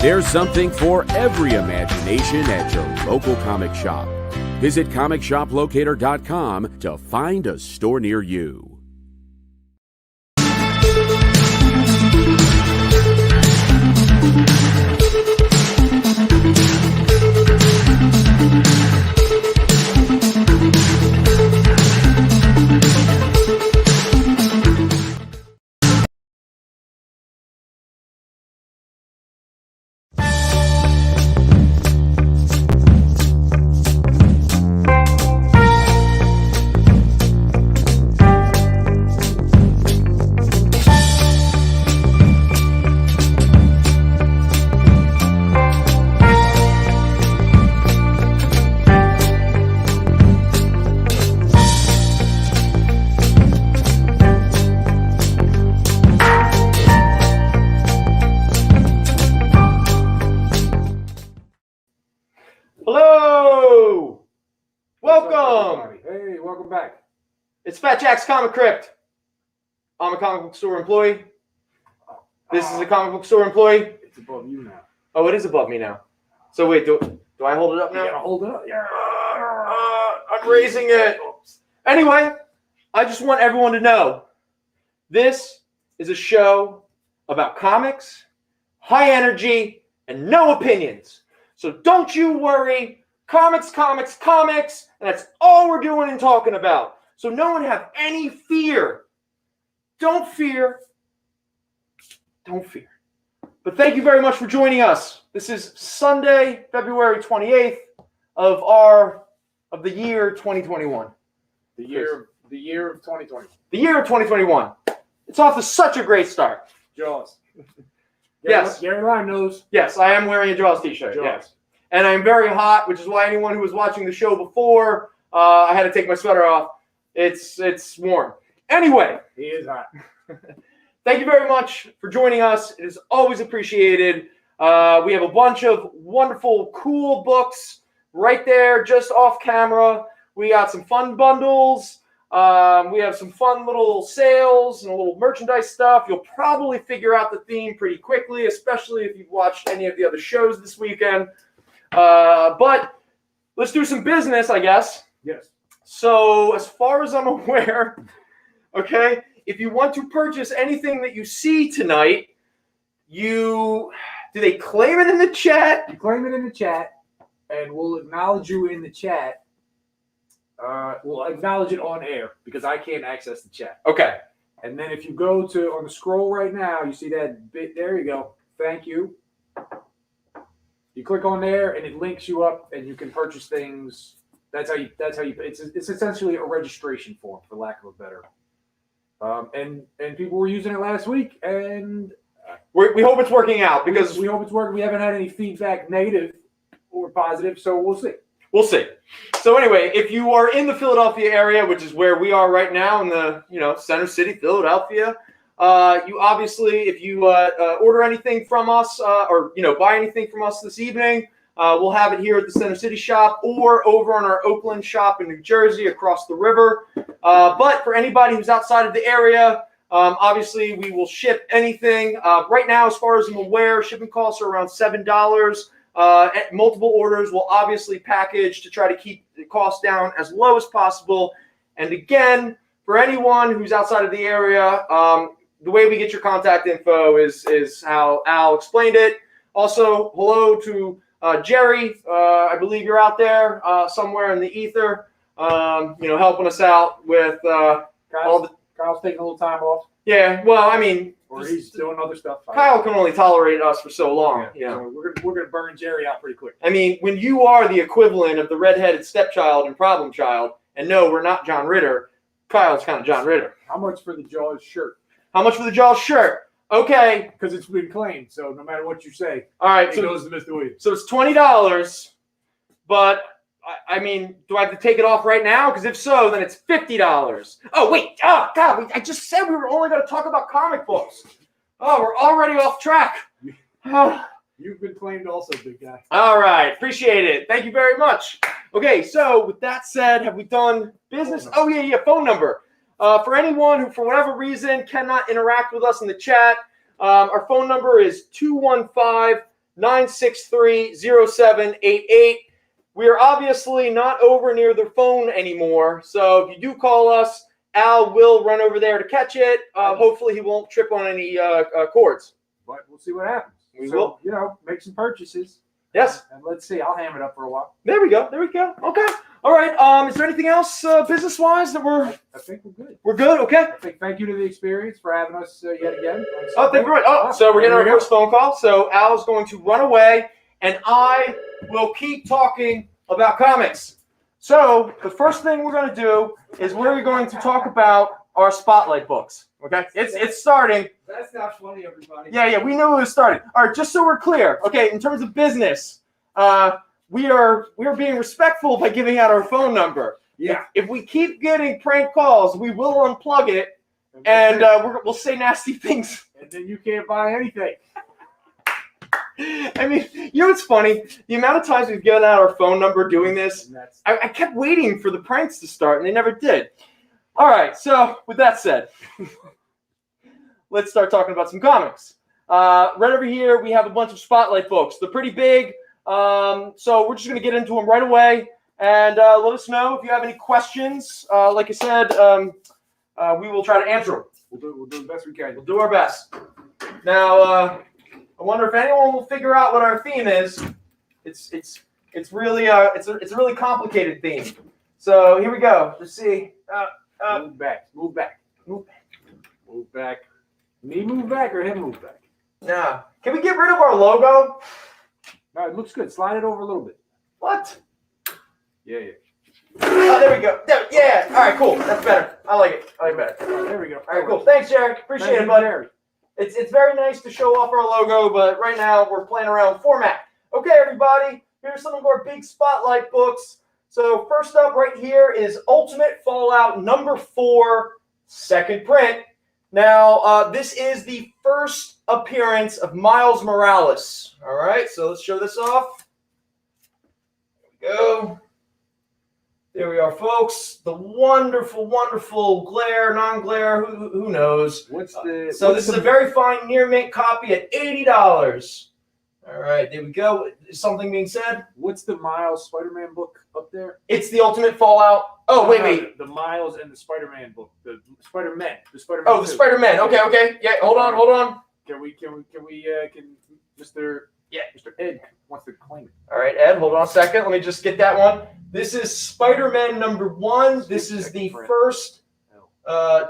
There's something for every imagination at your local comic shop. Visit comicshoplocator.com to find a store near you. Hello! Welcome! Hey, welcome back. It's Fat Jack's Comicrypt. I'm a comic book store employee. This is a comic book store employee. It's above you now. Oh, it is above me now. So wait, do I hold it up now? You gotta hold it up. Yeah. I'm raising it. Anyway, I just want everyone to know this is a show about comics, high energy, and no opinions. So don't you worry. Comics, comics, comics. And that's all we're doing and talking about. So no one have any fear. Don't fear. Don't fear. But thank you very much for joining us. This is Sunday, February 28th of the year 2021. The year of 2020. The year of 2021. It's off to such a great start. Jaws. Yes. Gary Lime knows. Yes, I am wearing a Jaws t-shirt. Jaws. Yes. And I'm very hot, which is why anyone who was watching the show before, I had to take my sweater off. It's warm. Anyway. He is hot. Thank you very much for joining us. It is always appreciated. We have a bunch of wonderful, cool books right there, just off camera. We got some fun bundles. We have some fun little sales and a little merchandise stuff. You'll probably figure out the theme pretty quickly, especially if you've watched any of the other shows this weekend. But let's do some business, I guess. Yes. So as far as I'm aware, okay, if you want to purchase anything that you see tonight, do they claim it in the chat? You claim it in the chat, and we'll acknowledge you in the chat. We'll acknowledge it on air because I can't access the chat. Okay. And then if you go on the scroll right now, you see that bit. There you go. Thank you. You click on there, and it links you up, and you can purchase things. That's how you. It's essentially a registration form, for lack of a better. And people were using it last week, and we hope it's working out because we hope it's working. We haven't had any feedback, negative or positive, so we'll see. We'll see. So anyway, if you are in the Philadelphia area, which is where we are right now in the Center City, Philadelphia, you obviously, if you order anything from us or buy anything from us this evening, we'll have it here at the Center City shop or over on our Oakland shop in New Jersey across the river. But for anybody who's outside of the area, obviously we will ship anything. Right now, as far as I'm aware, shipping costs are around $7. Multiple orders will obviously package to try to keep the cost down as low as possible. And again, for anyone who's outside of the area, the way we get your contact info is how Al explained it. Also, hello to Jerry. I believe you're out there somewhere in the ether, helping us out with Kyle's taking a little time off. Yeah, well, I mean, or he's doing other stuff. Kyle can only tolerate us for so long. Yeah. So we're gonna burn Jerry out pretty quick. I mean, when you are the equivalent of the redheaded stepchild and problem child, and no, we're not John Ritter. Kyle's kind of John Ritter. How much for the Jaws shirt? How much for the Jaws shirt? Okay. Because it's been claimed, so no matter what you say, all right, it goes to Mr. Williams. So it's $20, but I mean, do I have to take it off right now? Because if so, then it's $50. Oh, wait. Oh, God. I just said we were only going to talk about comic books. Oh, we're already off track. Oh. You've been claimed also, big guy. All right. Appreciate it. Thank you very much. Okay, so with that said, have we done business? Oh, yeah, phone number. For anyone who, for whatever reason, cannot interact with us in the chat, our phone number is 963-0788. We are obviously not over near the phone anymore, so if you do call us, Al will run over there to catch it. Hopefully he won't trip on any cords. But we'll see what happens. We will. You know, make some purchases. Yes. And let's see. I'll ham it up for a while. There we go. Okay. All right. Is there anything else business-wise that I think we're good. we're good? Okay. I think thank you to the experience for having us yet again. Oh, thank you very much. So we're getting our first phone call. So Al's going to run away, and I will keep talking about comics. So the first thing we're going to do is we're going to talk about our spotlight books. Okay, it's starting. That's not funny, everybody. Yeah, we knew it was starting. All right, just so we're clear. Okay, in terms of business, we are being respectful by giving out our phone number. Yeah. If we keep getting prank calls, we will unplug it, and we'll say nasty things. And then you can't buy anything. I mean, you know what's funny? The amount of times we've given out our phone number doing this, I kept waiting for the pranks to start, and they never did. All right, so with that said, let's start talking about some comics. Right over here, we have a bunch of spotlight books. They're pretty big, so we're just going to get into them right away. And let us know if you have any questions. Like I said, we will try to answer them. We'll do the best we can. We'll do our best. Now, I wonder if anyone will figure out what our theme is. It's really it's a really complicated theme. So here we go. Let's see. Move back. Me move back or him move back? Now, can we get rid of our logo? No, it looks good. Slide it over a little bit. What? Yeah. Oh, there we go. Yeah. All right, cool. That's better. I like it better. There we go. All right, cool. Thanks, Jared. Appreciate it, buddy. It's very nice to show off our logo, but right now we're playing around with format. Okay, everybody, here's some of our big spotlight books. So first up right here is Ultimate Fallout #4, second print. Now, this is the first appearance of Miles Morales. All right, so let's show this off. There we go. There we are, folks. The wonderful, wonderful glare, non-glare, who knows? This is a very fine near mint copy at $80. All right, there we go. Is something being said? What's the Miles Spider-Man book up there? It's the Ultimate Fallout. Oh, wait. The Miles and the Spider-Man book. The Spider-Man. Oh, the Spider-Man. Okay. Yeah, hold on. Can Mr. Ed wants to claim it. All right, Ed, hold on a second. Let me just get that one. This is Spider-Man #1. This is the first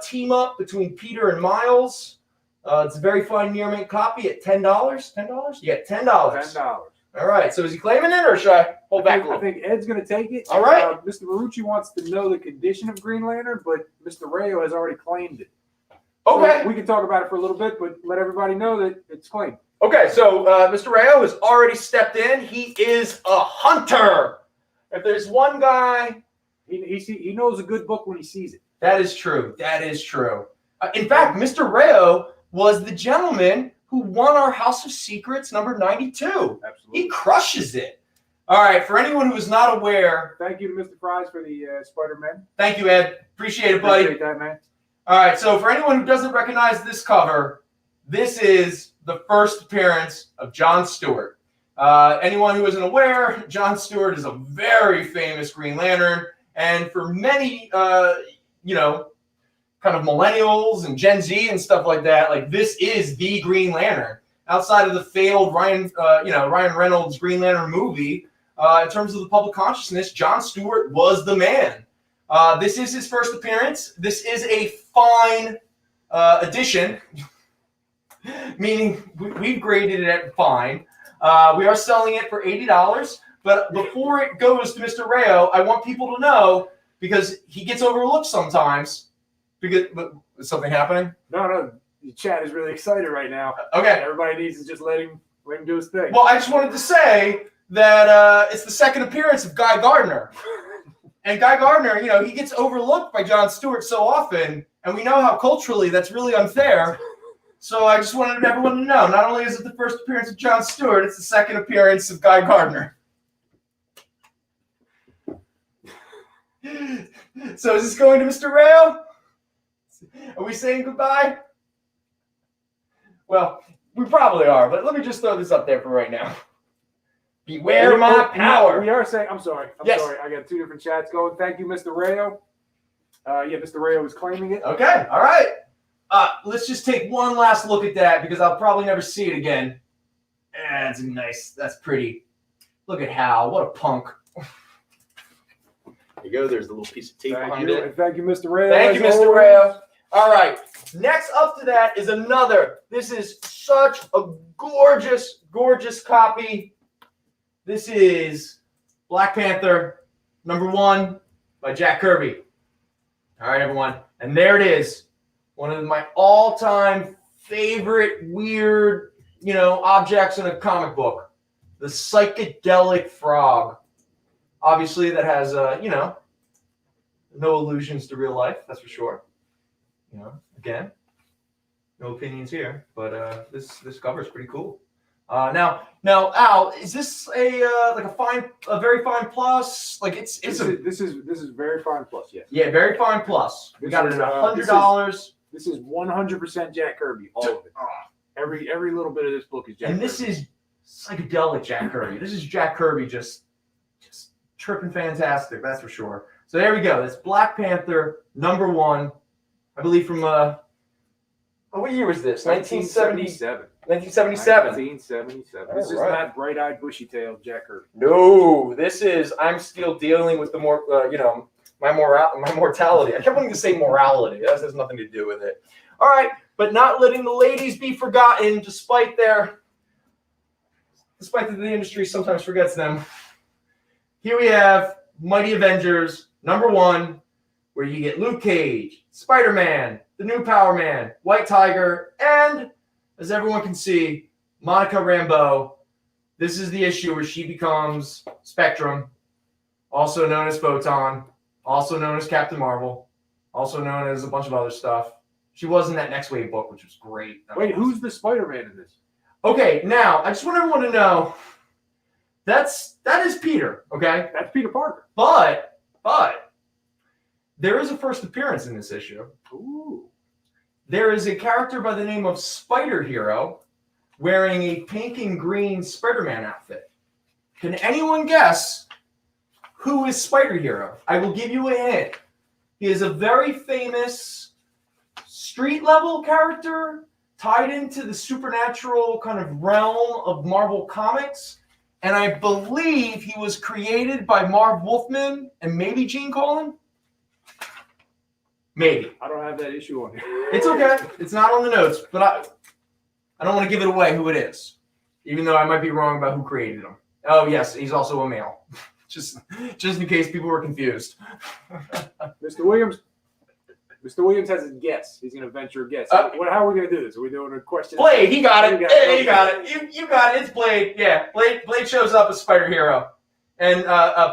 team up between Peter and Miles. It's a very fine near mint copy at $10. $10? Yeah, $10. $10. All right, so is he claiming it, or should I hold back a little? I think Ed's going to take it. All right. Mr. Marucci wants to know the condition of Green Lantern, but Mr. Rayo has already claimed it. Okay. So we can talk about it for a little bit, but let everybody know that it's claimed. Okay, so Mr. Rayo has already stepped in. He is a hunter. If there's one guy, he knows a good book when he sees it. That is true. In fact, Mr. Rayo was the gentleman who won our House of Secrets number 92. Absolutely. He crushes it. All right, for anyone who is not aware. Thank you to Mr. Fries for the Spider-Man. Thank you, Ed. Appreciate it, buddy. Appreciate that, man. All right, so for anyone who doesn't recognize this cover, this is the first appearance of John Stewart. Anyone who isn't aware, John Stewart is a very famous Green Lantern, and for many, kind of millennials and Gen Z and stuff like that, like this is the Green Lantern. Outside of the failed Ryan Reynolds Green Lantern movie, in terms of the public consciousness, John Stewart was the man. This is his first appearance. This is a fine edition, meaning we've graded it at fine. We are selling it for $80. But before it goes to Mr. Rayo, I want people to know, because he gets overlooked sometimes. But is something happening? No. The chat is really excited right now. Okay. Everybody needs to just let him do his thing. Well, I just wanted to say that it's the second appearance of Guy Gardner. And Guy Gardner, he gets overlooked by John Stewart so often, and we know how culturally that's really unfair. So I just wanted everyone to know, not only is it the first appearance of John Stewart, it's the second appearance of Guy Gardner. So is this going to Mr. Rayo? Are we saying goodbye? Well, We probably are, but let me just throw this up there for right now. Beware my power. We are saying, I'm sorry. Yes. I got 2 different chats going. Thank you, Mr. Rayo. Mr. Rayo is claiming it. Okay, all right. Let's just take one last look at that because I'll probably never see it again. That's nice. That's pretty. Look at Hal. What a punk. There you go. There's the little piece of tape behind it. And thank you, Mr. Rayo. Thank you, Mr. Rayo. All right. Next up to that is another. This is such a gorgeous, gorgeous copy. This is Black Panther #1 by Jack Kirby. All right, everyone. And there it is. One of my all-time favorite weird, objects in a comic book. The psychedelic frog. Obviously, that has, no allusions to real life. That's for sure. Again, no opinions here, but this cover is pretty cool. Now, Al, is this a very fine plus? Like this is very fine plus, yes. Yeah, very fine plus. We got it at $100. This is 100% Jack Kirby, all of it. Every little bit of this book is Jack Kirby. And this is psychedelic Jack Kirby. This is Jack Kirby just tripping fantastic, that's for sure. So there we go. That's Black Panther #1, I believe from what year was this? 1977. 1977. This is not bright-eyed, bushy-tailed Jack Kirby. No, this is. I'm still dealing with the more, my mortality. I kept wanting to say morality. That has nothing to do with it. All right, but not letting the ladies be forgotten, despite that the industry sometimes forgets them. Here we have Mighty Avengers #1, where you get Luke Cage, Spider-Man, the New Power Man, White Tiger, and, as everyone can see, Monica Rambeau. This is the issue where she becomes Spectrum, also known as Photon, also known as Captain Marvel, also known as a bunch of other stuff. She was in that Next Wave book, which was great. Wait, who's the Spider-Man in this? Okay, now, I just want everyone to know, that is Peter, okay? That's Peter Parker. But there is a first appearance in this issue. Ooh. There is a character by the name of Spider Hero wearing a pink and green Spider-Man outfit. Can anyone guess who is Spider Hero? I will give you a hint. He is a very famous street-level character tied into the supernatural kind of realm of Marvel Comics. And I believe he was created by Marv Wolfman and maybe Gene Colan. Maybe. I don't have that issue on here. It's okay. It's not on the notes, but I don't want to give it away who it is, even though I might be wrong about who created him. Oh, yes, he's also a male. just in case people were confused. Mr. Williams has a guess. He's going to venture a guess. How are we going to do this? Are we doing a question? Blade, he got it. Yeah, he got it. You got it. It's Blade. Yeah, Blade shows up as Spider Hero, and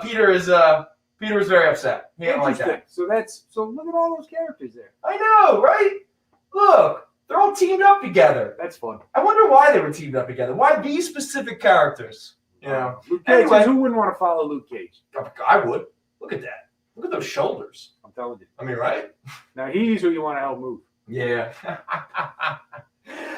Peter is very upset. He didn't like that. So look at all those characters there. I know, right? Look, they're all teamed up together. That's fun. I wonder why they were teamed up together. Why these specific characters? Luke Cage. Anyway, who wouldn't want to follow Luke Cage? I would. Look at that. Look at those shoulders. I'm telling you. I mean, right? Now he's who you want to help move. Yeah.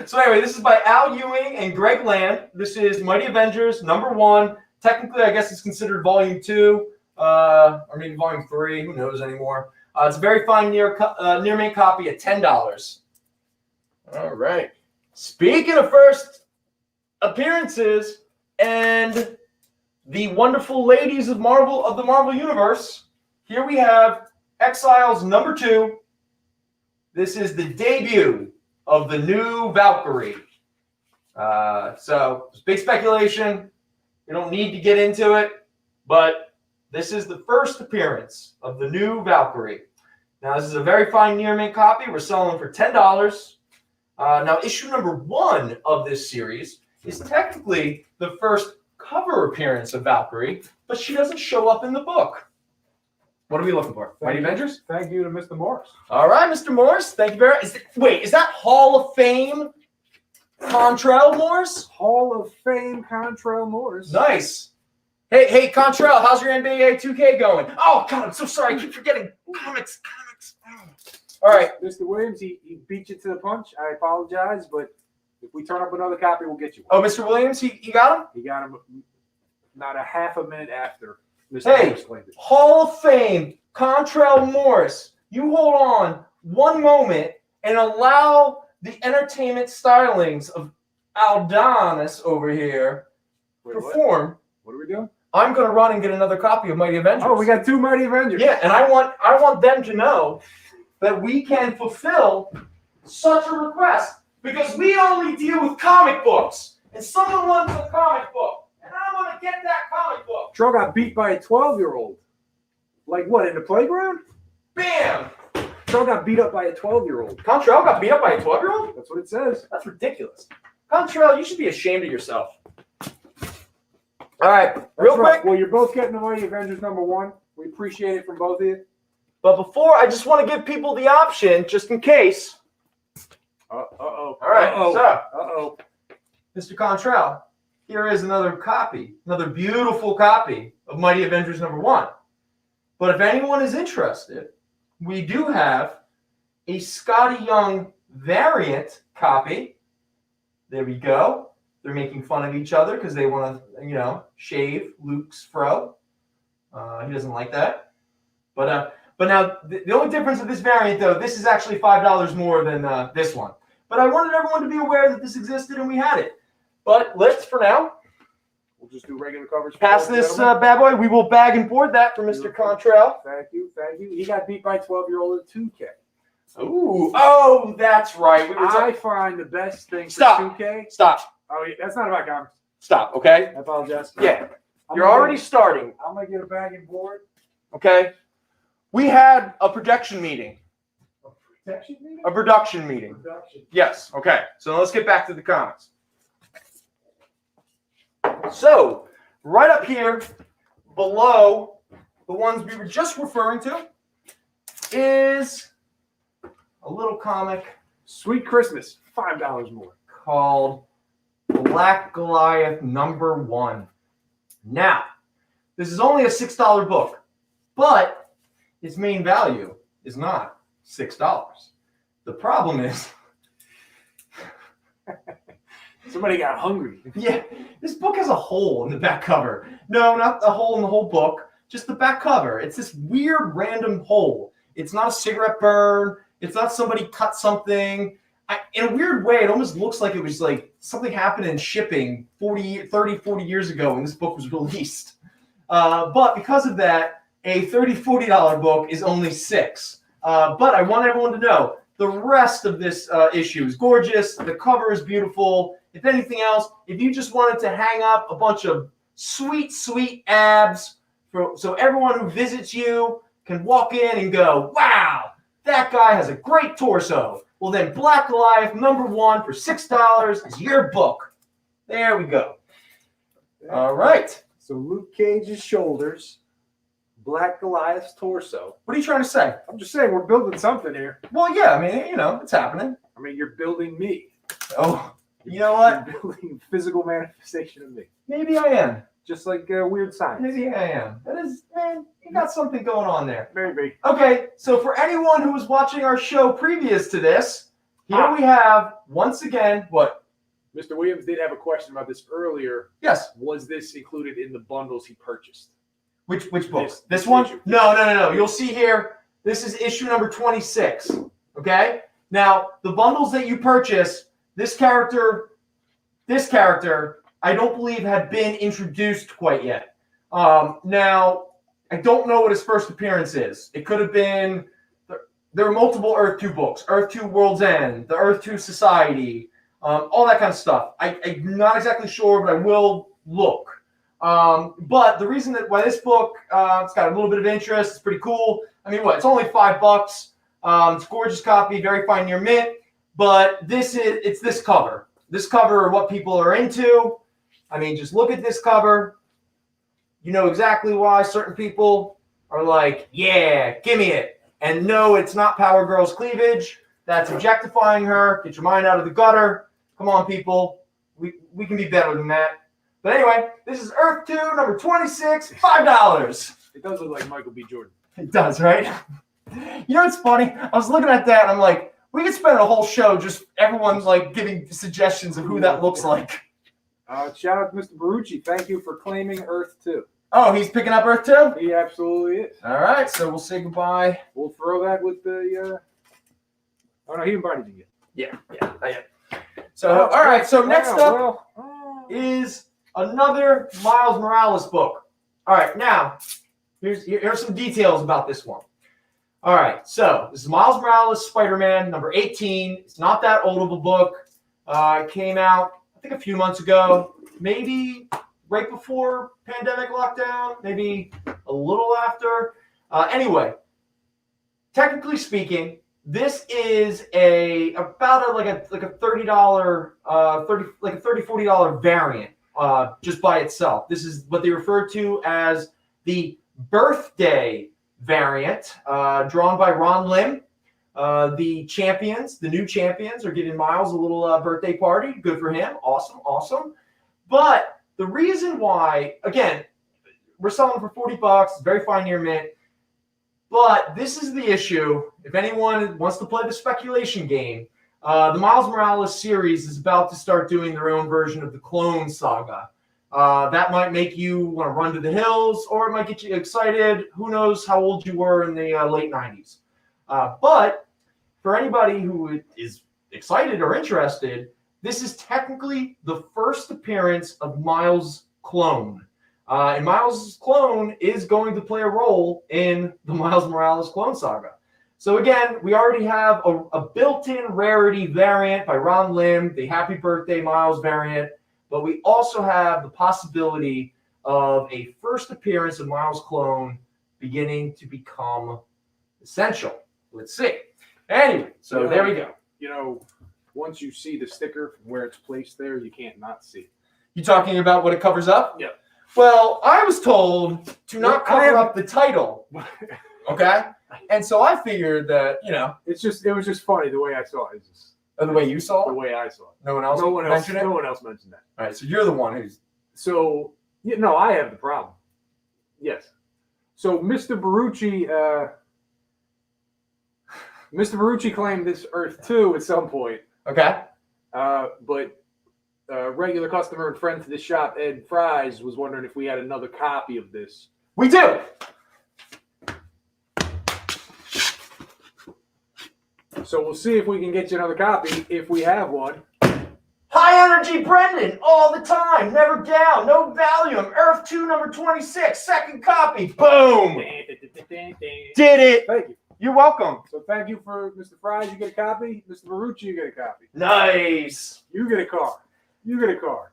So anyway, this is by Al Ewing and Greg Land. This is Mighty Avengers #1. Technically, I guess it's considered Volume 2. Or maybe Volume 3, who knows anymore. It's a very fine near-mint copy at $10. All right. Speaking of first appearances and the wonderful ladies of the Marvel Universe, here we have Exiles #2. This is the debut of the new Valkyrie. So there's big speculation. We don't need to get into it, but this is the first appearance of the new Valkyrie. Now, this is a very fine near-mint copy. We're selling for $10. Now, issue #1 of this series is technically the first cover appearance of Valkyrie, but she doesn't show up in the book. What are we looking for? Mighty Avengers? Thank you to Mr. Morris. All right, Mr. Morris. Thank you very much. Is that Hall of Fame Contrail Morris? Hall of Fame Contrail Morris. Nice. Hey, Contrail, how's your NBA 2K going? Oh, God, I'm so sorry. I keep forgetting. Comics. All right. Mr. Williams, he beat you to the punch. I apologize, but If we turn up another copy, we'll get you Oh, one. Mr. Williams, he got him? He got him not a half a minute after Mr. Hey, Morris claimed it. Hall of Fame, Contrail Morris, you hold on one moment and allow the entertainment stylings of Aldonis over here Wait, perform. What are we doing? I'm going to run and get another copy of Mighty Avengers. Oh, we got 2 Mighty Avengers. Yeah, and I want them to know that we can fulfill such a request because we only deal with comic books, and someone wants a comic book, and I want to get that comic book. Tro got beat by a 12-year-old. Like what, in the playground? Bam! Tro got beat up by a 12-year-old. Contrail got beat up by a 12-year-old? That's what it says. That's ridiculous. Contrail, you should be ashamed of yourself. All right, real quick. Well, you're both getting the Mighty Avengers #1. We appreciate it from both of you. But before, I just want to give people the option, just in case. Uh-oh. All right, Uh-oh. Mr. Contrail, here is another copy, another beautiful copy of Mighty Avengers #1. But if anyone is interested, we do have a Scotty Young variant copy. There we go. They're making fun of each other because they want to, shave Luke's fro. He doesn't like that. But now the only difference with this variant, though, this is actually $5 more than this one. But I wanted everyone to be aware that this existed and we had it. But let's, for now, we'll just do regular covers. pass this bad boy. We will bag and board that for Mr. Contrail. Thank you. He got beat by a 12-year-old in 2K. Ooh, oh, that's right. I find the best thing for Stop. 2K. Stop. Oh, yeah, that's not about comics. Stop, okay? I apologize. Yeah. You're already starting, I'm going to get a bag and board. okay? We had a projection meeting. Protection meeting? A production meeting. Production. Yes, okay. So let's get back to the comics. So, right up here, below the ones we were just referring to, is a little comic Sweet Christmas, $5 more. called Black Goliath #1. Now, this is only a $6 book, but its main value is not $6. The problem is, Somebody got hungry. yeah, this book has a hole in the back cover. No, not a hole in the whole book, just the back cover. It's this weird random hole. It's not a cigarette burn. It's not somebody cut something. In a weird way, it almost looks like it was like something happened in shipping 40 years ago when this book was released. But because of that, a $30, $40 book is only $6. But I want everyone to know the rest of this issue is gorgeous. The cover is beautiful. If anything else, if you just wanted to hang up a bunch of sweet, sweet abs so everyone who visits you can walk in and go, wow, that guy has a great torso. Well, then Black Goliath #1 for $6 is your book. There we go. All right. So Luke Cage's shoulders, Black Goliath's torso. What are you trying to say? I'm just saying we're building something here. Well, yeah, I mean, it's happening. I mean, you're building me. Oh, you know what? You're building physical manifestation of me. Maybe I am. Just like weird science. Maybe I am. That is, man, you got something going on there. Maybe. Okay, so for anyone who was watching our show previous to this, here we have, once again, what? Mr. Williams did have a question about this earlier. Yes. Was this included in the bundles he purchased? Which books? This this one? issue. No. You'll see here, this is issue number 26, okay? Now, the bundles that you purchase, this character, I don't believe had been introduced quite yet. Now, I don't know what his first appearance is. It could have been, there were multiple Earth 2 books, Earth 2 World's End, the Earth 2 Society, all that kind of stuff. I'm not exactly sure, but I will look. But the reason why this book, it's got a little bit of interest, it's pretty cool. I mean, it's only $5. It's a gorgeous copy, very fine near mint. But it's this cover. This cover are what people are into. I mean, just look at this cover. You know exactly why certain people are like, yeah, give me it. And no, it's not Power Girl's cleavage. That's objectifying her. Get your mind out of the gutter. Come on, people. We can be better than that. But anyway, this is Earth 2, number 26, $5. It does look like Michael B. Jordan. It does, right? You know what's funny? I was looking at that and I'm like, We could spend a whole show just everyone like giving suggestions of who that looks like. Shout out to Mr. Barucci. Thank you for claiming Earth 2. Oh, he's picking up Earth 2? He absolutely is. All right, so we'll say goodbye. We'll throw that with the. Oh no, he didn't buy anything yet. Yeah, not yet. So, all right, so next up is another Miles Morales book. All right, now, here's some details about this one. All right, so this is Miles Morales Spider-Man, number 18. It's not that old of a book. It came out, I think, a few months ago, maybe right before pandemic lockdown, maybe a little after. Anyway, technically speaking, this is about a $30 $40 variant just by itself. This is what they refer to as the birthday variant, drawn by Ron Lim. The new champions, are giving Miles a little birthday party. Good for him. Awesome. But the reason why, again, we're selling for $40, very fine near mint. But this is the issue. If anyone wants to play the speculation game, the Miles Morales series is about to start doing their own version of the Clone Saga. That might make you want to run to the hills, or it might get you excited. Who knows how old you were in the late 90s. But for anybody who is excited or interested, this is technically the first appearance of Miles' clone. And Miles' clone is going to play a role in the Miles Morales Clone Saga. So again, we already have a built-in rarity variant by Ron Lim, the Happy Birthday Miles variant, but we also have the possibility of a first appearance of Miles' clone beginning to become essential. Let's see. Anyway, so there we go. Once you see the sticker from where it's placed there, you can't not see it. You talking about what it covers up? Yeah. Well, I was told to not cover up the title. Okay? And so I figured that, it was just funny the way I saw it. The way you saw it? The way I saw it. No one else mentioned it? No one else mentioned that. All right, so you're the one who's... So, I have the problem. Yes. So Mr. Barucci claimed this Earth 2 at some point. Okay. But regular customer and friend to the shop, Ed Fries, was wondering if we had another copy of this. We do! So we'll see if we can get you another copy, if we have one. High energy Brendan, all the time, never down, no Valium, Earth 2 number 26, second copy, boom! Did it! Thank you. You're welcome. So thank you for Mr. Fries, you get a copy. Mr. Barucci, you get a copy. Nice. You get a car.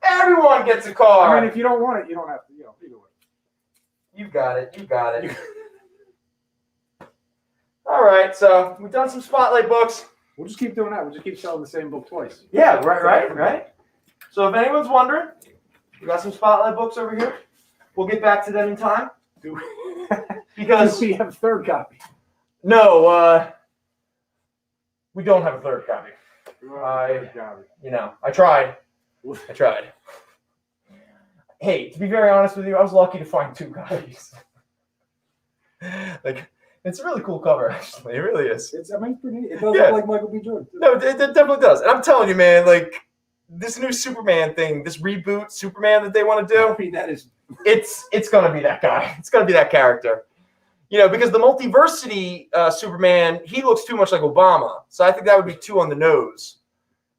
Everyone gets a car. I mean, if you don't want it, you don't have to, either way. You got it. All right, so we've done some Spotlight books. We'll just keep doing that. We'll just keep selling the same book twice. Yeah, right. So if anyone's wondering, we got some Spotlight books over here. We'll get back to them in time. Because we have a third copy. No, we don't have a third copy. I tried. Hey, to be very honest with you, I was lucky to find 2 copies. It's a really cool cover, actually. It really is. It's pretty neat. It does look like Michael B. Jordan. No, it definitely does. And I'm telling you, man, this new Superman thing, this reboot Superman that they want to do. I mean, it's going to be that guy. It's going to be that character. Because the multiversity Superman, he looks too much like Obama. So I think that would be too on the nose.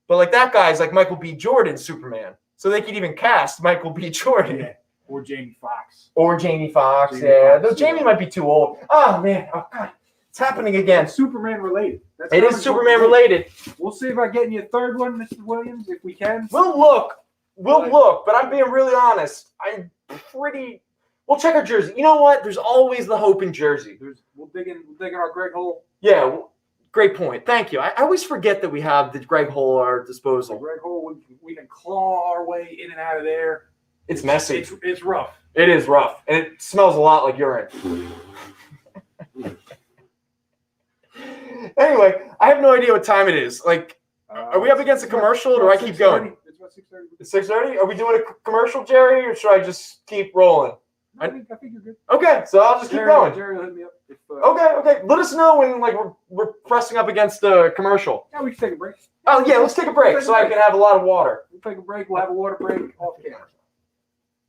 But that guy's like Michael B. Jordan Superman. So they could even cast Michael B. Jordan. Yeah. Or Jamie Foxx. Though Jamie might be too old. Oh, man. Oh, God. It's happening again. It's Superman related. It is Superman related. We'll see about getting you a third one, Mr. Williams, if we can. We'll look. But I'm being really honest. We'll check our jersey. You know what? There's always the hope in Jersey. We'll dig in our Greg hole. Yeah, great point. Thank you. I always forget that we have the Greg hole at our disposal. Greg hole, we can claw our way in and out of there. It's messy. It's rough. It is rough. And it smells a lot like urine. Anyway, I have no idea what time it is. Are we up against a commercial, or do I keep going? It's about 6:30. It's 6:30? Are we doing a commercial, Jerry, or should I just keep rolling? I think you're good. Okay, so I'll just keep going. Jerry will hit me up. Okay. Let us know when we're pressing up against the commercial. Yeah, we can take a break. Oh yeah, let's take a break so I can have a lot of water. We'll take a break. We'll have a water break off camera,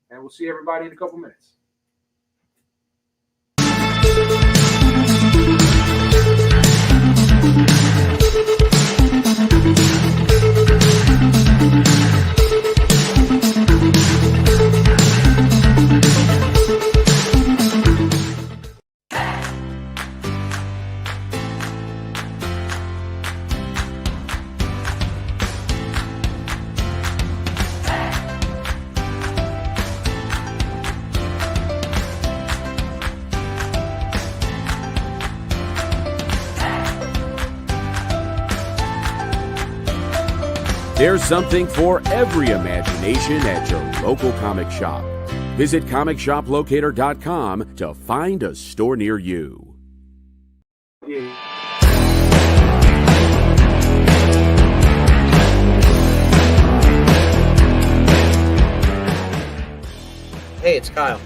and we'll see everybody in a couple minutes. There's something for every imagination at your local comic shop. Visit comicshoplocator.com to find a store near you. Yeah. Hey, it's Kyle.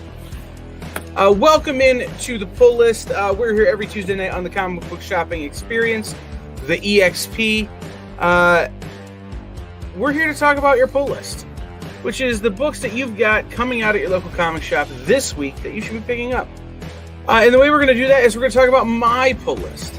Welcome in to the pull list. We're here every Tuesday night on the Comic Book Shopping Experience, the EXP. We're here to talk about your pull list, which is the books that you've got coming out at your local comic shop this week that you should be picking up. And the way we're going to do that is we're going to talk about my pull list.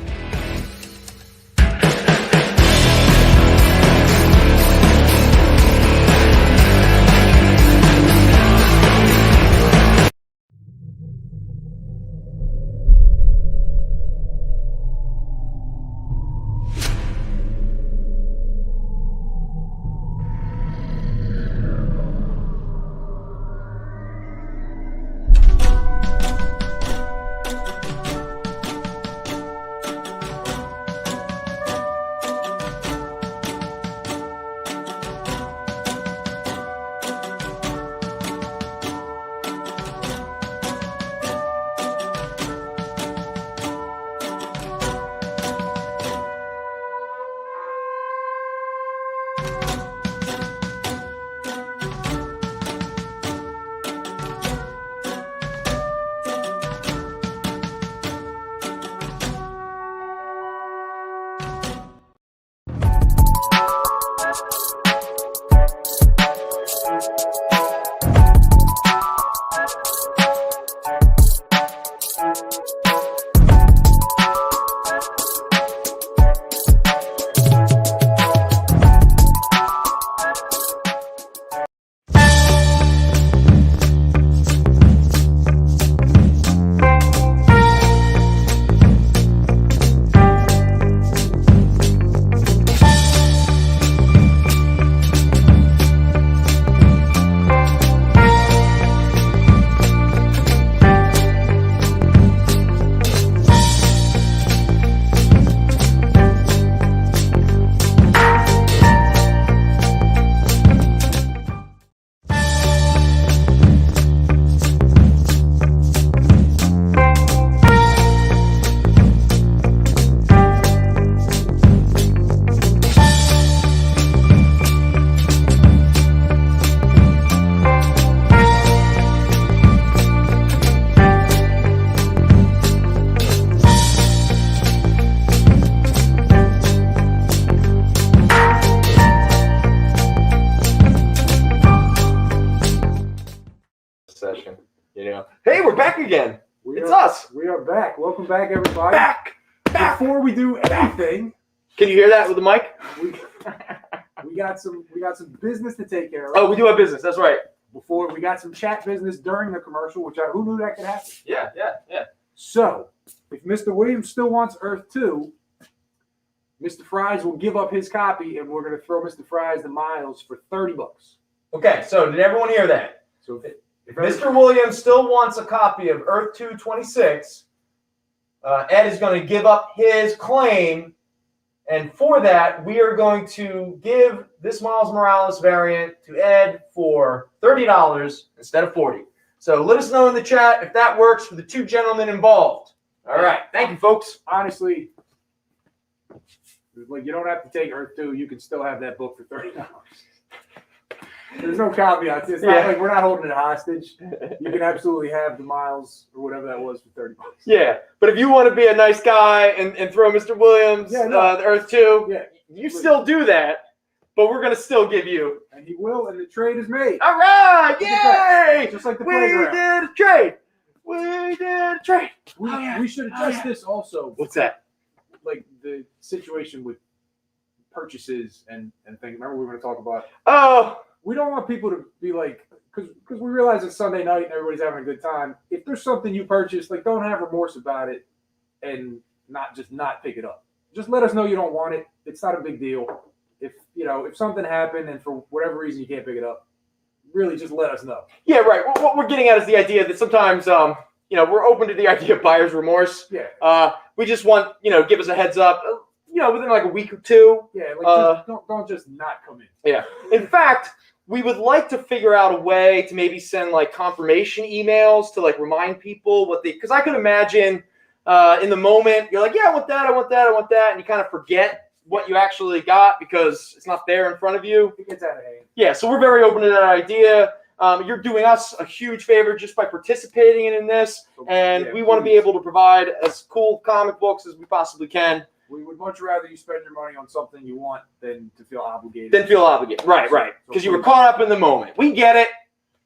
Hey, we're back again. It's us. We are back. Welcome back, everybody. Back. Before we do anything, Can you hear that with the mic? we got some business to take care of. Oh, we do have business. That's right. Before we got some chat business during the commercial, who knew that could happen? Yeah. So, if Mr. Williams still wants Earth 2, Mr. Fries will give up his copy, and we're going to throw Mr. Fries the miles for $30. Okay, so did everyone hear that? So if Mr. Williams still wants a copy of Earth 226, Ed is going to give up his claim, and for that, we are going to give this Miles Morales variant to Ed for $30 instead of $40. So let us know in the chat if that works for the two gentlemen involved. All right, thank you, folks. Honestly, like, you don't have to take Earth 2. You can still have that book for $30. There's no caveats. It's not like we're not holding it hostage. You can absolutely have the miles or whatever that was for $30. Yeah, but if you want to be a nice guy and throw Mr. Williams the Earth 2, you still do that. But we're going to still give you. And he will, and the trade is made. All right, yay! Just like the we playground. did a trade. We did a trade. We should address this also. What's that? Like the situation with purchases and things. Remember we were going to talk about. Oh. We don't want people to be like, because we realize it's Sunday night and everybody's having a good time. If there's something you purchase, like don't have remorse about it and not pick it up. Just let us know you don't want it. It's not a big deal. If something happened and for whatever reason you can't pick it up, really just let us know. Yeah, right. What we're getting at is the idea that sometimes, we're open to the idea of buyer's remorse. Yeah. We just want, give us a heads up, within like a week or two. Yeah, like don't just not come in. Yeah. In fact, we would like to figure out a way to maybe send like confirmation emails to like remind people because I could imagine in the moment you're like, yeah, I want that, and you kind of forget what you actually got because it's not there in front of you. It gets out of hand. Yeah, so we're very open to that idea. You're doing us a huge favor just by participating in this, and we want to be able to provide as cool comic books as we possibly can. We would much rather you spend your money on something you want than to feel obligated. Right. Because you were caught up in the moment. We get it.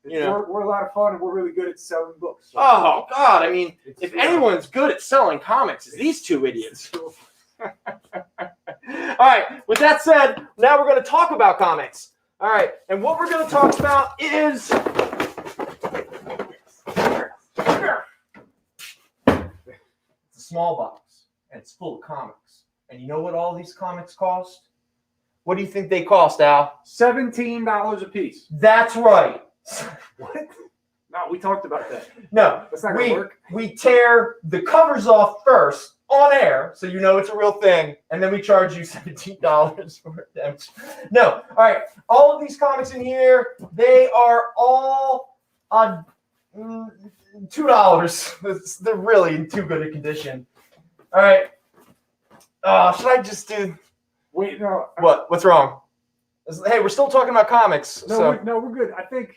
We're a lot of fun, and we're really good at selling books. So. Oh, God. I mean, if anyone's good at selling comics, it's these two idiots. All right. With that said, now we're going to talk about comics. All right. And what we're going to talk about is... It's a small box, and it's full of comics. And you know what all these comics cost? What do you think they cost, Al? $17 a piece. That's right. What? No, we talked about that. No. That's not going to work. We tear the covers off first on air, so you know it's a real thing, and then we charge you $17 for them. No. All right. All of these comics in here, they are all on $2. They're really in too good a condition. All right. Should I just do... Wait, no. What? What's wrong? Hey, we're still talking about comics. No, we're good. I think...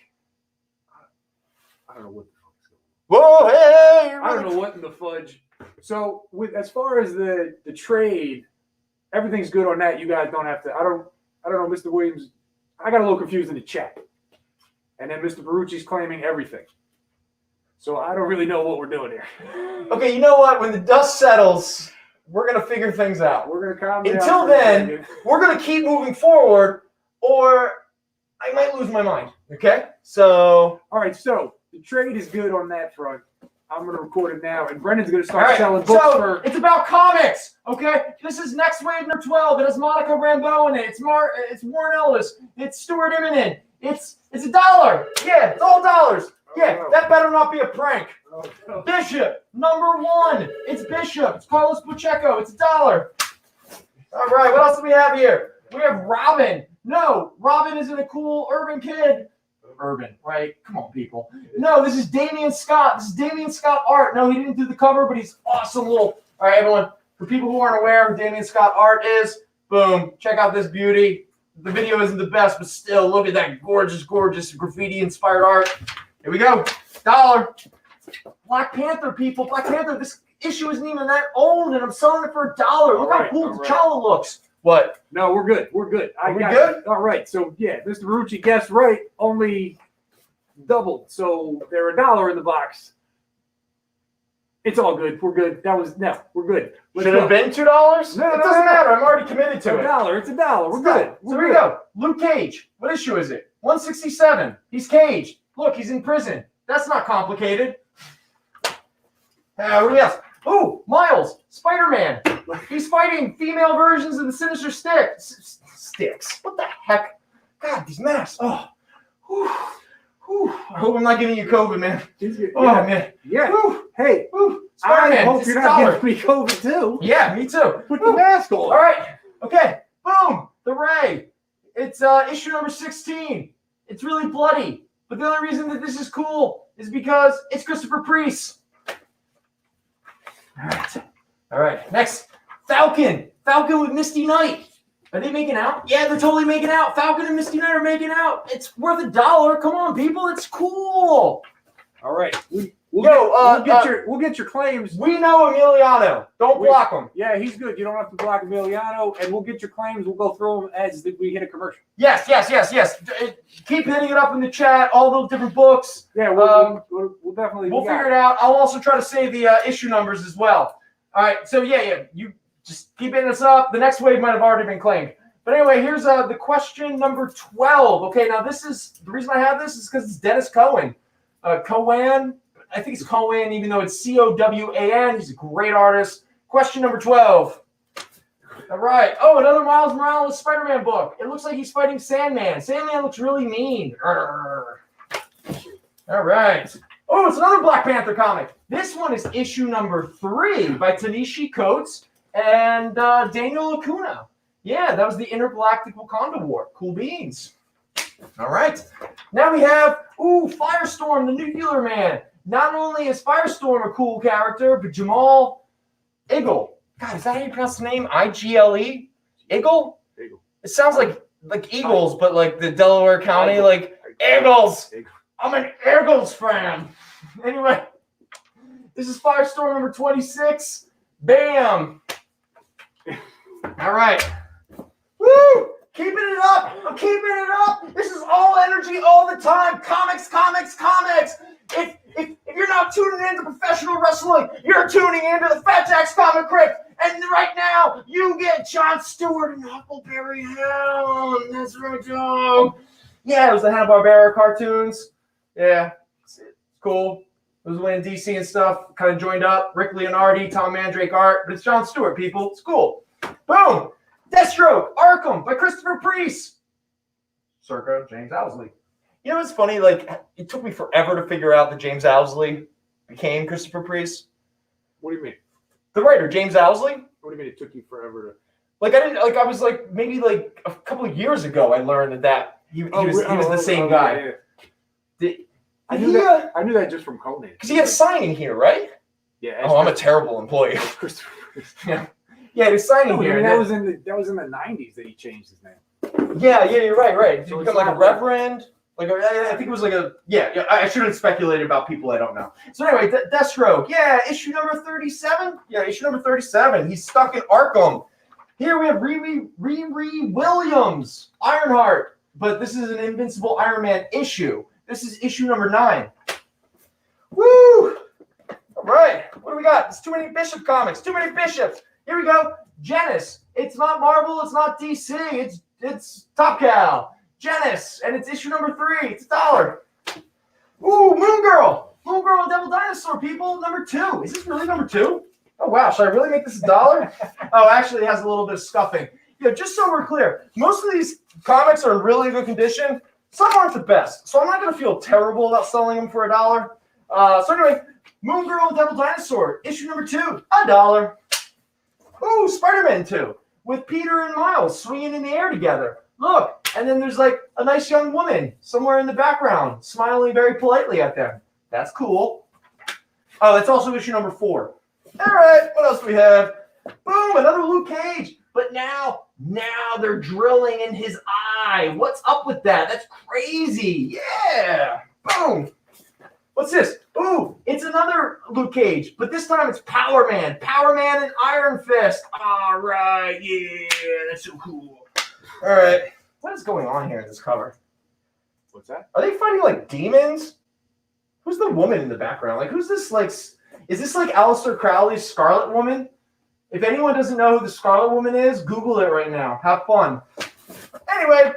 I don't know what the fuck's going on. Whoa, hey! I don't know what in the fudge. So, as far as the trade, everything's good on that. You guys don't have to... I don't know, Mr. Williams. I got a little confused in the chat. And then Mr. Barucci's claiming everything. So, I don't really know what we're doing here. Okay, you know what? When the dust settles... We're going to figure things out. We're going to calm down. Until then, we're going to keep moving forward, or I might lose my mind. Okay? So. All right, so the trade is good on that front. I'm going to record it now, and Brendan's going to start selling books for... It's about comics, okay? This is Next Wave number 12. It has Monica Rambeau in it. It's Warren Ellis. It's Stuart Immonen. It's $1. Yeah, it's all dollars. Yeah, that better not be a prank. Oh, no. Bishop, number 1. It's Bishop. It's Carlos Pacheco. It's $1. All right, what else do we have here? We have Robin. No, Robin isn't a cool urban kid. Urban, right? Come on, people. No, this is Damian Scott. This is Damian Scott art. No, he didn't do the cover, but he's awesome little. All right, everyone. For people who aren't aware who Damian Scott art is, boom, check out this beauty. The video isn't the best, but still, look at that gorgeous, gorgeous graffiti-inspired art. Here we go. $1. Black Panther, people. Black Panther. This issue isn't even that old, and I'm selling it for $1. Look how cool T'Challa looks. What? No, we're good. We're good. Are we good? All right. So, yeah, Mr. Barucci guessed right. Only doubled. So, they're $1 in the box. It's all good. We're good. We're good. Should it have been $2? No, it doesn't matter. I'm already committed to it. $1. It's $1. We're good. So here we go. Luke Cage. What issue is it? 167. He's caged. Look, he's in prison. That's not complicated. What do we have? Oh, Miles. Spider-Man. He's fighting female versions of the Sinister Sticks. What the heck? God, these masks. Oh. Whew. Whew. I hope I'm not giving you COVID, man. Man. Yeah. Whew. Hey. Whew. Spider-Man. I hope you're not giving me COVID, too. Yeah, me too. Put the mask on. All right. Okay. Boom. The Ray. It's issue number 16. It's really bloody. But the only reason that this is cool is because it's Christopher Priest. All right. Next, Falcon with Misty Knight. Are they making out? Yeah, they're totally making out. Falcon and Misty Knight are making out. It's worth $1. Come on, people. It's cool. All right. We'll get your claims. We know Emiliano. Don't block him. Yeah, he's good. You don't have to block Emiliano, and we'll get your claims. We'll go through them as we hit a commercial. Yes. Keep hitting it up in the chat. All those different books. Yeah, we'll definitely. We'll figure it out. I'll also try to save the issue numbers as well. All right. So yeah. You just keep hitting us up. The next wave might have already been claimed. But anyway, here's the question number 12. Okay, now this is the reason I have this is because it's Dennis Cohen. Cohen. I think it's Cohen, even though it's Cowan. He's a great artist. Question number 12. All right. Oh, another Miles Morales Spider-Man book. It looks like he's fighting Sandman. Sandman looks really mean. Arrgh. All right. Oh, it's another Black Panther comic. This one is issue number 3 by Tanishi Coates and Daniel Acuna. Yeah, that was the Intergalactic Wakanda War. Cool beans. All right. Now we have, Firestorm, the new Healer Man. Not only is Firestorm a cool character, but Jamal Eagle. God, is that how you pronounce the name? I-G-L-E? Eagle? Eagle. It sounds like Eagles, but like the Delaware County, like Eagles. I'm an Eagles fan. Anyway, this is Firestorm number 26. Bam. All right. Woo! Keeping it up. I'm keeping it up. This is all energy all the time. Comics. If you're not tuning into professional wrestling, you're tuning into the Fat Jack's Comicrypt. And right now, you get Jon Stewart and Huckleberry Hound. That's right, dog. Yeah, it was the Hanna-Barbera cartoons. Yeah, it's cool. It was when DC and stuff kind of joined up. Rick Leonardi, Tom Mandrake art. But it's Jon Stewart, people. It's cool. Boom. Deathstroke, Arkham by Christopher Priest. Circa James Owsley. You know what's funny? Like, it took me forever to figure out that James Owsley became Christopher Priest. What do you mean? The writer, James Owsley. What do you mean it took you forever to? Like, I was like, maybe like a couple of years ago, I learned that he was the same guy. Yeah. I knew that just from Conan. Because he had a signing here, right? Yeah. I'm a terrible employee. Christopher Priest. Yeah, he's signing here. That was in the 90s that he changed his name. Yeah, you're right. He So become like a reverend. Like I think it was like I shouldn't have speculated about people I don't know. So anyway, Deathstroke. Yeah, issue number 37. Yeah, issue number 37. He's stuck in Arkham. Here we have Riri Williams, Ironheart. But this is an Invincible Iron Man issue. This is issue number 9. Woo! All right. What do we got? It's too many Bishop comics. Too many Bishops. Here we go. Genis. It's not Marvel. It's not DC. It's Top Cow. Genis, and it's issue number 3. It's $1. Ooh, Moon Girl and Devil Dinosaur, people. Number 2. Is this really number 2? Oh wow, should I really make this $1? Oh, actually, it has a little bit of scuffing. Yeah, just so we're clear, most of these comics are in really good condition. Some aren't the best, so I'm not going to feel terrible about selling them for $1. So anyway, Moon Girl and Devil Dinosaur, issue number 2, $1. Ooh, Spider-Man 2 with Peter and Miles swinging in the air together. Look, and then there's like a nice young woman somewhere in the background smiling very politely at them. That's cool. Oh, that's also issue number 4. All right, what else do we have? Boom, another Luke Cage. But now they're drilling in his eye. What's up with that? That's crazy. Yeah. Boom. What's this? Ooh, it's another Luke Cage, but this time it's Power Man. Power Man and Iron Fist. All right, yeah, that's so cool. All right. What is going on here in this cover? What's that? Are they fighting like demons? Who's the woman in the background? Like, who's this? Like, is this like Aleister Crowley's Scarlet Woman? If anyone doesn't know who the Scarlet Woman is, Google it right now. Have fun. Anyway,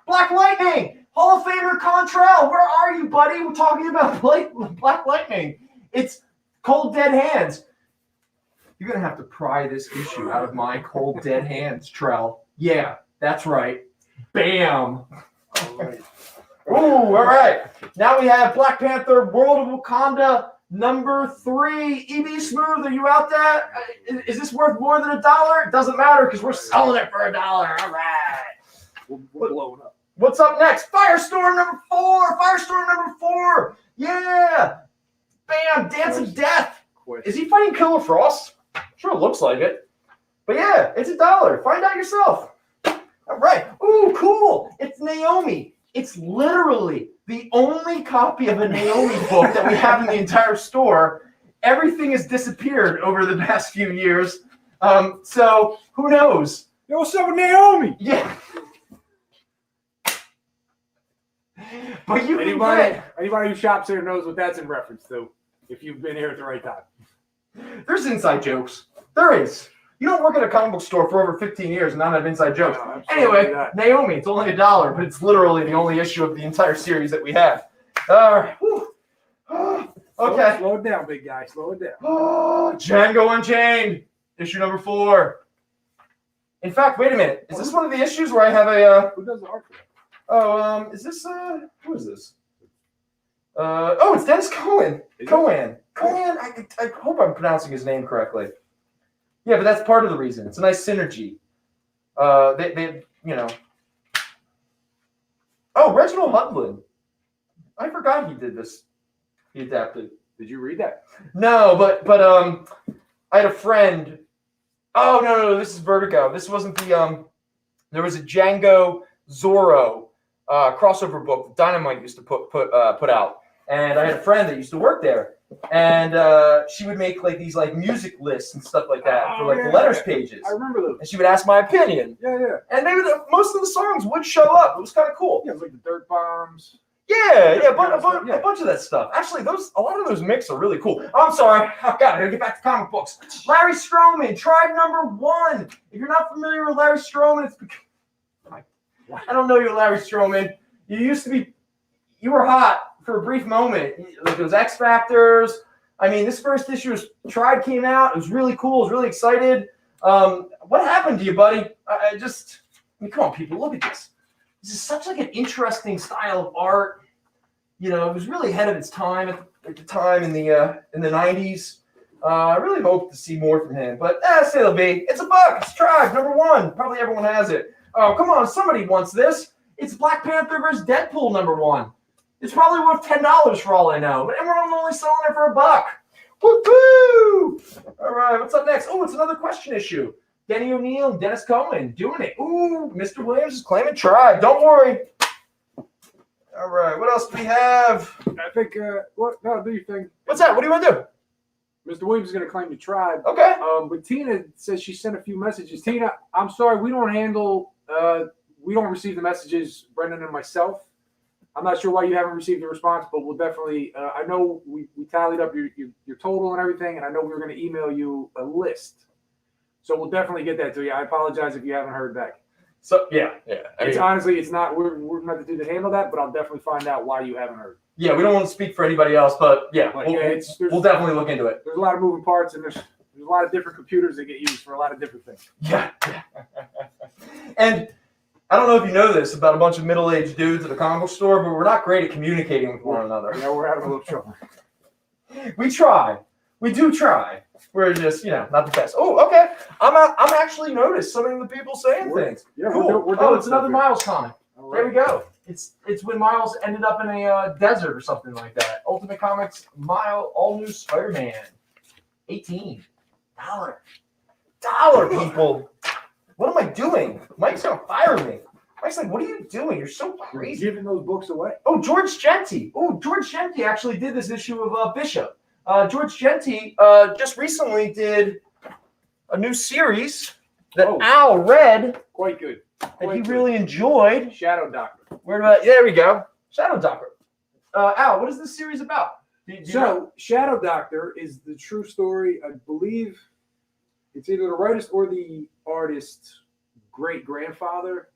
Black Lightning, Hall of Famer Contrail. Where are you, buddy? We're talking about Black Lightning. It's Cold Dead Hands. You're going to have to pry this issue out of my cold dead hands, Trell. Yeah, that's right. Bam. All right. Ooh, all right. Now we have Black Panther, World of Wakanda, number 3. EB Smooth, are you out there? Is this worth more than $1? It doesn't matter because we're selling it for $1. All right. We're blowing up. What's up next? Firestorm number 4. Firestorm number 4. Yeah. Bam. Dance of Death. Is he fighting Killer Frost? Sure looks like it. But yeah, it's $1. Find out yourself. All right. Ooh, cool. It's Naomi. It's literally the only copy of a Naomi book that we have in the entire store. Everything has disappeared over the past few years. So who knows? Yo, what's up with Naomi? Yeah. But you can Anybody who shops here knows what that's in reference to, if you've been here at the right time. There's inside jokes. There is. You don't work at a comic book store for over 15 years and not have inside jokes. No, Anyway, not. Naomi, it's only $1, but it's literally the only issue of the entire series that we have. Okay. Slow it down, big guy. Slow it down. Django Unchained, issue number 4. In fact, wait a minute. Is this one of the issues where I have a... Who does the art for that? is this... who is this? It's Dennis Cohen. Cohen. I hope I'm pronouncing his name correctly. Yeah, but that's part of the reason. It's a nice synergy. They Oh, Reginald Hudlin. I forgot he did this. He adapted. Did you read that? No, but I had a friend. Oh no, this is Vertigo. This wasn't the There was a Django Zorro crossover book that Dynamite used to put out, and I had a friend that used to work there. And she would make like these like music lists and stuff like that for like the letters pages. I remember those. And she would ask my opinion. Yeah. And most of the songs would show up. It was kind of cool. Yeah, it was like the Dirt Bombs. Yeah, but a bunch of that stuff. Actually, a lot of those mix are really cool. I'm sorry. I gotta get back to comic books. Larry Stroman, Tribe number 1. If you're not familiar with Larry Stroman, it's because I don't know you, Larry Stroman. You were hot for a brief moment. Like those X Factors. I mean, this first issue of Tribe came out. It was really cool. I was really excited. What happened to you, buddy? Come on, people, look at this. This is such like an interesting style of art. You know, it was really ahead of its time at the time in the 90s. I really hope to see more from him. But say it'll be. It's a book. It's Tribe number 1. Probably everyone has it. Oh, come on, somebody wants this. It's Black Panther vs. Deadpool number 1. It's probably worth $10 for all I know, but everyone's only selling it for $1. Woo-hoo! All right, what's up next? Oh, it's another question issue. Denny O'Neil and Dennis Cohen doing it. Ooh, Mr. Williams is claiming Tribe. Don't worry. All right, what else do we have? I think, no, do you think? What's that? What do you want to do? Mr. Williams is going to claim the Tribe. Okay. But Tina says she sent a few messages. Tina, I'm sorry, we don't receive the messages, Brendan and myself. I'm not sure why you haven't received a response, but we'll definitely, I know we tallied up your total and everything, and I know we were going to email you a list. So we'll definitely get that to you. I apologize if you haven't heard back. So, yeah. Honestly, it's not, we're not the dude to handle that, but I'll definitely find out why you haven't heard. Yeah, we don't want to speak for anybody else, but yeah, we'll definitely look into it. There's a lot of moving parts, and there's a lot of different computers that get used for a lot of different things. Yeah. And I don't know if you know this about a bunch of middle-aged dudes at a comic book store, but we're not great at communicating with one another. Yeah, we're having a little trouble. We try. We do try. We're just, not the best. Oh, okay. I'm actually noticed some of the people saying things. Yeah, cool. We're doing it's another Miles comic. Right. There we go. It's when Miles ended up in a desert or something like that. Ultimate Comics, all new Spider-Man, $18. People. What am I doing? Mike's gonna fire me. Mike's like, what are you doing? You're so crazy. You're giving those books away. Oh, George Genti. Oh, George Genti actually did this issue of Bishop. George Genti just recently did a new series that Al read. Quite good. That he really enjoyed. Shadow Doctor. There we go. Shadow Doctor. Al, what is this series about? Do you know? Shadow Doctor is the true story. I believe it's either the writer's or the artist's great-grandfather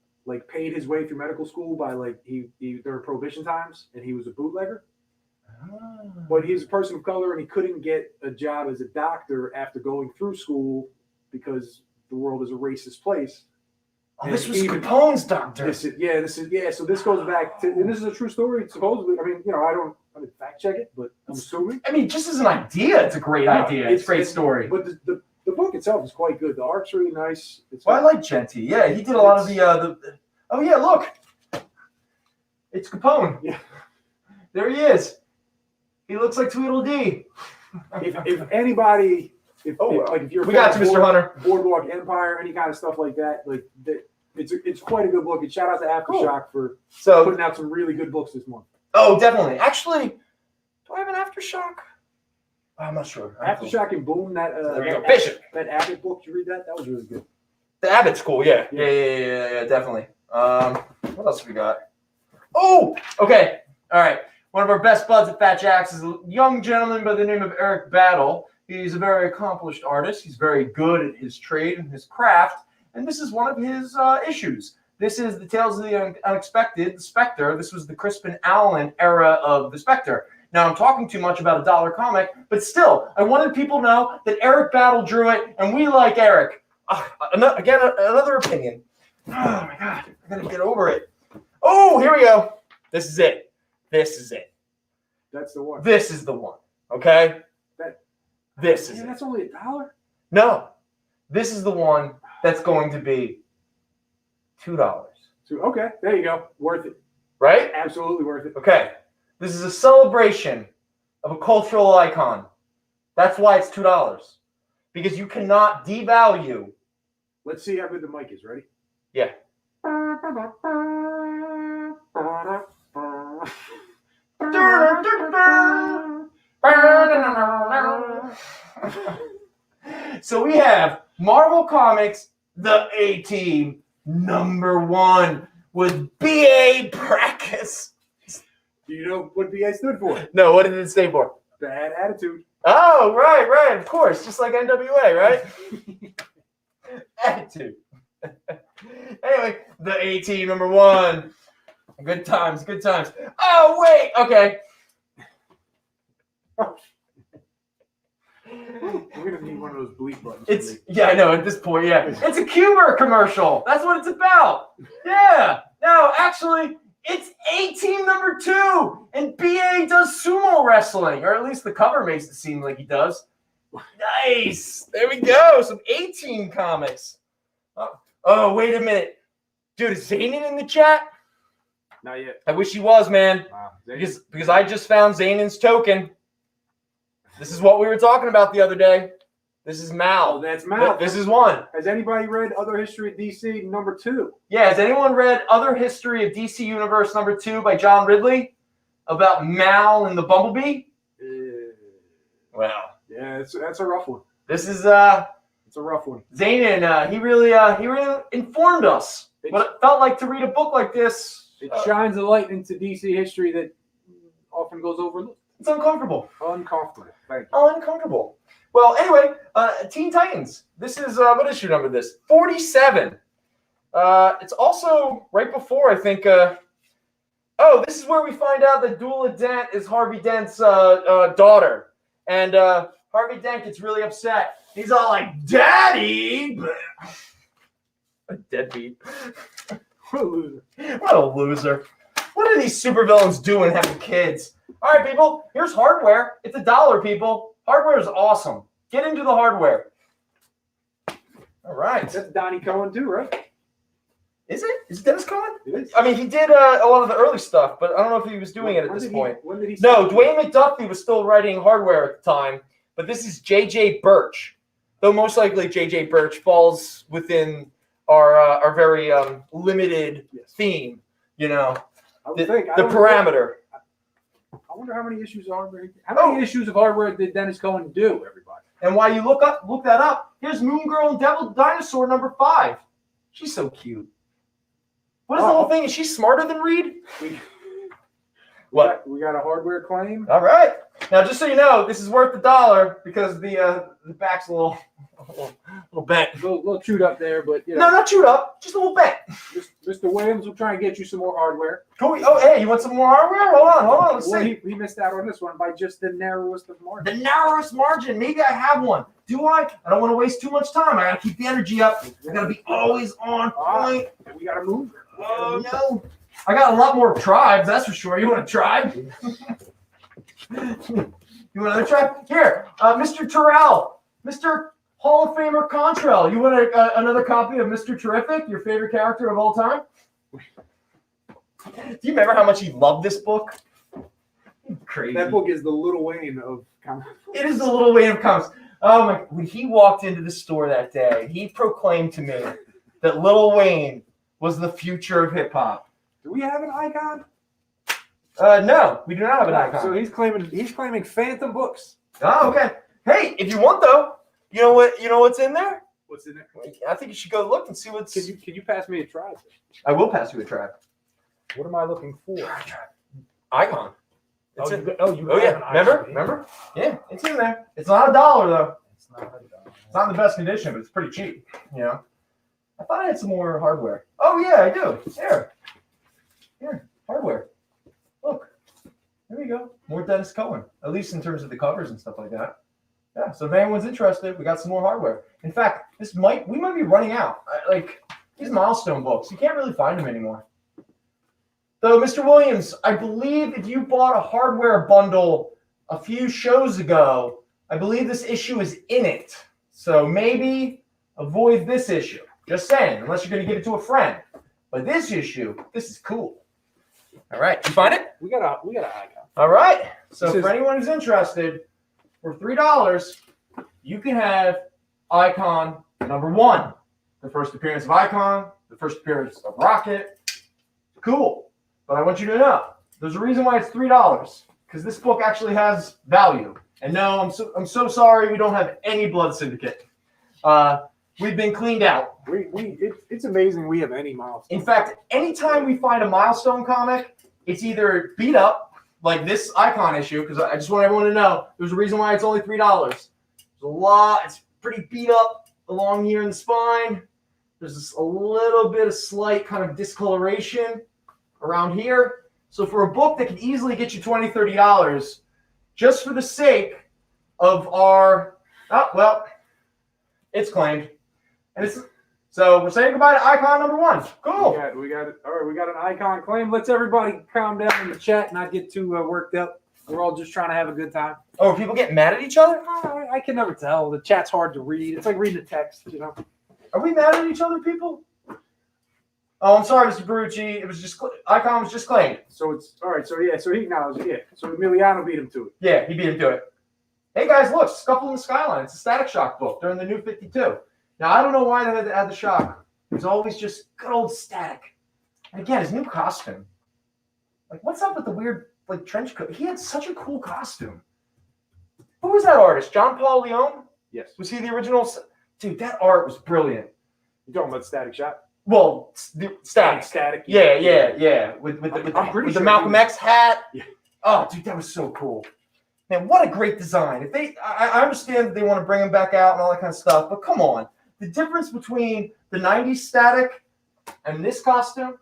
paid his way through medical school by there were prohibition times, and he was a bootlegger. But he's a person of color, and he couldn't get a job as a doctor after going through school because the world is a racist place. Oh, this was Capone's doctor. So this goes back to, and this is a true story, supposedly. I mean, I didn't fact check it, but I'm assuming. I mean, just as an idea, it's a great idea. It's a great story. But the book itself is quite good. The art's really nice. I like Genti. Yeah, he did a lot of the. Oh yeah, look, it's Capone. Yeah, there he is. He looks like Tweedledee. If anybody, if you're we got you, Mr. Hunter. Boardwalk Empire, any kind of stuff like that, It's quite a good book. And shout out to Aftershock for So, putting out some really good books this month. oh, definitely. Actually, do I have an Aftershock? I'm not sure. Aftershock and Boom, that There you go. Bishop. that Abbott book. Did you read that? That was really good. The Abbott School, yeah, definitely. What else have we got? Oh, okay, all right. One of our best buds at Fat Jack's is a young gentleman by the name of Eric Battle. He's a very accomplished artist. He's very good at his trade and his craft, and this is one of his issues. This is the Tales of the Unexpected, the Spectre. This was the Crispin Allen era of the Spectre. Now, I'm talking too much about a dollar comic, but still, I wanted people to know that Eric Battle drew it, and we like Eric. Again, another opinion. Oh, my God. I got to get over it. Oh, here we go. This is it. This is it. That's the one. This is the one. Okay? This is it. That's only $1? No. This is the one that's going to be $2. So, okay, there you go. Worth it. Right? Absolutely worth it. Okay. This is a celebration of a cultural icon. That's why it's $2. Because you cannot devalue. Let's see how good the mic is. Ready? Yeah. So we have Marvel Comics, the A-Team, #1 with B.A. Practice. Do you know what BA stood for? No, what did it stay for? Bad attitude. Oh, right, of course. Just like NWA, right? Attitude. Anyway, the A-Team #1. Good times. Oh, wait. Okay. We're going to need one of those bleep buttons. Yeah, I know, at this point, yeah. It's a Cuber commercial. That's what it's about. Yeah. No, actually, it's A-Team #2, and BA does sumo wrestling, or at least the cover makes it seem like he does. Nice. There we go. Some A-Team comics. Oh, wait a minute. Dude, is Zanin in the chat? Not yet. I wish he was, man. Wow. Because I just found Zanin's token. This is what we were talking about the other day. This is Mal. Oh, that's Mal. This is one. Has anybody read Other History of DC #2? Yeah, has anyone read Other History of DC Universe #2 by John Ridley about Mal and the Bumblebee? Well, yeah, that's a rough one. This is It's a rough one. Zanin. He really informed us what it felt like to read a book like this. It shines a light into DC history that often goes overlooked. It's uncomfortable. Uncomfortable. Thank you. Uncomfortable. Well, anyway, Teen Titans. This is what issue number? This 47. It's also right before I think. This is where we find out that Dula Dent is Harvey Dent's daughter, and Harvey Dent gets really upset. He's all like, "Daddy," a deadbeat. What a loser. What a loser. What are these supervillains doing having kids? All right, people, here's hardware. It's $1, people. Hardware is awesome. Get into the hardware. All right. That's Donnie Cohen too, right? Is it? Is it Dennis Cohen? It is. I mean, he did a lot of the early stuff, but I don't know if he was doing it at this point. When did he No, Dwayne McDuffie was still writing hardware at the time, but this is J.J. Birch. Though most likely J.J. Birch falls within our very limited theme, you know, the parameter. I wonder how many issues of hardware. How many issues of hardware did Dennis Cohen do, everybody? And while you look that up, here's Moon Girl and Devil Dinosaur #5. She's so cute. What is the whole thing? Is she smarter than Reed? What? We got a hardware claim. All right. Now, just so you know, this is worth $1 because the back's a little bent. A little chewed up there, but No, not chewed up. Just a little bent. Mr. Williams will try and get you some more hardware. Cool. Oh, hey, you want some more hardware? Hold on. Let's see. He missed out on this one by just the narrowest of margins. The narrowest margin. Maybe I have one. Do I? I don't want to waste too much time. I got to keep the energy up. I got to be always on point. We got to move. Oh, no. I got a lot more tribes, that's for sure. You want a tribe? You want another tribe? Here, Mr. Terrell, Mr. Hall of Famer Contrail. You want another copy of Mr. Terrific, your favorite character of all time? Do you remember how much he loved this book? Crazy. That book is the Little Wayne of comics. It is the Little Wayne of comics. Oh my! When he walked into the store that day, he proclaimed to me that Little Wayne was the future of hip hop. Do we have an icon? No, we do not have an icon. So he's claiming phantom books. Oh, okay. Hey, if you want though, you know what's in there? What's in there? I think you should go look and see what's. Can you pass me a tribe? I will pass you a tribe. What am I looking for? Icon. Oh, It's yeah. Remember? Yeah, it's in there. It's not $1 though. It's not $1. It's not in the best condition, but it's pretty cheap. You know. I thought I had some more hardware. Oh yeah, I do. Here, hardware. Look, there we go. More Dennis Cohen, at least in terms of the covers and stuff like that. Yeah. So if anyone's interested, we got some more hardware. In fact, we might be running out. Like these milestone books, you can't really find them anymore. Though, Mr. Williams, I believe if you bought a hardware bundle a few shows ago, I believe this issue is in it. So maybe avoid this issue. Just saying, unless you're going to give it to a friend. But this issue, this is cool. All right, you find it? We got an icon. All right. So for anyone who's interested, for $3, you can have Icon #1. The first appearance of Icon, the first appearance of Rocket. Cool. But I want you to know, there's a reason why it's $3. Because this book actually has value. And no, I'm so sorry we don't have any Blood Syndicate. We've been cleaned out. It's amazing we have any milestone. In fact, anytime we find a milestone comic, it's either beat up, like this Icon issue, because I just want everyone to know there's a reason why it's only $3. There's a lot, it's pretty beat up along here in the spine. There's just a little bit of slight kind of discoloration around here. So for a book that could easily get you $20, $30, just for the sake of our, it's claimed. And so we're saying goodbye to Icon #1. Cool. We got it. All right, we got an icon claim. Let's everybody calm down in the chat, not get too worked up. We're all just trying to have a good time. Oh, are people getting mad at each other? I can never tell. The chat's hard to read. It's like reading a text, you know. Are we mad at each other, people? Oh, I'm sorry, Mr. Barucci. It was just Icon was just claimed. So it's all right. So he acknowledged it. Yeah. So Emiliano beat him to it. Yeah, he beat him to it. Hey guys, look, Scuffle in the Skyline. It's a Static Shock book during the New 52. Now I don't know why they had to add the shock. It was always just good old Static. And again, his new costume. Like, what's up with the weird trench coat? He had such a cool costume. Who was that artist? John Paul Leone? Yes. Was he the original? Dude, that art was brilliant. You talking about Static Shock? Well, Static. Static. Yeah. With the Malcolm X hat. Yeah. Oh, dude, that was so cool. Man, what a great design. I understand that they want to bring him back out and all that kind of stuff, but come on. The difference between the 90s Static and this costume.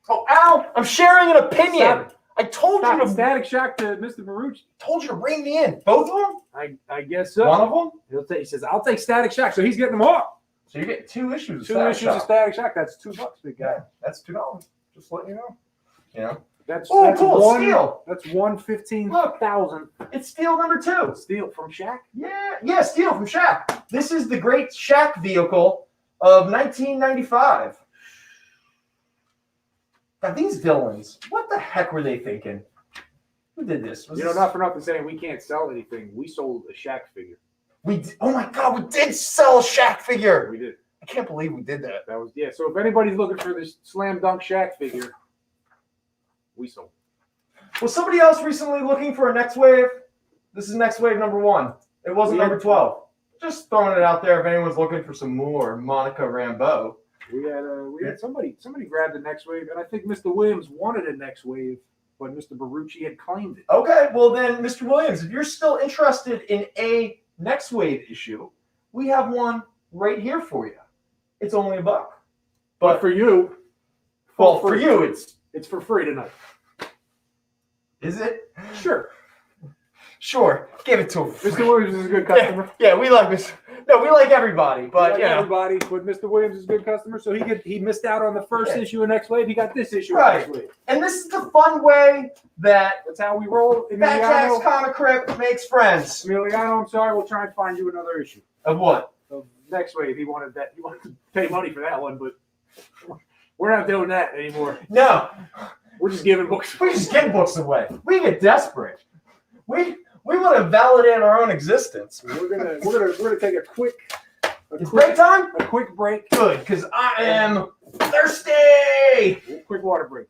Oh, ow! I'm sharing an opinion. Stop. I told you to Static Shock to Mr. Barucci. Told you to rein me in. Both of them? I guess so. One of them? He says, I'll take Static Shock. So he's getting them all. So you get 2 issues. Two issues of Static Shock. That's $2, big guy. Yeah, that's $2. Just letting you know. You know. That's cool. One, Steel. That's 115,000. It's Steel #2. Steel from Shaq? Yeah, Steel from Shaq. This is the great Shaq vehicle of 1995. Now these villains, what the heck were they thinking? Who did this? Not for nothing saying we can't sell anything. We sold a Shaq figure. Oh my God, we did sell a Shaq figure. We did. I can't believe we did that. So if anybody's looking for this slam dunk Shaq figure, we sold. Was somebody else recently looking for a Next Wave? This is Next Wave #1. It wasn't number 12. Just throwing it out there if anyone's looking for some more Monica Rambeau. We had somebody grabbed the Next Wave, and I think Mr. Williams wanted a Next Wave, but Mr. Barucci had claimed it. Okay, well then, Mr. Williams, if you're still interested in a Next Wave issue, we have one right here for you. It's only $1. But for you, for you, it's for free tonight. Is it? Sure. Give it to him. Mr. Williams is a good customer. Yeah, we like this. No, we like everybody, but everybody. But Mr. Williams is a good customer, so he missed out on the first issue of Next Wave. He got this issue of Next Wave. And this is the fun way that's how we roll. Fat Jack's Comicrypt makes friends. Emiliano, I'm sorry. We'll try and find you another issue. Of what? Of Next Wave. He wanted to pay money for that one, but we're not doing that anymore. No. We're just giving books. We just give books away. We get desperate. We want to validate our own existence. We're gonna take a quick It's break time? A quick break. Good, because I am thirsty. Quick water break.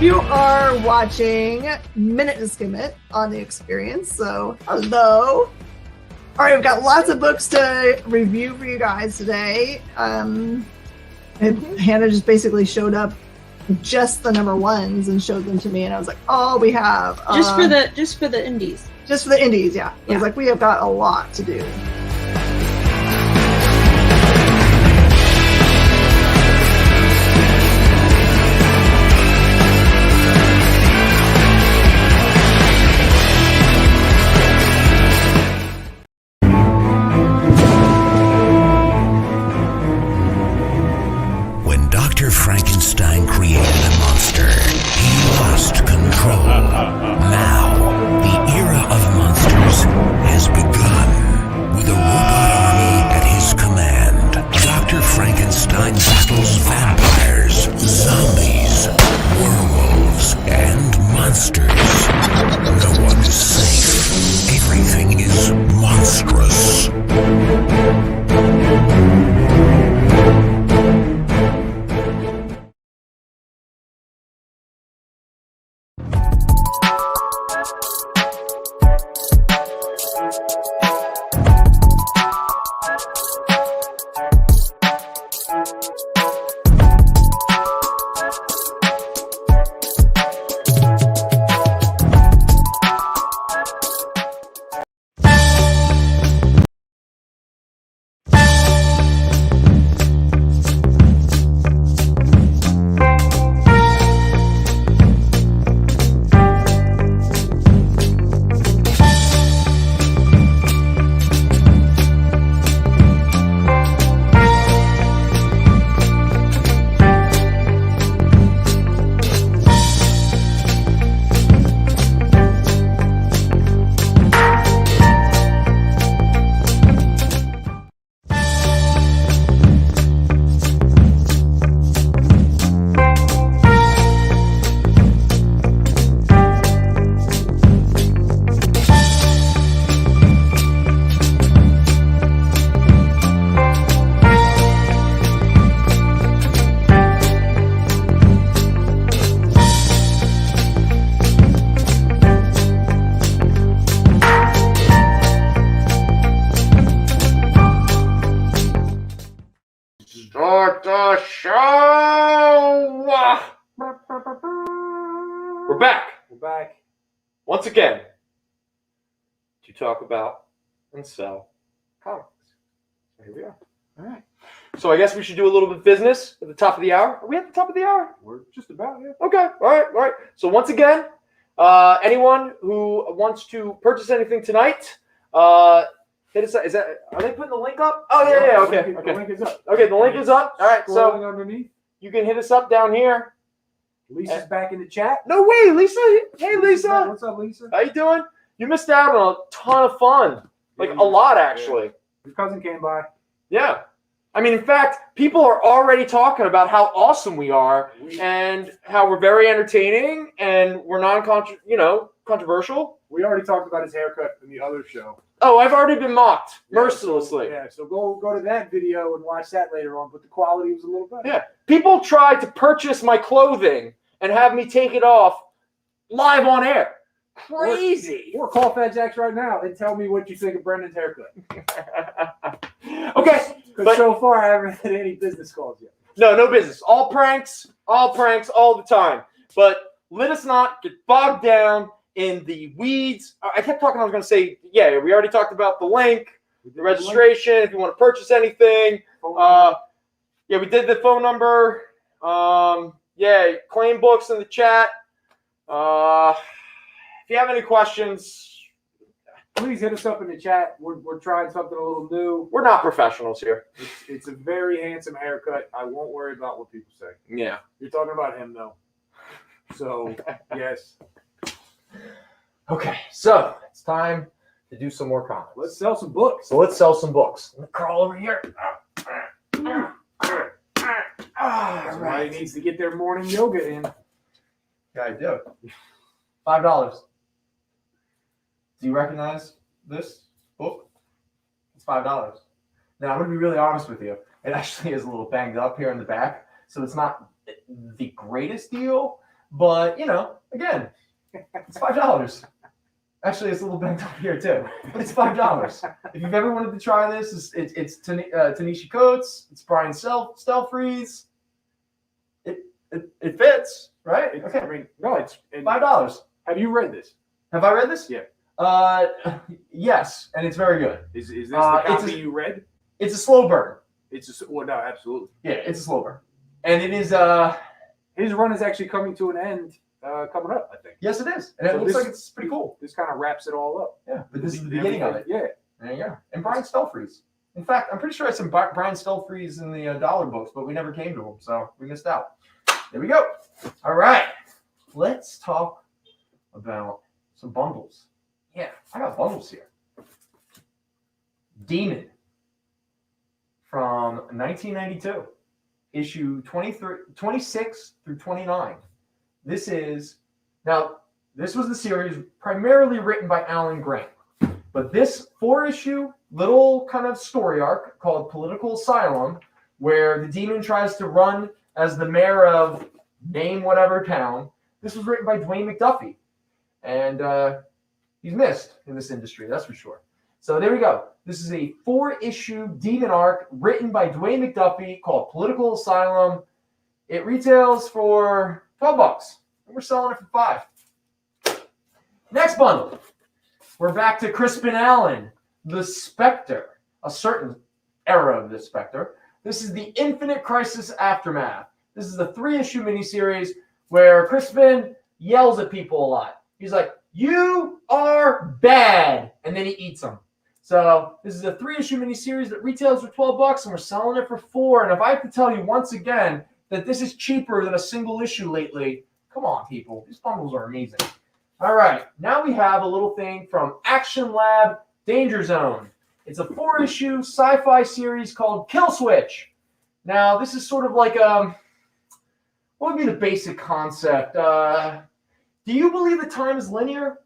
You are watching Minute to Skim It on the Experience, so hello. All right, we've got lots of books to review for you guys today. And Hannah just basically showed up just the number ones and showed them to me, and I was like, oh, we have Just for the indies. just for the indies, yeah. I was like, we have got a lot to do. When Dr. Frankenstein created a monster, he lost control. Now, the era of monsters has begun. With a robot army at his command, Dr. Frankenstein battles vampires, zombies, werewolves, and monsters. No one is safe. Everything is monstrous. Start the show! We're back We're back. once again to talk about and sell comics. So here we are. All right. So I guess we should do a little bit of business at the top of the hour. Are we at the top of the hour? We're just about here. Okay. All right. So once again, anyone who wants to purchase anything tonight, hit us up. Are they putting the link up? Oh yeah. Okay. The link is up. Okay, the link is up. All right, Scrolling so underneath. you can hit us up down here. Lisa's back in the chat. No way, Lisa. Hey, Lisa. What's up, Lisa? How you doing? You missed out on a ton of fun. Like a lot, actually. Your cousin came by. Yeah. I mean, in fact, people are already talking about how awesome we are and how we're very entertaining and we're controversial. We already talked about his haircut in the other show. Oh, I've already been mocked mercilessly. So go to that video and watch that later on. But the quality was a little better. Yeah, people tried to purchase my clothing and have me take it off live on air. Crazy. Or call Fat Jacks right now and tell me what you think of Brendan's haircut. Okay. Because so far I haven't had any business calls yet. No business. All pranks all the time. But let us not get bogged down in the weeds. I kept talking, I was going to say, yeah, we already talked about the link, the registration, if you want to purchase anything. Yeah, we did the phone number. Yeah, claim books in the chat. If you have any questions, please hit us up in the chat. We're trying something a little new. We're not professionals here. It's a very handsome haircut. I won't worry about what people say. Yeah. You're talking about him, though. So, yes. Okay, so it's time to do some more comics. Let's sell some books. So let's sell some books. Let me crawl over here. Somebody needs to get their morning yoga in. Yeah, I do. $5. Do you recognize this book? It's $5. Now, I'm going to be really honest with you. It actually is a little banged up here in the back, so it's not the greatest deal, but, again, it's $5. Actually, it's a little banged up here, too. But it's $5. If you've ever wanted to try this, it's Tanisha Coates. It's Brian Stelfreeze. It fits, right? Okay. I mean, no, it's $5. Have you read this? Have I read this? Yeah. Yes, and it's very good. Is this the copy you read? It's a slow burn. Well, no, absolutely. Yeah, it's a slow burn. And it is his run is actually coming to an end coming up, I think. Yes, it is. And it looks like it's pretty cool. This kind of wraps it all up. Yeah, but this is the beginning of it. Yeah. There you go. And Brian Stelfreeze. In fact, I'm pretty sure I had some Brian Stelfreeze in the dollar books, but we never came to him, so we missed out. There we go. All right. Let's talk about some bundles. Yeah, I got bundles here. Demon from 1992, issue 26 through 29. This was the series primarily written by Alan Grant. But this 4-issue little kind of story arc called Political Asylum, where the Demon tries to run as the mayor of name whatever town, this was written by Dwayne McDuffie. And he's missed in this industry, that's for sure. So there we go. This is a 4-issue Demon arc written by Dwayne McDuffie called Political Asylum. It retails for $12, and we're selling it for $5. Next bundle. We're back to Crispin Allen, the Spectre, a certain era of the Spectre. This is the Infinite Crisis Aftermath. This is a 3-issue miniseries where Crispin yells at people a lot. He's like, "You are bad," and then he eats them. So this is a 3-issue miniseries that retails for $12, and we're selling it for $4. And if I have to tell you once again that this is cheaper than a single issue lately, come on, people. These bundles are amazing. All right, now we have a little thing from Action Lab Danger Zone. It's a 4-issue sci-fi series called Kill Switch. Now, this is sort of like what would be the basic concept? Do you believe that time is linear?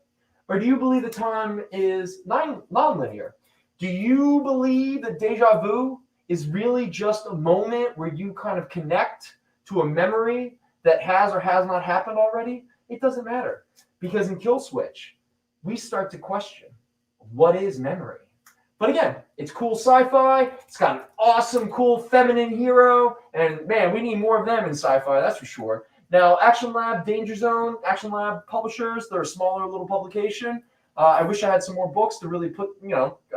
Or do you believe that time is non-linear? Do you believe that deja vu is really just a moment where you kind of connect to a memory that has or has not happened already? It doesn't matter. Because in Kill Switch, we start to question, what is memory? But again, it's cool sci-fi. It's got an awesome, cool feminine hero. And man, we need more of them in sci-fi, that's for sure. Now, Action Lab Danger Zone, Action Lab publishers, they're a smaller little publication. I wish I had some more books to really put,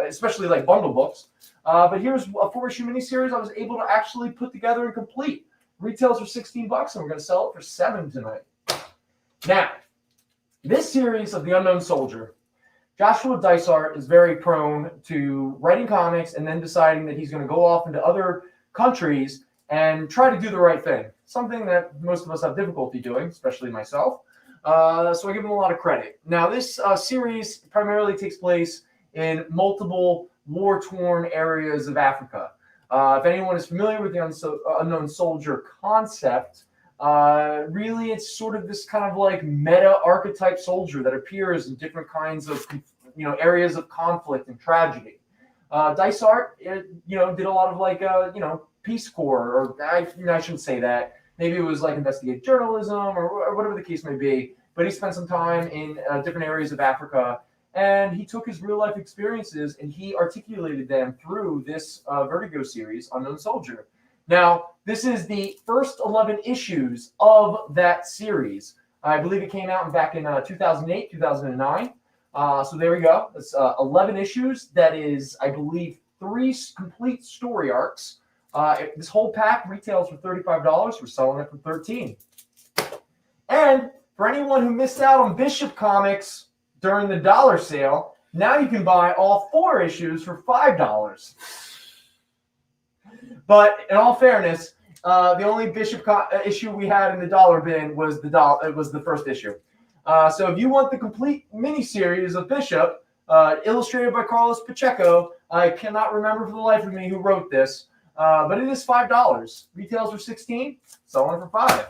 especially like bundle books. But here's a 4-issue miniseries I was able to actually put together and complete. Retails for $16, and we're going to sell it for $7 tonight. Now, this series of The Unknown Soldier, Joshua Dysart is very prone to writing comics and then deciding that he's going to go off into other countries and try to do the right thing. Something that most of us have difficulty doing, especially myself. So I give him a lot of credit. Now, this series primarily takes place in multiple war-torn areas of Africa. If anyone is familiar with the unknown soldier concept, really it's sort of this kind of like meta archetype soldier that appears in different kinds of areas of conflict and tragedy. Dice Art, did a lot of like Peace Corps, or I shouldn't say that. Maybe it was like investigative journalism or whatever the case may be. But he spent some time in different areas of Africa, and he took his real life experiences and he articulated them through this Vertigo series, Unknown Soldier. Now, this is the first 11 issues of that series. I believe it came out back in 2008, 2009. So there we go. It's 11 issues. That is, I believe, 3 complete story arcs. This whole pack retails for $35. We're selling it for $13. And for anyone who missed out on Bishop Comics during the dollar sale, now you can buy all 4 issues for $5. But in all fairness, the only Bishop issue we had in the dollar bin was the first issue. So if you want the complete miniseries of Bishop, illustrated by Carlos Pacheco, I cannot remember for the life of me who wrote this, but it is $5. Retails for $16, selling for $5.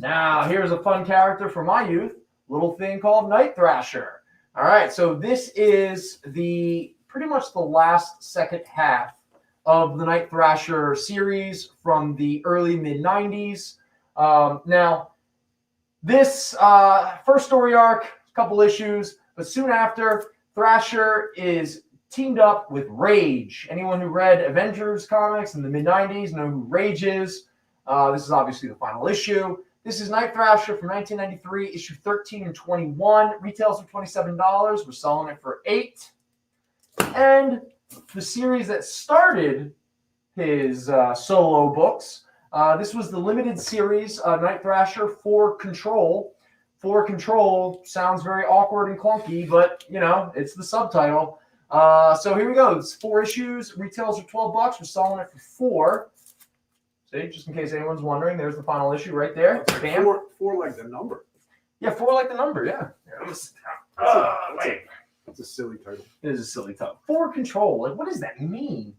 Now, here's a fun character from my youth, little thing called Night Thrasher. All right, so this is pretty much the last second half of the Night Thrasher series from the early mid-90s. Now, this first story arc, a couple issues, but soon after, Thrasher is teamed up with Rage. Anyone who read Avengers comics in the mid-90s know who Rage is. This is obviously the final issue. This is Night Thrasher from 1993, issue 13 and 21. Retails for $27. We're selling it for $8. And the series that started his solo books, this was the limited series, Night Thrasher for Control. For Control sounds very awkward and clunky, but, it's the subtitle. So here we go. It's 4 issues. Retails are $12. We're selling it for $4. See, just in case anyone's wondering, there's the final issue right there. Bam. Four like the number. Yeah, 4 like the number, yeah. That's a silly title. It is a silly title. For Control. Like, what does that mean?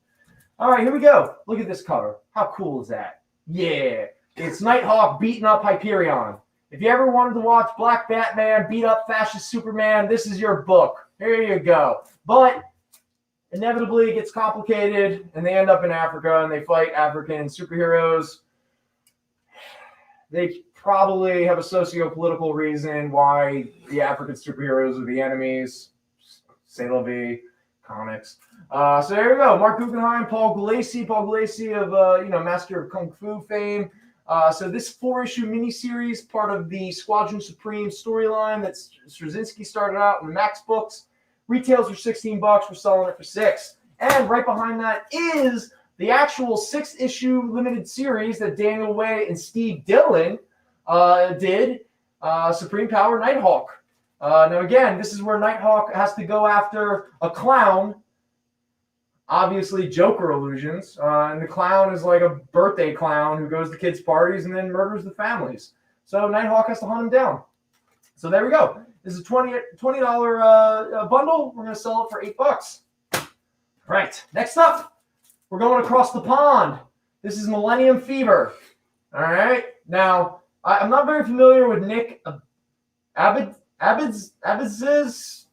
All right, here we go. Look at this cover. How cool is that? Yeah. It's Nighthawk beating up Hyperion. If you ever wanted to watch Black Batman beat up fascist Superman, this is your book. Here you go. But inevitably it gets complicated, and they end up in Africa, and they fight African superheroes. They probably have a socio-political reason why the African superheroes are the enemies. C'est la vie, comics. So there we go. Mark Guggenheim, Paul Gulacy of Master of Kung Fu fame. So this 4-issue miniseries, part of the Squadron Supreme storyline that Straczynski started out in the Max books. Retails for $16. We're selling it for $6. And right behind that is the actual 6-issue limited series that Daniel Way and Steve Dillon did, Supreme Power Nighthawk. Now, again, this is where Nighthawk has to go after a clown. Obviously, Joker illusions. And the clown is like a birthday clown who goes to kids' parties and then murders the families. So Nighthawk has to hunt him down. So there we go. This is a $20 bundle. We're going to sell it for $8. Right. Next up, we're going across the pond. This is Millennium Fever. All right. Now, I'm not very familiar with Nick Abadzis. Abadzis.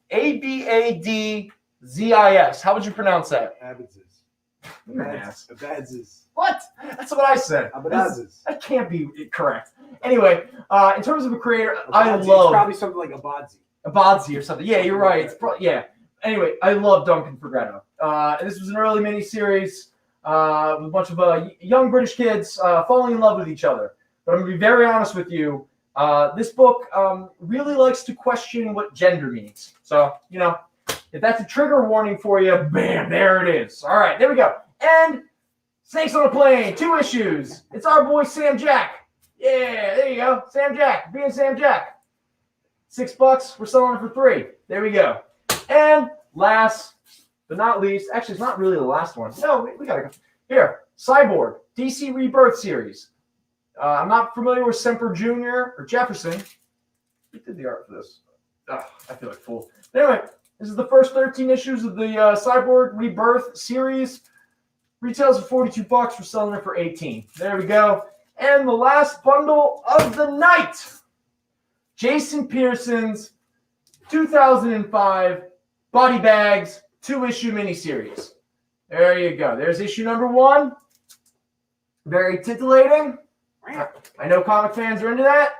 How would you pronounce that? Abadzis. What? That's what I said. Abadzis. That can't be correct. Anyway, in terms of a creator, I love... It's probably something like Abadzi or something. Yeah, you're right. Yeah. Anyway, I love Duncan Fregretto. This was an early miniseries with a bunch of young British kids falling in love with each other. But I'm going to be very honest with you. This book really likes to question what gender means. So, if that's a trigger warning for you, bam, there it is. All right, there we go. And Snakes on a Plane, 2 issues. It's our boy Sam Jack. Yeah, there you go. Sam Jack, being Sam Jack. $6, we're selling it for $3. There we go. And last but not least, actually, it's not really the last one. No, we gotta go. Here, Cyborg, DC Rebirth series. I'm not familiar with Semper Jr. or Jefferson. Who did the art for this? I feel like a fool. Anyway, this is the first 13 issues of the Cyborg Rebirth series. Retails for 42 bucks. We're selling it for 18. There we go. And the last bundle of the night, Jason Pearson's 2005 Body Bags 2-issue miniseries. There you go. There's issue number 1. Very titillating. I know comic fans are into that.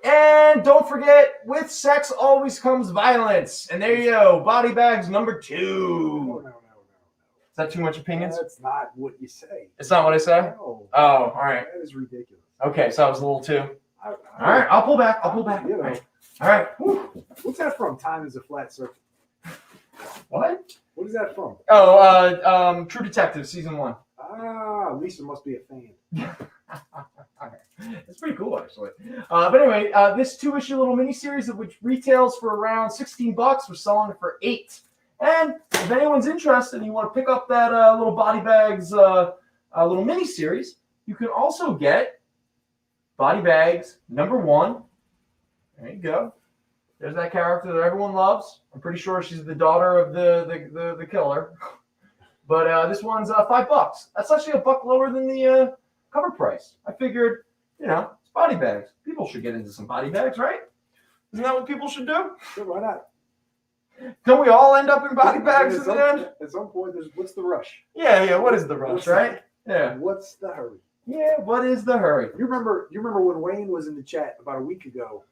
And don't forget, with sex always comes violence. And there you go. Body Bags number 2. No. Is that too much opinions? That's not what you say. It's not what I say? No. Oh, all right. That is ridiculous. Okay, so I was a little too. All right, I'll pull back. You know. All right. Whew. What's that from? Time is a flat circle. What? What is that from? Oh, True Detective season 1. Ah, Lisa must be a fan. It's pretty cool, actually. But anyway, this 2-issue little miniseries, which retails for around 16 bucks, we're selling it for 8. And if anyone's interested and you want to pick up that little Body Bags little miniseries, you can also get Body Bags number 1. There you go. There's that character that everyone loves. I'm pretty sure she's the daughter of the killer. But this one's $5. That's actually $1 lower than the cover price. I figured, it's Body Bags. People should get into some Body Bags, right? Isn't that what people should do? Sure, why not? Don't we all end up in Body Bags at the end? At some point, what's the rush? Yeah. What is the rush, right? Yeah. What's the hurry? Yeah. What is the hurry? You remember when Wayne was in the chat about a week ago,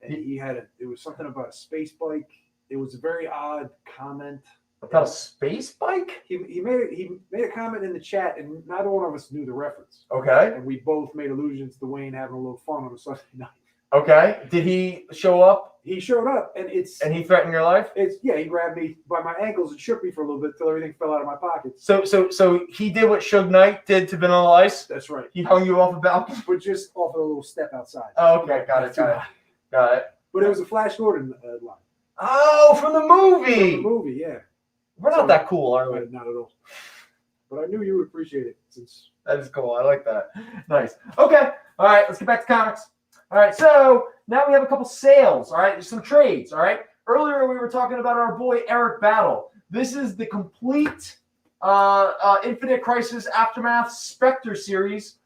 and he had it was something about a space bike. It was a very odd comment. About a space bike? He made a comment in the chat, and neither one of us knew the reference. Okay. And we both made allusions to Wayne having a little fun on a Sunday night. Okay. Did he show up? He showed up, and And he threatened your life? He grabbed me by my ankles and shook me for a little bit till everything fell out of my pockets. So he did what Suge Knight did to Vanilla Ice? That's right. He hung you off a balcony? But just off of a little step outside. Oh, okay. Got it. But it was a Flash Gordon line. Oh, from the movie. From the movie, yeah. We're not that cool, are we? Not at all. But I knew you would appreciate it since that is cool. I like that. Nice. Okay. All right. Let's get back to comics. All right. So now we have a couple sales. All right. There's some trades. All right. Earlier we were talking about our boy Eric Battle. This is the complete Infinite Crisis Aftermath Spectre series.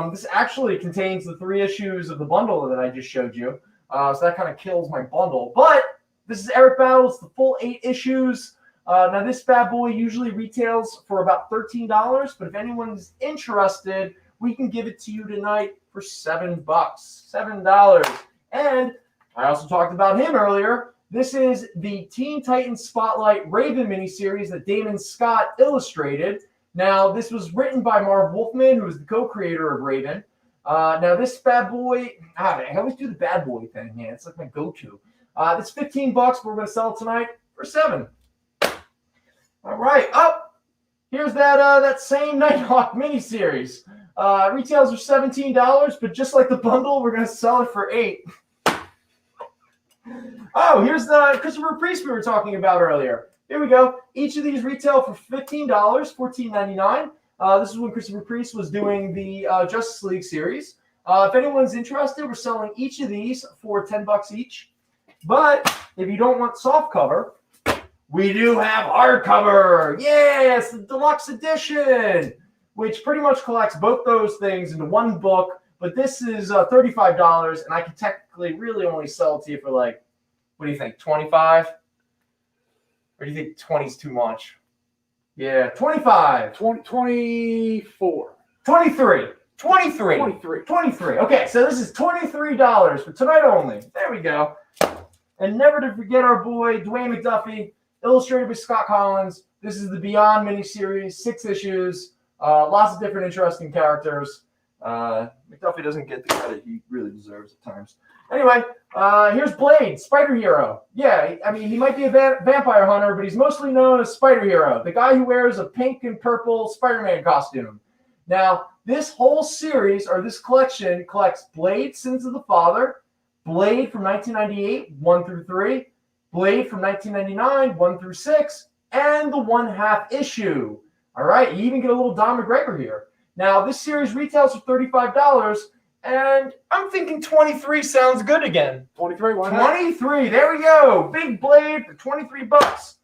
This actually contains the 3 issues of the bundle that I just showed you. So that kind of kills my bundle. But this is Eric Battle. It's the full 8 issues. Now, this bad boy usually retails for about $13, but if anyone's interested, we can give it to you tonight for $7. $7. And I also talked about him earlier. This is the Teen Titans Spotlight Raven miniseries that Damon Scott illustrated. Now, this was written by Marv Wolfman, who is the co-creator of Raven. Now, this bad boy, I always do the bad boy thing, man. It's like my go-to. It's $15, but we're going to sell it tonight for $7. All right, here's that same Nighthawk miniseries. Retails are $17, but just like the bundle, we're going to sell it for $8. Oh, here's the Christopher Priest we were talking about earlier. Here we go. Each of these retail for $15, $14.99. This is when Christopher Priest was doing the Justice League series. If anyone's interested, we're selling each of these for $10 each. But if you don't want soft cover, we do have hardcover. Yes, the deluxe edition, which pretty much collects both those things into one book. But this is $35, and I can technically really only sell it to you for like, what do you think, 25? Or do you think 20 is too much? Yeah, 25. 24. 23. 23. Okay, so this is $23 for tonight only. There we go. And never to forget our boy, Dwayne McDuffie, illustrated by Scott Collins. This is the Beyond miniseries, 6 issues, lots of different interesting characters. McDuffie doesn't get the credit he really deserves at times. Anyway, here's Blade, Spider Hero. Yeah, I mean, he might be a vampire hunter, but he's mostly known as Spider Hero, the guy who wears a pink and purple Spider-Man costume. Now, this whole series, or this collection, collects Blade, Sins of the Father, Blade from 1998, 1 through 3, Blade from 1999, 1 through 6, and the 1/2 issue. All right, you even get a little Don McGregor here. Now, this series retails for $35, and I'm thinking 23 sounds good again. 23, why not? 23, there we go. Big Blade for $23.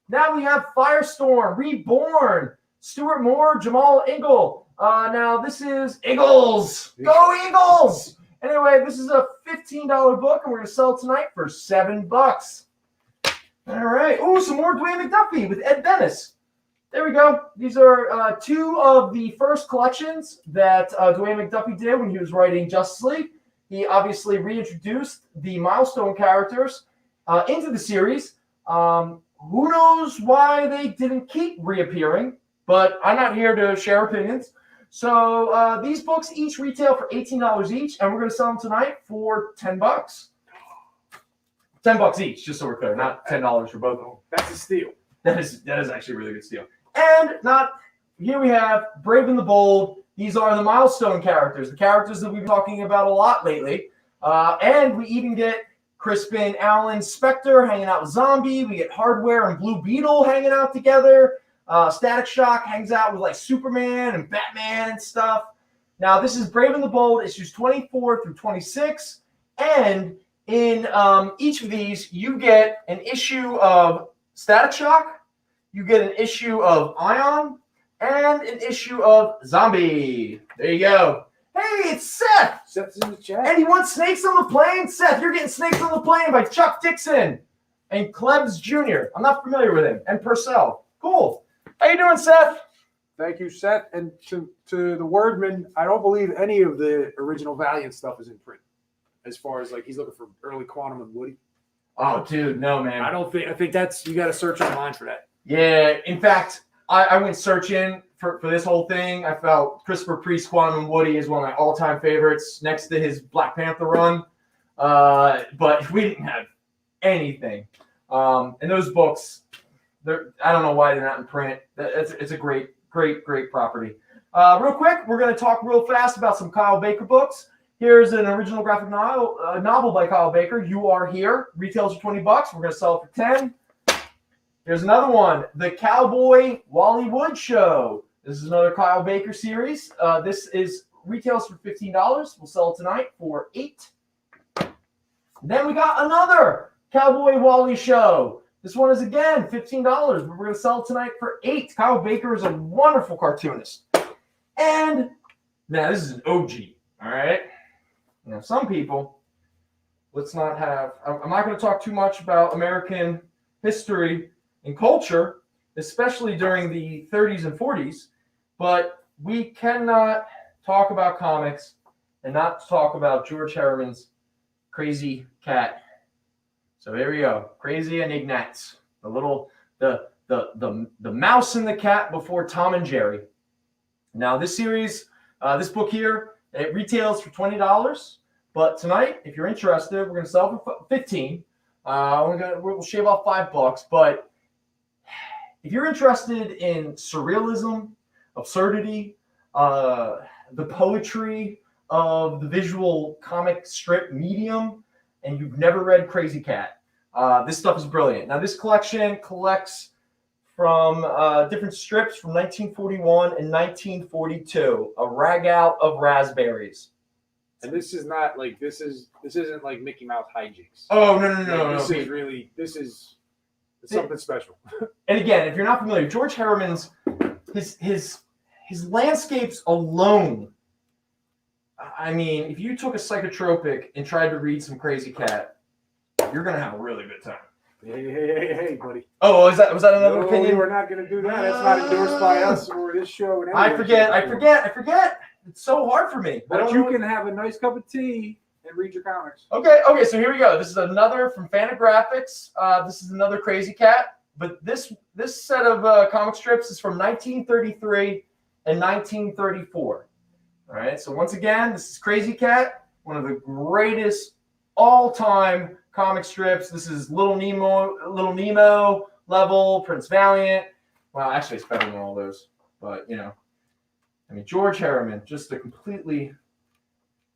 Now we have Firestorm Reborn, Stuart Moore, Jamal Ingle. Now this is Eagles. Go Eagles! Anyway, this is a $15 book, and we're going to sell it tonight for $7. All right. Oh, some more Dwayne McDuffie with Ed Benes. There we go. These are two of the first collections that Dwayne McDuffie did when he was writing Justice League. He obviously reintroduced the Milestone characters into the series. Who knows why they didn't keep reappearing, but I'm not here to share opinions. So these books each retail for $18 each, and we're going to sell them tonight for $10. $10 each, just so we're clear, not $10 for both of them. That's a steal. That is actually a really good steal. And here we have Brave and the Bold. These are the Milestone characters, the characters that we've been talking about a lot lately. And we even get Crispin, Allen, Spectre hanging out with Zombie. We get Hardware and Blue Beetle hanging out together. Static Shock hangs out with like Superman and Batman and stuff. Now, this is Brave and the Bold, issues 24 through 26. And in each of these, you get an issue of Static Shock, you get an issue of Ion, and an issue of Zombie. There you go. Hey, it's Seth! Seth's in the chat. And he wants Snakes on the Plane? Seth, you're getting Snakes on the Plane by Chuck Dixon and Klebs Jr. I'm not familiar with him. And Purcell. Cool. How you doing, Seth? Thank you, Seth. And to the Wordman, I don't believe any of the original Valiant stuff is in print. As far as like he's looking for early Quantum and Woody. Oh, dude, no, man. I think that's, you got to search online for that. Yeah, in fact, I went searching for this whole thing. I felt Christopher Priest Quantum and Woody is one of my all-time favorites next to his Black Panther run. But we didn't have anything. And those books, I don't know why they're not in print. It's a great property. Real quick, we're going to talk real fast about some Kyle Baker books. Here's an original graphic novel by Kyle Baker, You Are Here. Retails for $20. We're going to sell it for $10. Here's another one, The Cowboy Wally Wood Show. This is another Kyle Baker series. This is retails for $15. We'll sell it tonight for $8. Then we got another Cowboy Wally Show. This one is, again, $15. But we're going to sell it tonight for $8. Kyle Baker is a wonderful cartoonist. And now this is an OG, all right? Now, some people, I'm not going to talk too much about American history and culture, especially during the 30s and 40s, but we cannot talk about comics and not talk about George Herriman's Crazy Cat. So here we go, Crazy and Ignatz, the mouse and the cat before Tom and Jerry. Now this series, this book here, it retails for $20, but tonight, if you're interested, we're going to sell for $15. We'll shave off $5, but if you're interested in surrealism, absurdity, the poetry of the visual comic strip medium, and you've never read Crazy Cat, this stuff is brilliant. Now, this collection collects from different strips from 1941 and 1942, A Rag Out of Raspberries. And this is not like this isn't like Mickey Mouse hijinks. Oh no! This is something special. And again, if you're not familiar, George Herriman's his landscapes alone. I mean, if you took a psychotropic and tried to read some Crazy Cat, you're gonna have a really good time. Hey, buddy. Oh, was that another opinion? We're not gonna do that. That's not endorsed by us or this show. And I forget. It's so hard for me. But you can have a nice cup of tea and read your comics. Okay, so here we go. This is another from Fantagraphics. This is another Crazy Cat. But this set of comic strips is from 1933 and 1934. All right, so once again, this is Crazy Cat, one of the greatest all-time comic strips. This is Little Nemo level, Prince Valiant. Well, actually, it's better than all those. But, I mean, George Herriman, just a completely...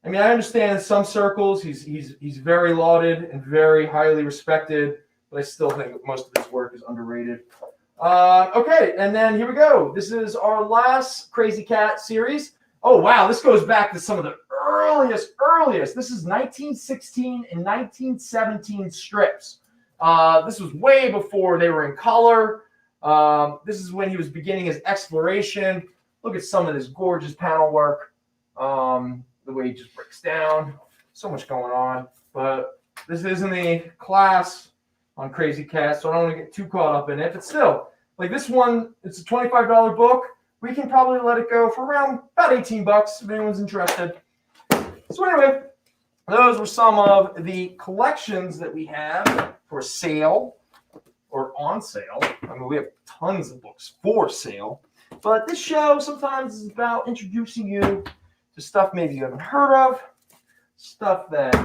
I mean, I understand in some circles he's very lauded and very highly respected, but I still think most of his work is underrated. Okay, and then here we go. This is our last Crazy Cat series. Oh, wow, this goes back to some of the earliest. This is 1916 and 1917 strips. This was way before they were in color. This is when he was beginning his exploration. Look at some of this gorgeous panel work. The way he just breaks down. So much going on. But this isn't a class on Crazy Cat, so I don't want to get too caught up in it. But still, like this one, it's a $25 book. We can probably let it go for around about $18 if anyone's interested. So anyway, those were some of the collections that we have for sale or on sale. I mean, we have tons of books for sale. But this show sometimes is about introducing you to stuff maybe you haven't heard of, stuff that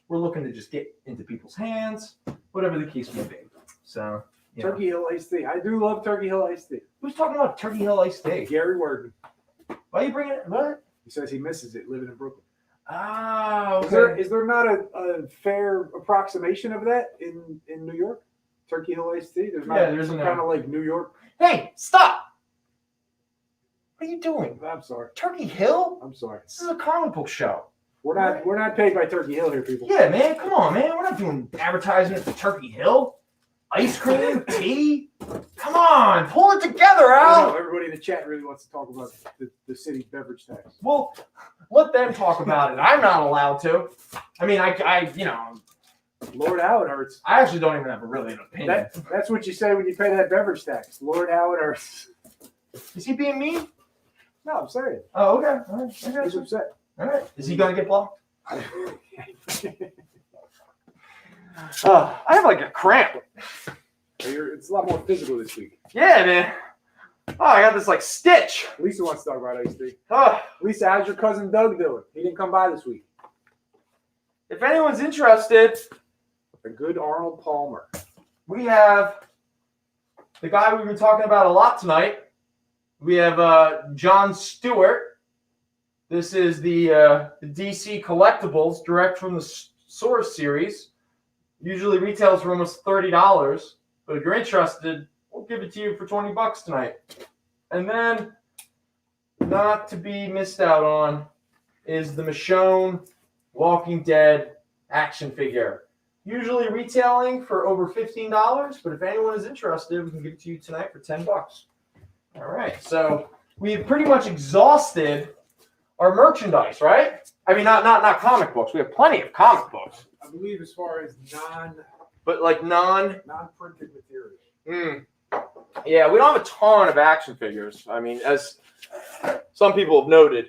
we're looking to just get into people's hands, whatever the case may be. So, Turkey Hill Iced Tea. I do love Turkey Hill Iced Tea. Who's talking about Turkey Hill Iced Tea? Gary Worden. Why are you bringing it? What? He says he misses it living in Brooklyn. Ah, okay. Is there not a fair approximation of that in New York? Turkey Hill Iced Tea? There's some kind of like New York. Hey, stop! What are you doing? I'm sorry. Turkey Hill? I'm sorry. This is a comic book show. We're not paid by Turkey Hill here, people. Yeah, man. Come on, man. We're not doing advertisement for Turkey Hill. Ice cream, tea. Come on, pull it together, Al. Everybody in the chat really wants to talk about the city's beverage tax. Well, let them talk about it. I'm not allowed to. I mean, I Lord, how it hurts. I actually don't even have an opinion. That's what you say when you pay that beverage tax. Lord, how it hurts. Is he being mean? No, I'm sorry. Oh, okay. All right. He's upset. All right. Is he gonna get blocked? I have like a cramp. It's a lot more physical this week. Yeah, man. Oh, I got this like stitch. Lisa wants to talk about Ice Tea. Oh. Lisa, how's your cousin Doug doing? He didn't come by this week. If anyone's interested, A good Arnold Palmer. we have the guy we've been talking about a lot tonight. We have John Stewart. This is the DC Collectibles direct from the Source series. Usually retails for almost $30, but if you're interested, we'll give it to you for $20 tonight. And then, not to be missed out on, is the Michonne Walking Dead action figure. Usually retailing for over $15, but if anyone is interested, we can give it to you tonight for $10. All right, so we've pretty much exhausted our merchandise, right? I mean, not comic books. We have plenty of comic books. I believe as far as non-printed material. Yeah, we don't have a ton of action figures. I mean, as some people have noted.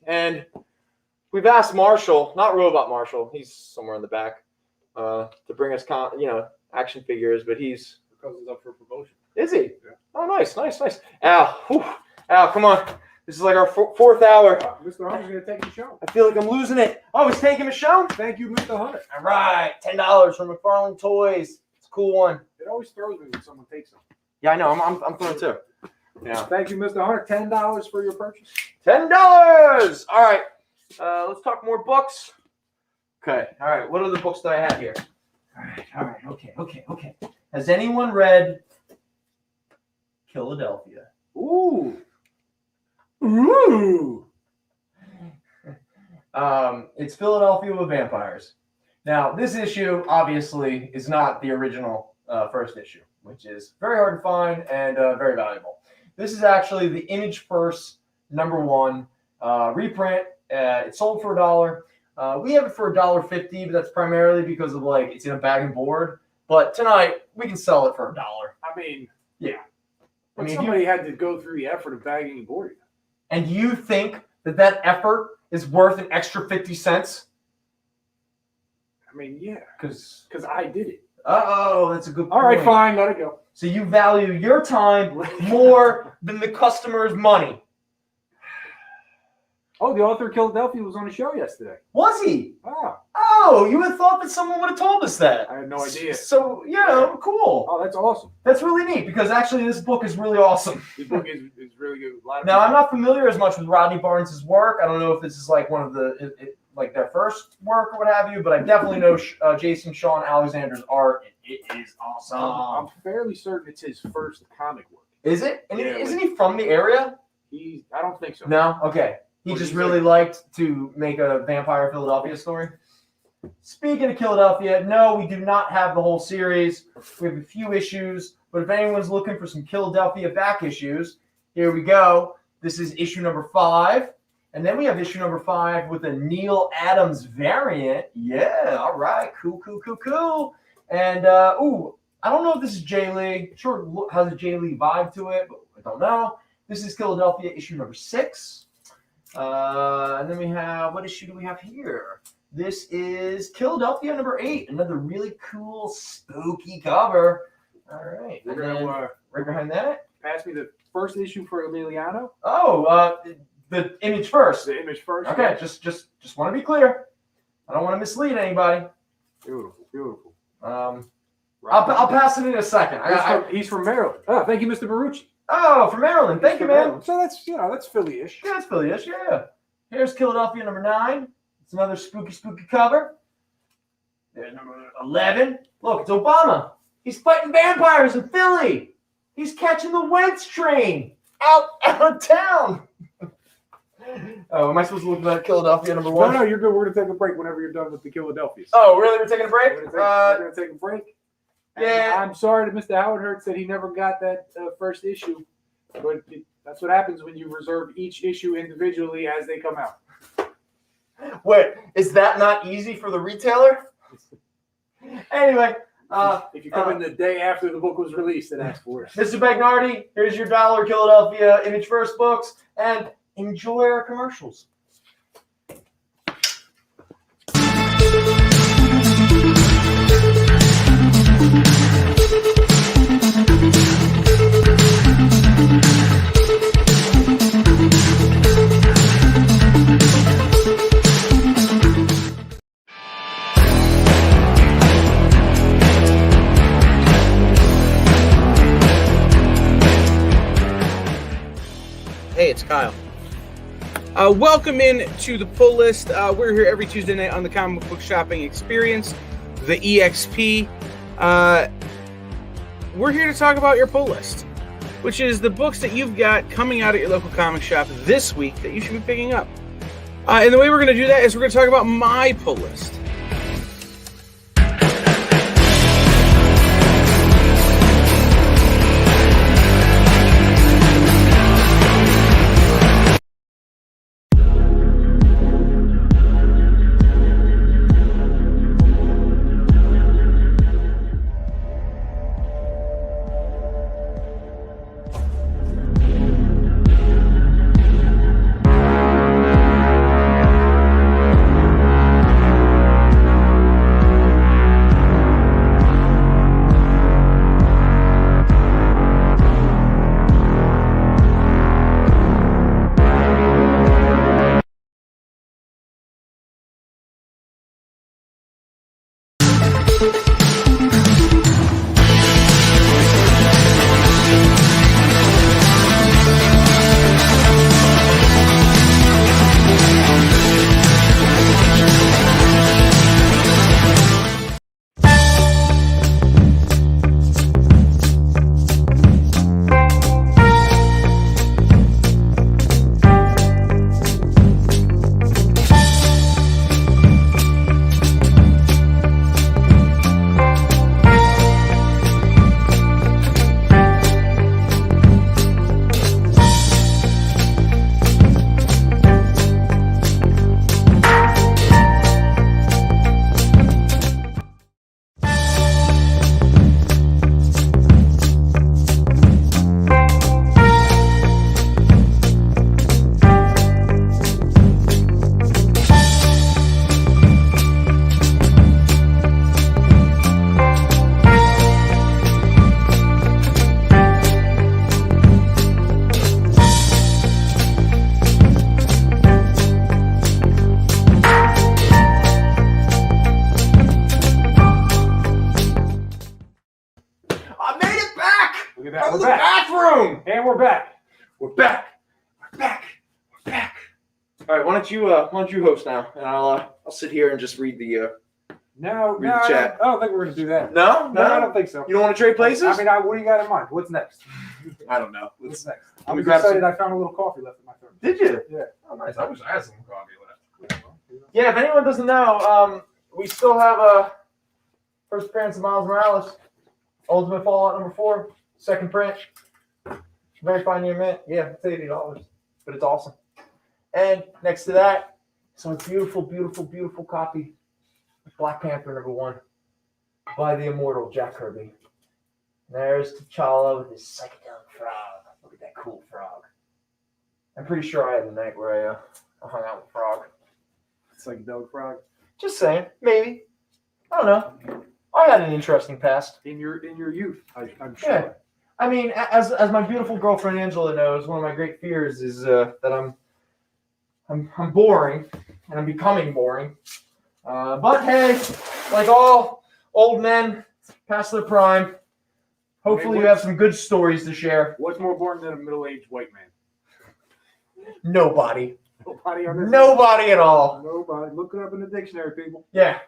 And we've asked Marshall, not Robot Marshall, he's somewhere in the back, to bring us, action figures, but he's... Cousin's up for promotion. Is he? Yeah. Oh, nice. Al, come on. This is like our fourth hour. Mr. Hunter's going to take the show. I feel like I'm losing it. Oh, he's taking a show? Thank you, Mr. Hunter. All right, $10 from McFarlane Toys. It's a cool one. It always throws me when someone takes them. Yeah, I know. I'm throwing too. Yeah. Thank you, Mr. Hunter. $10 for your purchase. $10. All right. Let's talk more books. Okay. All right. What are the books that I have here? All right. Okay. Has anyone read Philadelphia? Ooh. It's Philadelphia with vampires. Now, this issue obviously is not the original first issue, which is very hard to find and very valuable. This is actually the Image First #1 reprint. It sold for $1. We have it for $1.50, but that's primarily because of it's in a bag and board. But tonight we can sell it for $1. I mean, yeah. But somebody had to go through the effort of bagging and boarding. And you think that effort is worth an extra 50 cents? I mean, yeah, because I did it. That's a good point. All right, fine, let it go. So you value your time more than the customer's money. Oh, the author of Philadelphia was on the show yesterday. Was he? Oh, you would have thought that someone would have told us that. I had no idea. So, cool. Oh, that's awesome. That's really neat because actually this book is really awesome. This book is really good. Now, I'm not familiar as much with Rodney Barnes' work. I don't know if this is like one of their first work or what have you, but I definitely know Jason Sean Alexander's art. It is awesome. I'm fairly certain it's his first comic work. Is it? And yeah, isn't he from the area? I don't think so. No? Okay. He just really liked to make a Vampire Philadelphia story. Speaking of Philadelphia, no, we do not have the whole series. We have a few issues. but if anyone's looking for some Philadelphia back issues, here we go. This is issue number 5. And then we have issue number 5 with a Neil Adams variant. Yeah, all right. Cool. And, I don't know if this is Jay Lee. Sure, it has a Jay Lee vibe to it, but I don't know. This is Philadelphia issue number 6. And then we have, what issue do we have here? This is Philadelphia number 8. Another really cool, spooky cover. All right. And then right behind that. Pass me the first issue for Emiliano. Oh, the image first. The image first. Okay, just want to be clear. I don't want to mislead anybody. Beautiful. I'll pass it in a second. He's from Maryland. Oh, thank you, Mr. Barucci. Oh, from Maryland. Thank you, man. Maryland. So that's Philly-ish. Yeah, that's Philly-ish. Yeah. Here's Philadelphia number 9. It's another spooky cover. There's number 11. Look, it's Obama. He's fighting vampires in Philly. He's catching the Wentz train out of town. Oh, am I supposed to look at that Philadelphia number 1? No, you're good. We're gonna take a break whenever you're done with the Philadelphia. Oh, really? We're taking a break? We're gonna take a break. Yeah. And I'm sorry that Mr. Howard Hurt said he never got that first issue, but that's what happens when you reserve each issue individually as they come out. Wait, is that not easy for the retailer? Anyway, if you come in the day after the book was released and ask for it. Mr. Bagnardi, here's your $1 Philadelphia Image First books, and enjoy our commercials. Hey, it's Kyle. Welcome in to the pull list. We're here every Tuesday night on the comic book shopping experience, the EXP. We're here to talk about your pull list, which is the books that you've got coming out at your local comic shop this week that you should be picking up. And the way we're going to do that is we're going to talk about my pull list. that. From We're the back. bathroom. And we're back. We're back. We're back. We're back. All right, why don't you host now, and I'll sit here and just read the No, Read no, the chat. I don't think we're gonna do that. No, No, I don't think so. You don't want to trade places? I mean, what do you got in mind? What's next? I don't know. What's next? Let I'm me grab excited. I found a little coffee left in my thermos. Did you? Yeah. Oh, nice. I wish I had some coffee left. Yeah, if anyone doesn't know, we still have a first appearance of Miles Morales, Ultimate Fallout number 4. second print. Very fine near mint. Yeah, it's $80, but it's awesome. And next to that, some beautiful, beautiful, beautiful copy of Black Panther #1 by the immortal Jack Kirby. There's T'Challa with his psychedelic frog. Look at that cool frog. I'm pretty sure I had a night where I hung out with Frog. Psychedelic frog. Just saying, maybe. I don't know. I had an interesting past. In your youth, I'm sure. Yeah. I mean, as my beautiful girlfriend Angela knows, one of my great fears is that I'm boring, and I'm becoming boring. But hey, like all old men past their prime, hopefully you have some good stories to share. What's more boring than a middle-aged white man? Nobody. Nobody on this. Nobody at all. Nobody. Look it up in the dictionary, people. Yeah.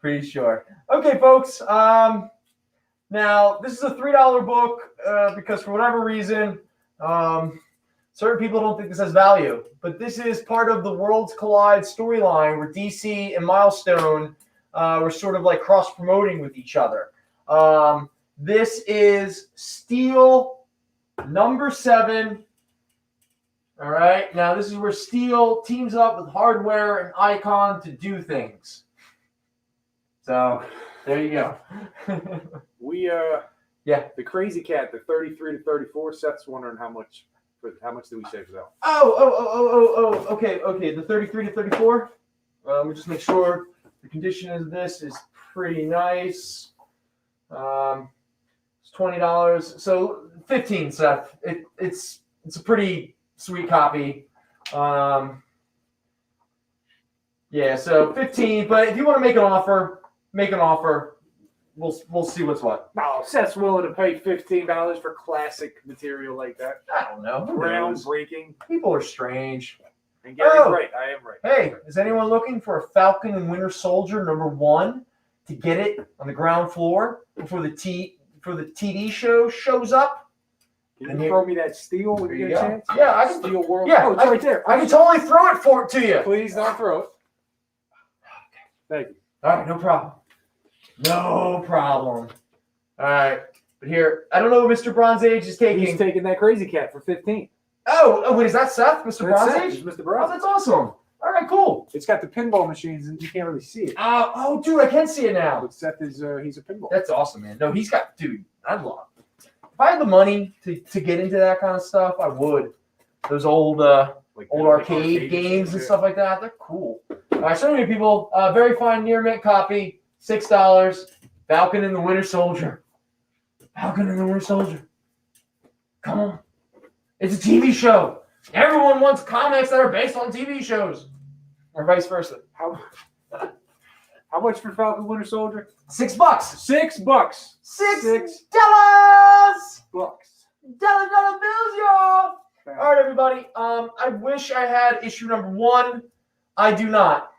Pretty sure. Okay, folks. Now, this is a $3 book because for whatever reason, certain people don't think this has value. But this is part of the Worlds Collide storyline where DC and Milestone were sort of like cross-promoting with each other. This is Steel #7. All right. Now, this is where Steel teams up with Hardware and Icon to do things. So, there you go. The Crazy Cat, the 33 to 34. Seth's wondering how much did we say for that? Okay. The 33 to 34. Let me just make sure the condition of this is pretty nice. It's $20. So $15, Seth. It's a pretty sweet copy. Yeah, so $15. But if you want to make an offer, make an offer. We'll see what's what. No, Seth's willing to pay $15 for classic material like that. I don't know. Groundbreaking. People are strange. And Gary's right. I am right. Hey, is anyone looking for a Falcon and Winter Soldier #1 to get it on the ground floor before the TV show shows up? Can you throw me that steel when you get a chance? Yeah, I can. Steel World. Yeah, Oh, it's right there. I can totally throw it to you. Please don't throw it. Thank you. All right, no problem. No problem. All right, but here, I don't know what Mr. Bronze Age is taking. He's taking that Crazy Cat for $15. Oh, wait, is that Seth, Mr. Bronze Age? It's Mr. Bronze. Oh, that's awesome. All right, cool. It's got the pinball machines, and you can't really see it. Oh, dude, I can see it now. But Seth is he's a pinball. That's awesome, man. No, he's got, dude, I'd love. If I had the money to get into that kind of stuff, I would. Those old arcade games and stuff like that, they're cool. All right, so many people, very fine near mint copy, $6. Falcon and the Winter Soldier. Falcon and the Winter Soldier. Come on. It's a TV show. Everyone wants comics that are based on TV shows. Or vice versa. How much for Falcon Winter Soldier? $6. $6. $6. Bucks. Dollar bills, y'all. All right, everybody. I wish I had issue #1. I do not.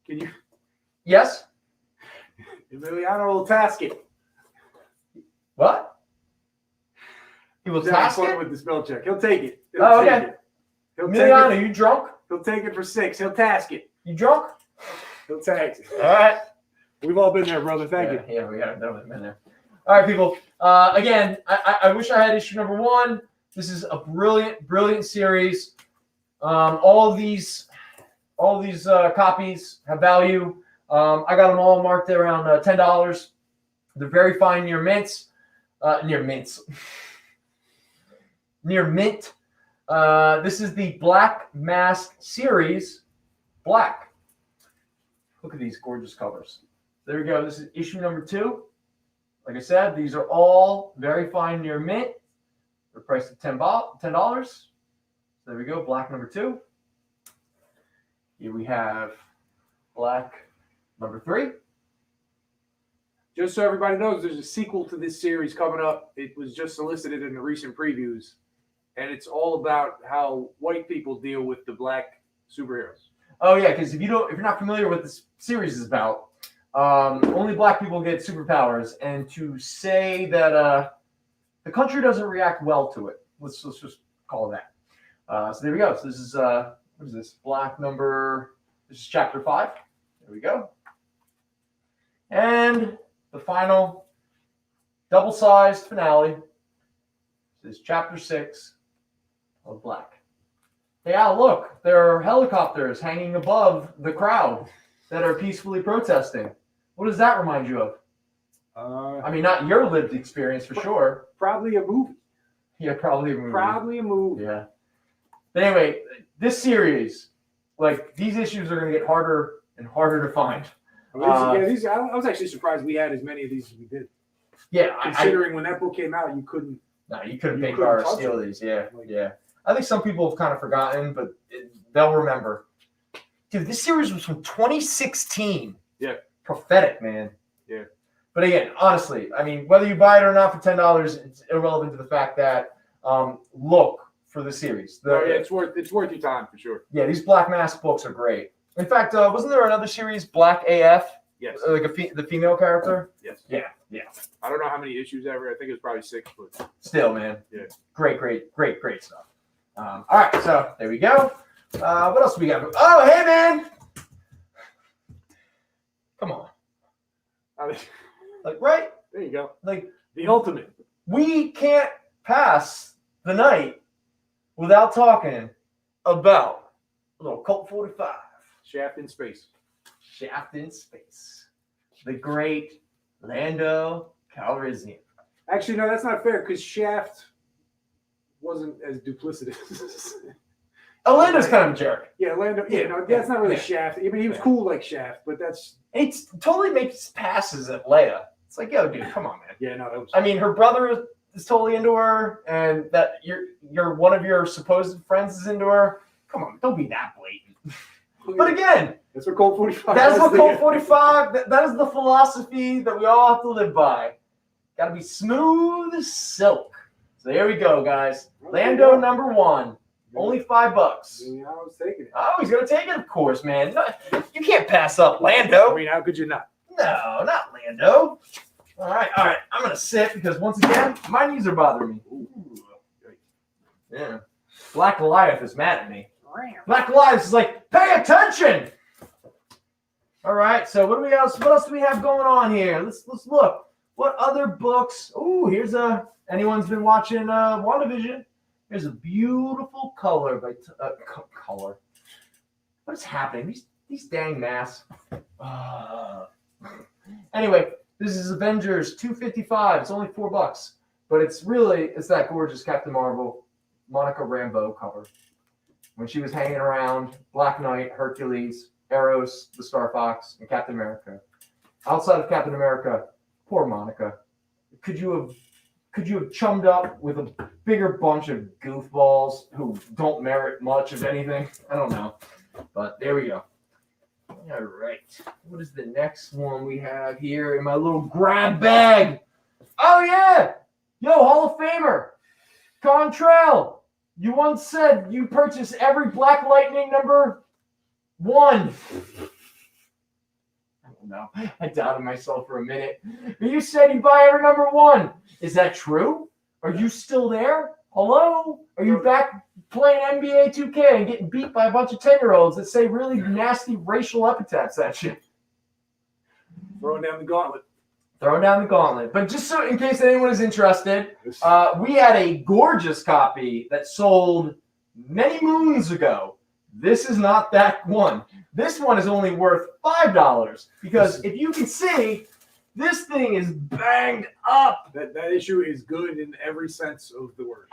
Can you? Yes? Emiliano will task it. What? He will task it? with the spell check. He'll take it. Oh, okay. Emiliano, you drunk? He'll take it for $6. He'll task it. You drunk? He'll task it. All right. We've all been there, brother. Thank you. Yeah, we haven't been there. All right, people. Again, I wish I had issue #1. This is a brilliant, brilliant series. All of these copies have value. I got them all marked at around $10. They're very fine near mints. Near mint. This is the Black Mask series. Black. Look at these gorgeous covers. There we go. This is issue #2. Like I said, these are all very fine near mint. They're priced at $10. There we go. Black #2. Here we have Black #3. Just so everybody knows, there's a sequel to this series coming up. It was just solicited in the recent previews, and it's all about how white people deal with the black superheroes. Oh yeah, because if you're not familiar with what this series is about, only black people get superpowers, and to say that the country doesn't react well to it, let's just call it that. So there we go. So this is what is this? Black number. This is chapter 5. There we go. And the final double-sized finale. This is chapter 6 of Black. Hey, Al, look, there are helicopters hanging above the crowd that are peacefully protesting. What does that remind you of? I mean, not your lived experience for sure. Probably a movie. Yeah, probably a movie. Probably a movie. Yeah. But anyway, this series, like, these issues are going to get harder and harder to find. I was actually surprised we had as many of these as we did. Yeah, considering when that book came out, you couldn't. No, you couldn't pay car or steal these. Yeah, Like, yeah. I think some people have kind of forgotten, but they'll remember. Dude, this series was from 2016. Yeah. Prophetic, man. Yeah. But again, honestly, I mean, whether you buy it or not for $10, it's irrelevant to the fact that look for the series. it's worth your time for sure. Yeah, these Black Mask books are great. In fact, wasn't there another series, Black AF? Yes. Like the female character? Yes. Yeah. I don't know how many issues ever. I think it was probably 6, but Still, man. Yeah. Great stuff. All right, so there we go. What else do we got? Oh, hey, man. Come on. Like, right? There you go. Like, The ultimate. we can't pass the night without talking about a little Colt 45. Shaft in space. Shaft in space. The great Lando Calrissian. Actually, no, that's not fair because Shaft wasn't as duplicitous. Lando's kind of a jerk. Yeah, Lando. Yeah, no, that's not really Shaft. I mean, he was cool like Shaft, but that's. It totally makes passes at Leia. It's like, yo, dude, come on, man. Yeah, no, that was. I mean, her brother is totally into her, and that you're one of your supposed friends is into her. Come on, don't be that blatant. But again, that's what Colt 45. that's what Colt 45. That is the philosophy that we all have to live by. Got to be smooth as silk. So there we go, guys. Lando number 1, only $5. Yeah, I was taking it. Oh, he's gonna take it, of course, man. No, you can't pass up Lando. I mean, how could you not? No, not Lando. All right. I'm gonna sit because once again, my knees are bothering me. Ooh. Yeah. Black Goliath is mad at me. Black Goliath is like, pay attention. All right. So what else do we have going on here? Let's look. What other books? Ooh, here's anyone's been watching WandaVision? Here's a beautiful color by color. What is happening? These dang masks. Anyway, this is Avengers 255. It's only $4, but it's that gorgeous Captain Marvel, Monica Rambeau cover. When she was hanging around Black Knight, Hercules, Eros, the Star Fox, and Captain America. Outside of Captain America, poor Monica. Could you have chummed up with a bigger bunch of goofballs who don't merit much of anything? I don't know. But there we go. All right. What is the next one we have here in my little grab bag? Oh, yeah. Yo, Hall of Famer. Contrail. You once said you purchase every Black Lightning number 1. I don't know. I doubted myself for a minute. But you said you buy every number 1. Is that true? Are you still there? Hello? Are you back playing NBA 2K and getting beat by a bunch of 10-year-olds that say really nasty racial epithets at you? Throwing down the gauntlet. But just so in case anyone is interested, we had a gorgeous copy that sold many moons ago. This is not that one. This one is only worth $5 because if you can see, this thing is banged up. That issue is good in every sense of the word.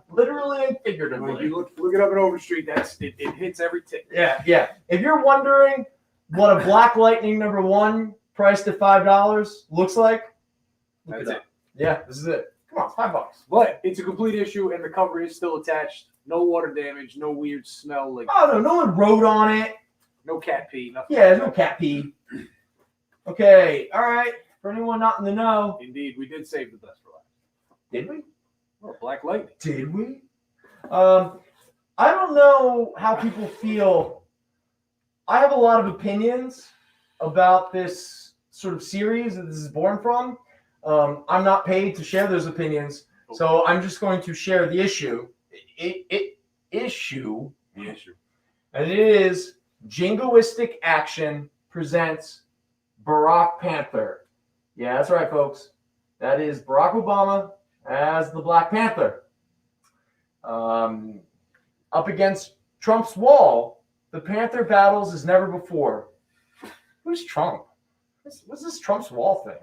Literally and figuratively. When you look it up at Overstreet, it hits every tick. Yeah. If you're wondering what a Black Lightning number 1 priced at $5 looks like, that's it. Yeah, this is it. Come on, it's $5. But it's a complete issue, and the cover is still attached. No water damage, no weird smell. No one wrote on it. No cat pee, nothing. Yeah, no cat pee. Okay, all right. For anyone not in the know. Indeed, we did save the best for last. Did we? Oh, Black Lightning. Did we? I don't know how people feel. I have a lot of opinions about this sort of series that this is born from. I'm not paid to share those opinions, so I'm just going to share the issue. Issue. And it is Jingoistic Action presents Barack Panther. Yeah, that's right, folks. That is Barack Obama as the Black Panther. Up against Trump's wall, the Panther battles as never before. Who's Trump? What's this Trump's wall thing?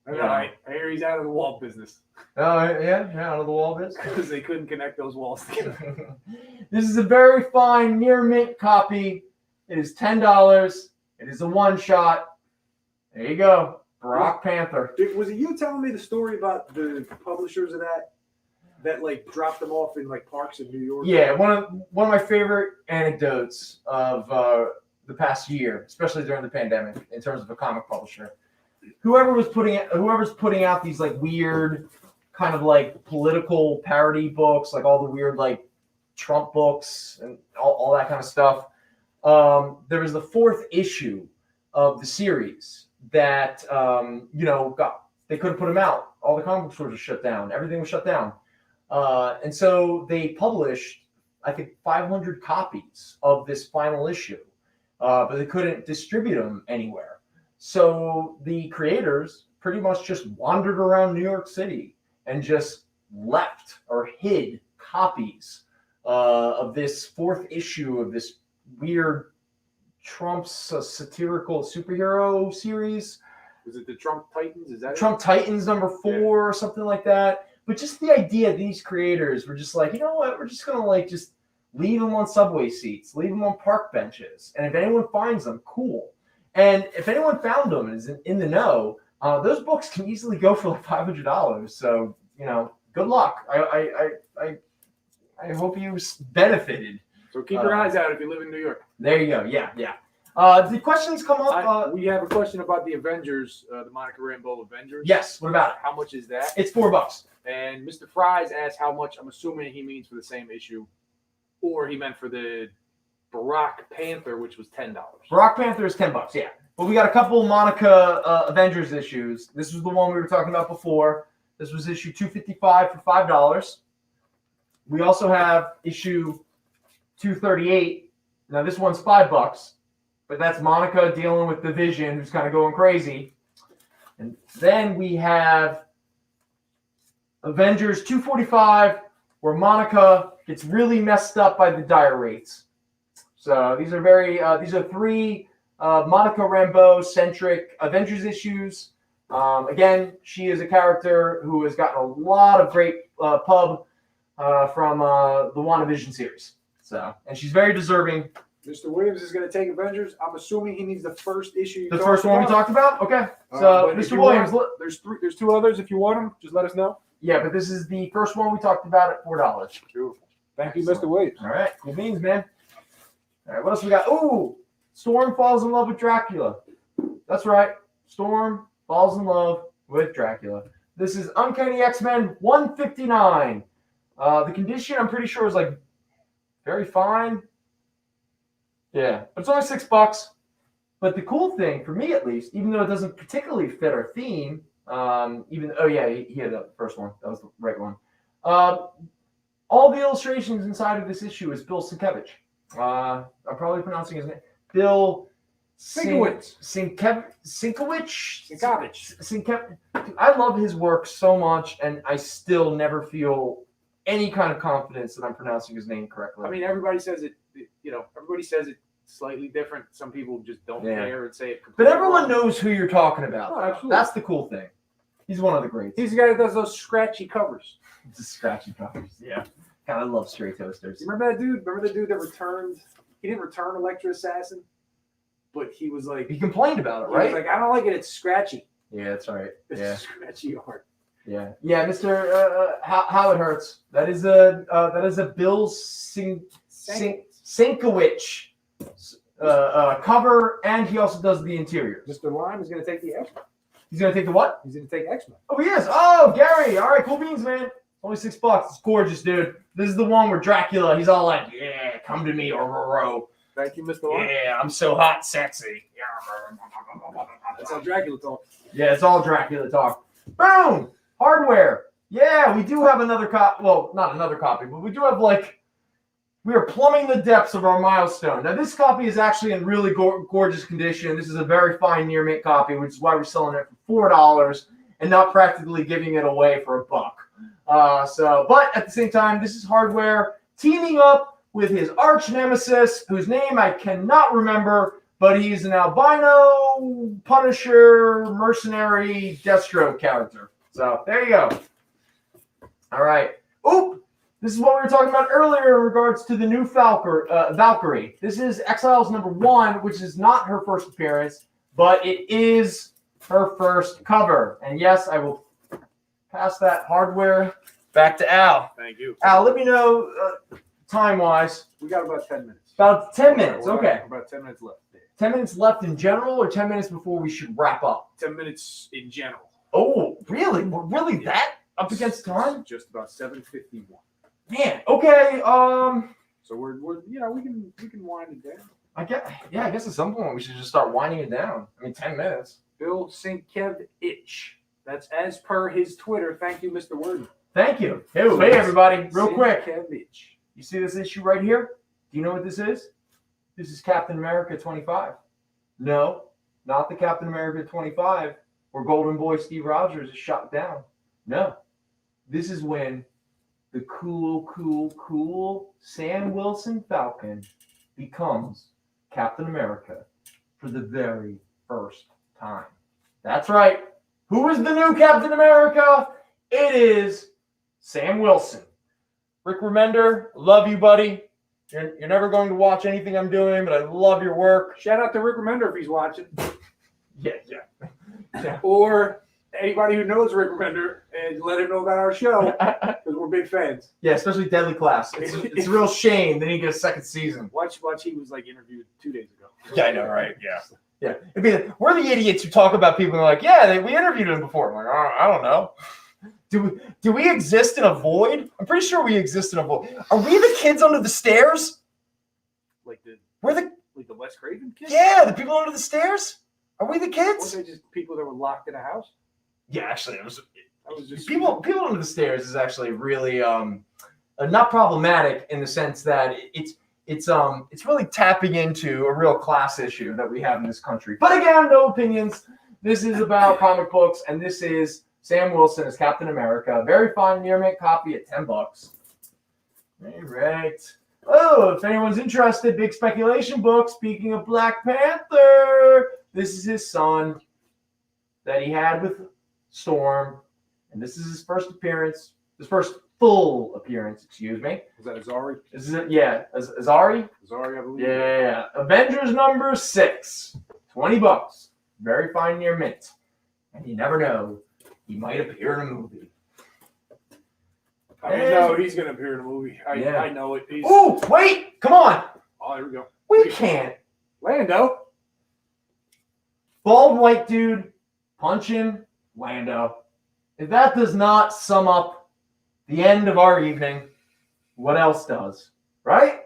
All right, I hear he's out of the wall business Oh, yeah, out of the wall biz. because they couldn't connect those walls together. This is a very fine near mint copy. It is $10. It is a one shot. There you go, Barack Panther. Dude, was it you telling me the story about the publishers of that like dropped them off in like parks in New York? Yeah, one of my favorite anecdotes of the past year, especially during the pandemic, in terms of a comic publisher. Whoever's putting out these like weird kind of like political parody books, like all the weird like Trump books and all that kind of stuff. There was the 4th issue of the series that they couldn't put them out. All the comic book stores were shut down. Everything was shut down. And so they published, I think, 500 copies of this final issue, but they couldn't distribute them anywhere. So the creators pretty much just wandered around New York City and just left or hid copies of this 4th issue of this weird Trump's satirical superhero series. Was it the Trump Titans? Is that Trump Titans number 4 or something like that? But just the idea these creators were just like, you know what? We're just going to like just leave them on subway seats, leave them on park benches. And if anyone finds them, cool. And if anyone found them and is in the know, those books can easily go for like $500. So, good luck. I hope you benefited. So keep your eyes out if you live in New York. There you go. Yeah. The questions come up. We have a question about the Avengers, the Monica Rambeau Avengers. Yes. What about it? How much is that? It's $4. And Mr. Fries asked how much. I'm assuming he means for the same issue, or he meant for the Barack Panther, which was $10. Barack Panther is $10. Yeah. But we got a couple Monica Avengers issues. This was the one we were talking about before. This was issue 255 for $5. We also have issue 238. Now this one's $5, but that's Monica dealing with the Vision, who's kind of going crazy. And then we have Avengers 245, where Monica gets really messed up by the dire rates. So these are 3 Monica Rambeau centric Avengers issues. Again, she is a character who has gotten a lot of great pub from the WandaVision series. So, and she's very deserving. Mr. Williams is going to take Avengers. I'm assuming he needs the first issue. The first one we talked about? Okay. So, Mr. Williams, there's 2 others. If you want them, just let us know. Yeah, but this is the first one we talked about at $4. Beautiful. Thank you, Mr. Williams. All right. Cool beans, man. All right. What else we got? Ooh, Storm falls in love with Dracula. That's right. Storm falls in love with Dracula. This is Uncanny X-Men 159. The condition, I'm pretty sure, is like very fine. Yeah, but it's only $6. But the cool thing, for me at least, even though it doesn't particularly fit our theme, he had the first one. That was the right one. All the illustrations inside of this issue is Bill Sienkiewicz. I'm probably pronouncing his name. Bill Sienkiewicz. I love his work so much, and I still never feel any kind of confidence that I'm pronouncing his name correctly. I mean, everybody says it. Everybody says it slightly different. Some people just don't care and say it. But everyone knows who you're talking about. Oh, absolutely. That's the cool thing. He's one of the greats. He's the guy that does those scratchy covers. The scratchy covers. Yeah. God, I love stray toasters. You remember that dude? Remember the dude that returned? He didn't return Electra Assassin, but he was like, he complained about it, he right? was like, I don't like it. It's scratchy. Yeah, that's right. It's scratchy art. Yeah, Mr. How it hurts. That is a Bill Sienkiewicz cover, and he also does the interiors. Mr. Lime is going to take the X-Men. He's going to take the what? He's going to take X-Men. Oh, he is. Oh, Gary. All right, cool beans, man. Only $6. It's gorgeous, dude. This is the one where Dracula. He's all like, "Yeah, come to me, Ororo." Thank you, Mr. Lime. Yeah, I'm so hot, and sexy. That's how Dracula talks. Yeah, it's all Dracula talk. Boom. Hardware. Yeah, we do have another copy. Well, not another copy, but we do have we are plumbing the depths of our milestone. Now, this copy is actually in really gorgeous condition. This is a very fine near mint copy, which is why we're selling it for $4. and not practically giving it away for a buck. But at the same time, this is Hardware teaming up with his arch nemesis, whose name I cannot remember, but he's an albino Punisher mercenary Deathstroke character. So there you go. All right. Oop! This is what we were talking about earlier in regards to the new Valkyrie. This is Exiles #1, which is not her first appearance, but it is her first cover. And yes, I will pass that Hardware back to Al. Thank you. Al, let me know time-wise. We got about 10 minutes. About 10 minutes, okay. About 10 minutes left. 10 minutes left in general, or 10 minutes before we should wrap up? 10 minutes in general. Oh, really? We're really that up against time? Just about 7:51. Man, okay. So we're we can wind it down. I guess at some point we should just start winding it down. I mean, 10 minutes. Bill Sienkiewicz. That's as per his Twitter. Thank you, Mr. Worden. Thank you. Hey, everybody, real quick. Sienkiewicz. You see this issue right here? Do you know what this is? This is Captain America 25. No, not the Captain America 25 where Golden Boy Steve Rogers is shot down. No, this is when the cool Sam Wilson Falcon becomes Captain America for the very first time. That's right. Who is the new Captain America? It is Sam Wilson. Rick Remender, love you, buddy. You're never going to watch anything I'm doing, but I love your work. Shout out to Rick Remender if he's watching. Yeah. Or anybody who knows Rick Remender and let him know about our show because we're big fans. Yeah, especially Deadly Class. It's a real shame they didn't get a second season. Watch. He was like interviewed 2 days ago. Yeah, I know, right? Yeah. It'd be like, we're the idiots who talk about people and are like, yeah, we interviewed him before. I'm like, I don't know. Do we exist in a void? I'm pretty sure we exist in a void. Are we the kids under the stairs? Like the Wes Craven kids? Yeah, the people under the stairs? Are we the Weren't kids? they just people that were locked in a house? Yeah, actually, it was just people under the stairs is actually really not problematic in the sense that it's really tapping into a real class issue that we have in this country. But again, no opinions. This is about comic books, and this is Sam Wilson as Captain America. Very fine near mint copy at $10. All right. Oh, if anyone's interested, big speculation book. Speaking of Black Panther, this is his son that he had with Storm, and this is his first appearance, his first full appearance, excuse me. Is that Azari? This is it, yeah. Azari? Azari, I believe. Yeah. Avengers #6. $20. Very fine near mint. And you never know. He might appear in a movie. I know he's going to appear in a movie. I know it. Oh, wait! Come on! Oh, here we go. We can't. Lando. Bald white dude punching Lando. If that does not sum up the end of our evening, what else does? Right?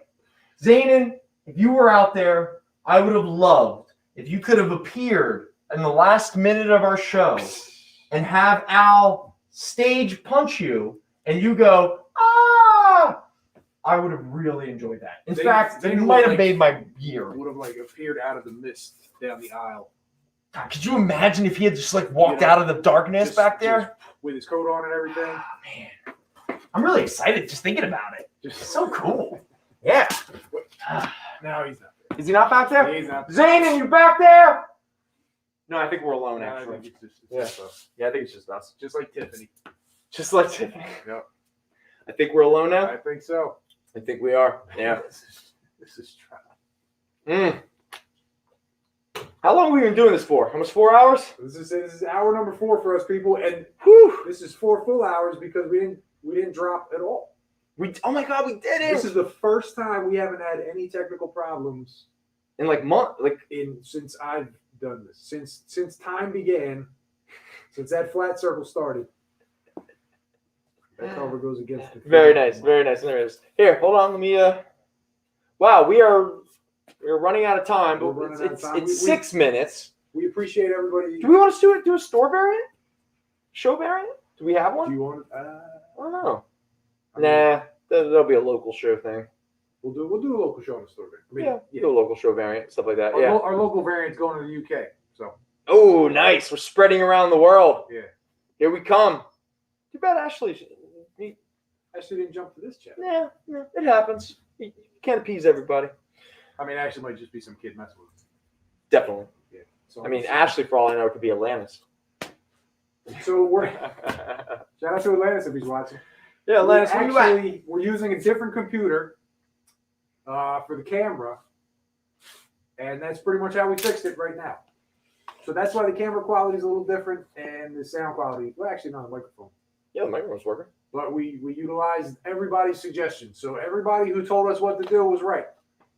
Zanin, if you were out there, I would have loved if you could have appeared in the last minute of our show and have Al stage punch you and you go, ah! I would have really enjoyed that. In fact, it might have made my year. Would have appeared out of the mist down the aisle. God, could you imagine if he had just walked out of the darkness back there? With his coat on and everything. Oh, man. I'm really excited just thinking about it. Just so cool. Yeah. No, he's not there. Is he not back there? He's not there. Zanin, you back there? No, I think we're alone, actually. I think it's just us. Yeah, I think it's just us. Just like Tiffany. Just like Tiffany. Yep. I think we're alone now. I think so. I think we are. Yeah. This is trash. How long have we been doing this for? Almost 4 hours? This is hour number 4 for us people, and this is 4 full hours because we didn't drop at all. Oh my God, we did it! This is the first time we haven't had any technical problems in since I've done this. Since time began, since that flat circle started. That cover goes against the Very nice. There it is. Here, hold on. Let me. Wow, we're running out of time. But it's 6 minutes. We appreciate everybody. Do we want to do a store variant? Show variant? Do we have one? Do you want? I don't know. Nah, there'll be a local show thing. We'll do a local show on the store variant. Do a local show variant, stuff like that. Our local variant's going to the UK. So. Oh, nice. We're spreading around the world. Yeah. Here we come. Too bad Ashley didn't jump to this chat. Yeah, it happens. You can't appease everybody. I mean, Ashley might just be some kid messing with us. Definitely. Yeah. So I mean, Ashley, for all I know, could be Atlantis. So we're shout out to Atlantis if he's watching. Yeah, Atlantis, where you at? We're using a different computer for the camera, and that's pretty much how we fixed it right now. So that's why the camera quality is a little different, and the sound quality. Well, actually, no, the microphone. Yeah, the microphone's working. But we utilized everybody's suggestions. So everybody who told us what to do was right.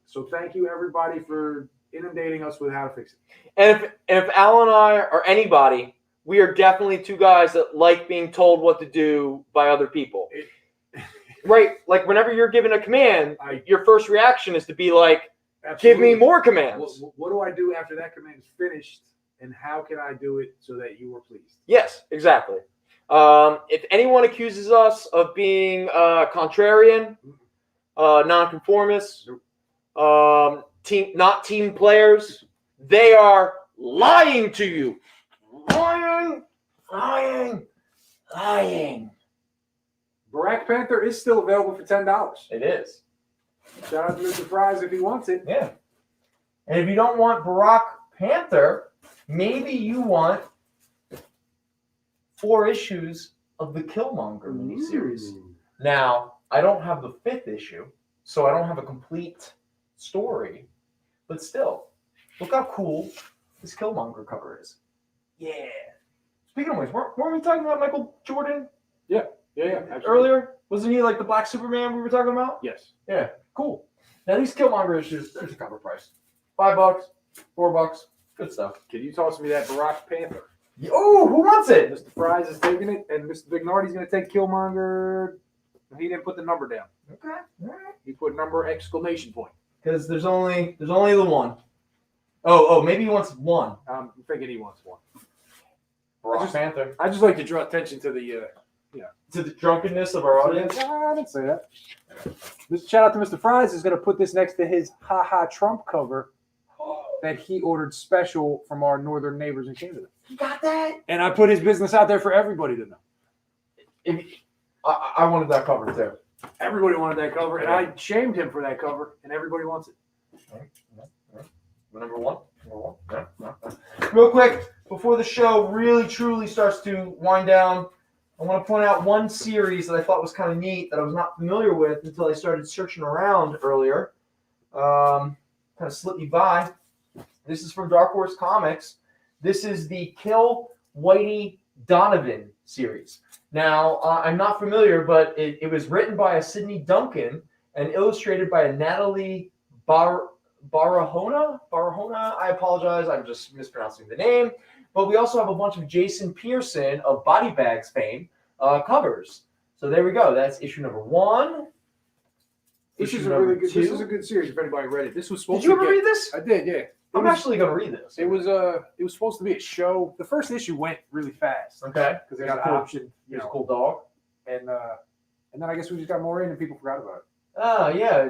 So thank you, everybody, for inundating us with how to fix it. And if Al and I or anybody, we are definitely two guys that like being told what to do by other people. Right? Like whenever you're given a command, your first reaction is to be like, give me more commands. What do I do after that command is finished, and how can I do it so that you are pleased? Yes, exactly. If anyone accuses us of being contrarian, nonconformists, not team players, they are lying to you. Lying. Black Panther is still available for $10. It is. Shout out to Mr. Fries if he wants it. Yeah. And if you don't want Barack Panther, maybe you want 4 issues of the Killmonger miniseries. Now, I don't have the 5th issue, so I don't have a complete story. But still, look how cool this Killmonger cover is. Yeah. Speaking of which, weren't we talking about Michael Jordan? Yeah, absolutely. Earlier? Wasn't he like the Black Superman we were talking about? Yes. Yeah, cool. Now these Killmonger issues, there's a cover price. $5, $4, good stuff. Can you toss me that Barack Panther? Oh, who wants it? Mr. Fries is taking it, and Mr. Vignardi's going to take Killmonger. He didn't put the number down. Okay, all right. He put number exclamation point. Because there's only the one. Oh, maybe he wants one. I'm thinking he wants one. Barack Panther. I just like to draw attention to the To the drunkenness of our audience. I didn't say that. This shout out to Mr. Fries is going to put this next to his haha Trump cover that he ordered special from our northern neighbors in Canada. You got that? And I put his business out there for everybody to know. I wanted that cover too. Everybody wanted that cover, and I shamed him for that cover, and everybody wants it. Number one. Yeah. Real quick, before the show really truly starts to wind down, I want to point out one series that I thought was kind of neat that I was not familiar with until I started searching around earlier. Kind of slipped me by. This is from Dark Horse Comics. This is the Kill Whitey Donovan series. Now, I'm not familiar, but it was written by a Sidney Duncan and illustrated by a Natalie Barahona. I apologize. I'm just mispronouncing the name. But we also have a bunch of Jason Pearson of Body Bags fame covers. So there we go. That's issue number 1. This is a really good. This is a good series. If anybody read it, this was supposed. Did you ever read this? I did. Yeah. I'm actually going to read this. It was supposed to be a show. The first issue went really fast. Okay. Because they got an option. Here's a cool dog. And then I guess we just got more in and people forgot about it. Oh yeah,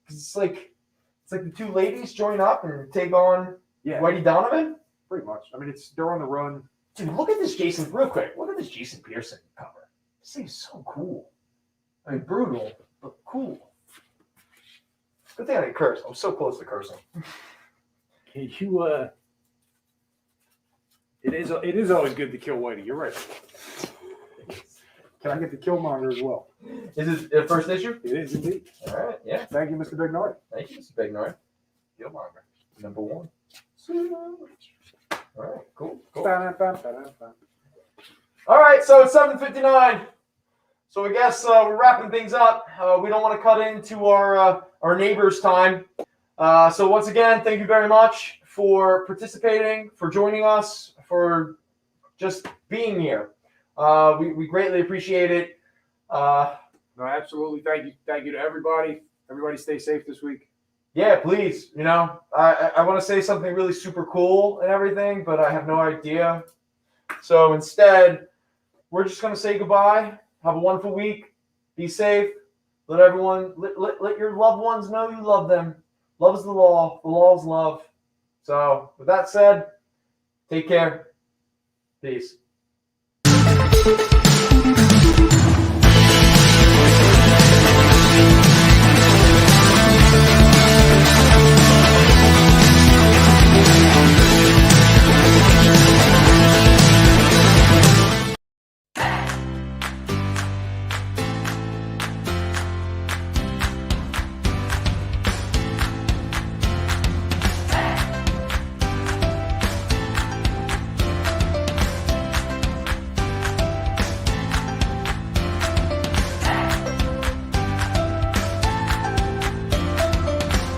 it's like the two ladies join up and take on Whitey Donovan. Pretty much. I mean, they're on the run. Dude, look at this Jason real quick. Look at this Jason Pearson cover. This thing is so cool. I mean, brutal, but cool. Good thing I didn't curse. I'm so close to cursing. Can you? It is always good to kill Whitey. You're right. Can I get the Killmonger as well? Is it the first issue? It is indeed. All right. Yeah. Thank you, Mr. Bignard. Thank you, Mr. Bignard. Killmonger, number 1. All right. Cool. All right. So it's 7:59. So I guess we're wrapping things up. We don't want to cut into our neighbors' time. So once again, thank you very much for participating, for joining us, for just being here. We greatly appreciate it. No, absolutely. Thank you to everybody. Everybody stay safe this week. Yeah, please. You know, I want to say something really super cool and everything, but I have no idea. So instead, we're just going to say goodbye. Have a wonderful week. Be safe. Let everyone, let your loved ones know you love them. Love is the law. The law is love. So with that said, take care. Peace.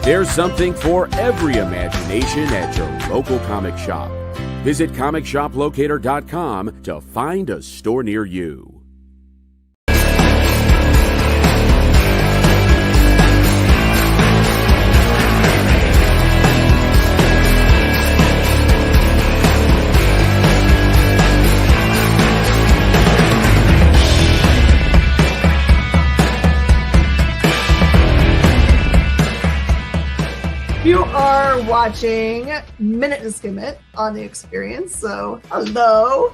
There's something for every imagination at your local comic shop. Visit ComicShopLocator.com to find a store near you. You are watching Minute to Skim It on the Experience, so hello. All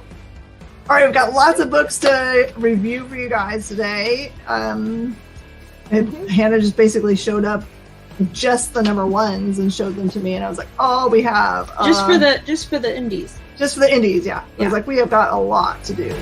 right, we've got lots of books to review for you guys today. And Hannah just basically showed up just the number ones and showed them to me, and I was like, oh, we have Just for the indies. just for the indies, yeah. I Yeah. was like, we have got a lot to do.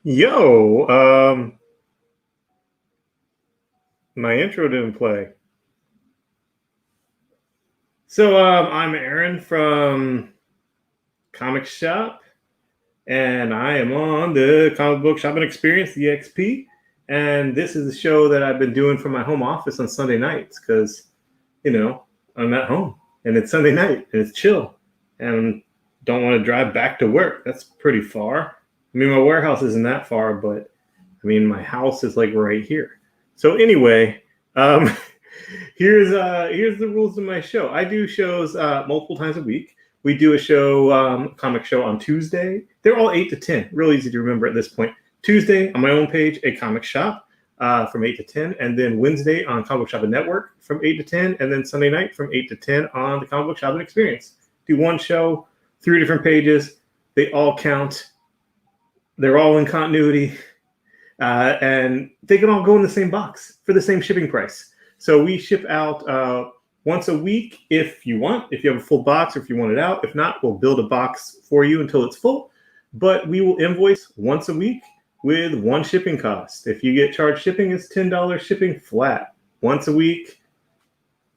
Yo, my intro didn't play. So I'm Aaron from Comic Shop, and I am on the Comic Book Shopping Experience, the XP, and this is the show that I've been doing from my home office on Sunday nights because, you know, I'm at home, and it's Sunday night, and it's chill, and don't want to drive back to work. That's pretty far. I mean, my warehouse isn't that far, but I mean, my house is like right here. So anyway, here's the rules of my show. I do shows multiple times a week. We do a show, comic show on Tuesday. They're all 8 to 10. Real easy to remember at this point. Tuesday on my own page, a comic shop from 8 to 10. And then Wednesday on Comic Book Shopping Network from 8 to 10. And then Sunday night from 8 to 10 on the Comic Book Shopping Experience. Do one show, 3 different pages. They all count. They're all in continuity, and they can all go in the same box for the same shipping price. So we ship out once a week if you want, if you have a full box or if you want it out. If not, we'll build a box for you until it's full. But we will invoice once a week with one shipping cost. If you get charged shipping, it's $10 shipping flat. Once a week,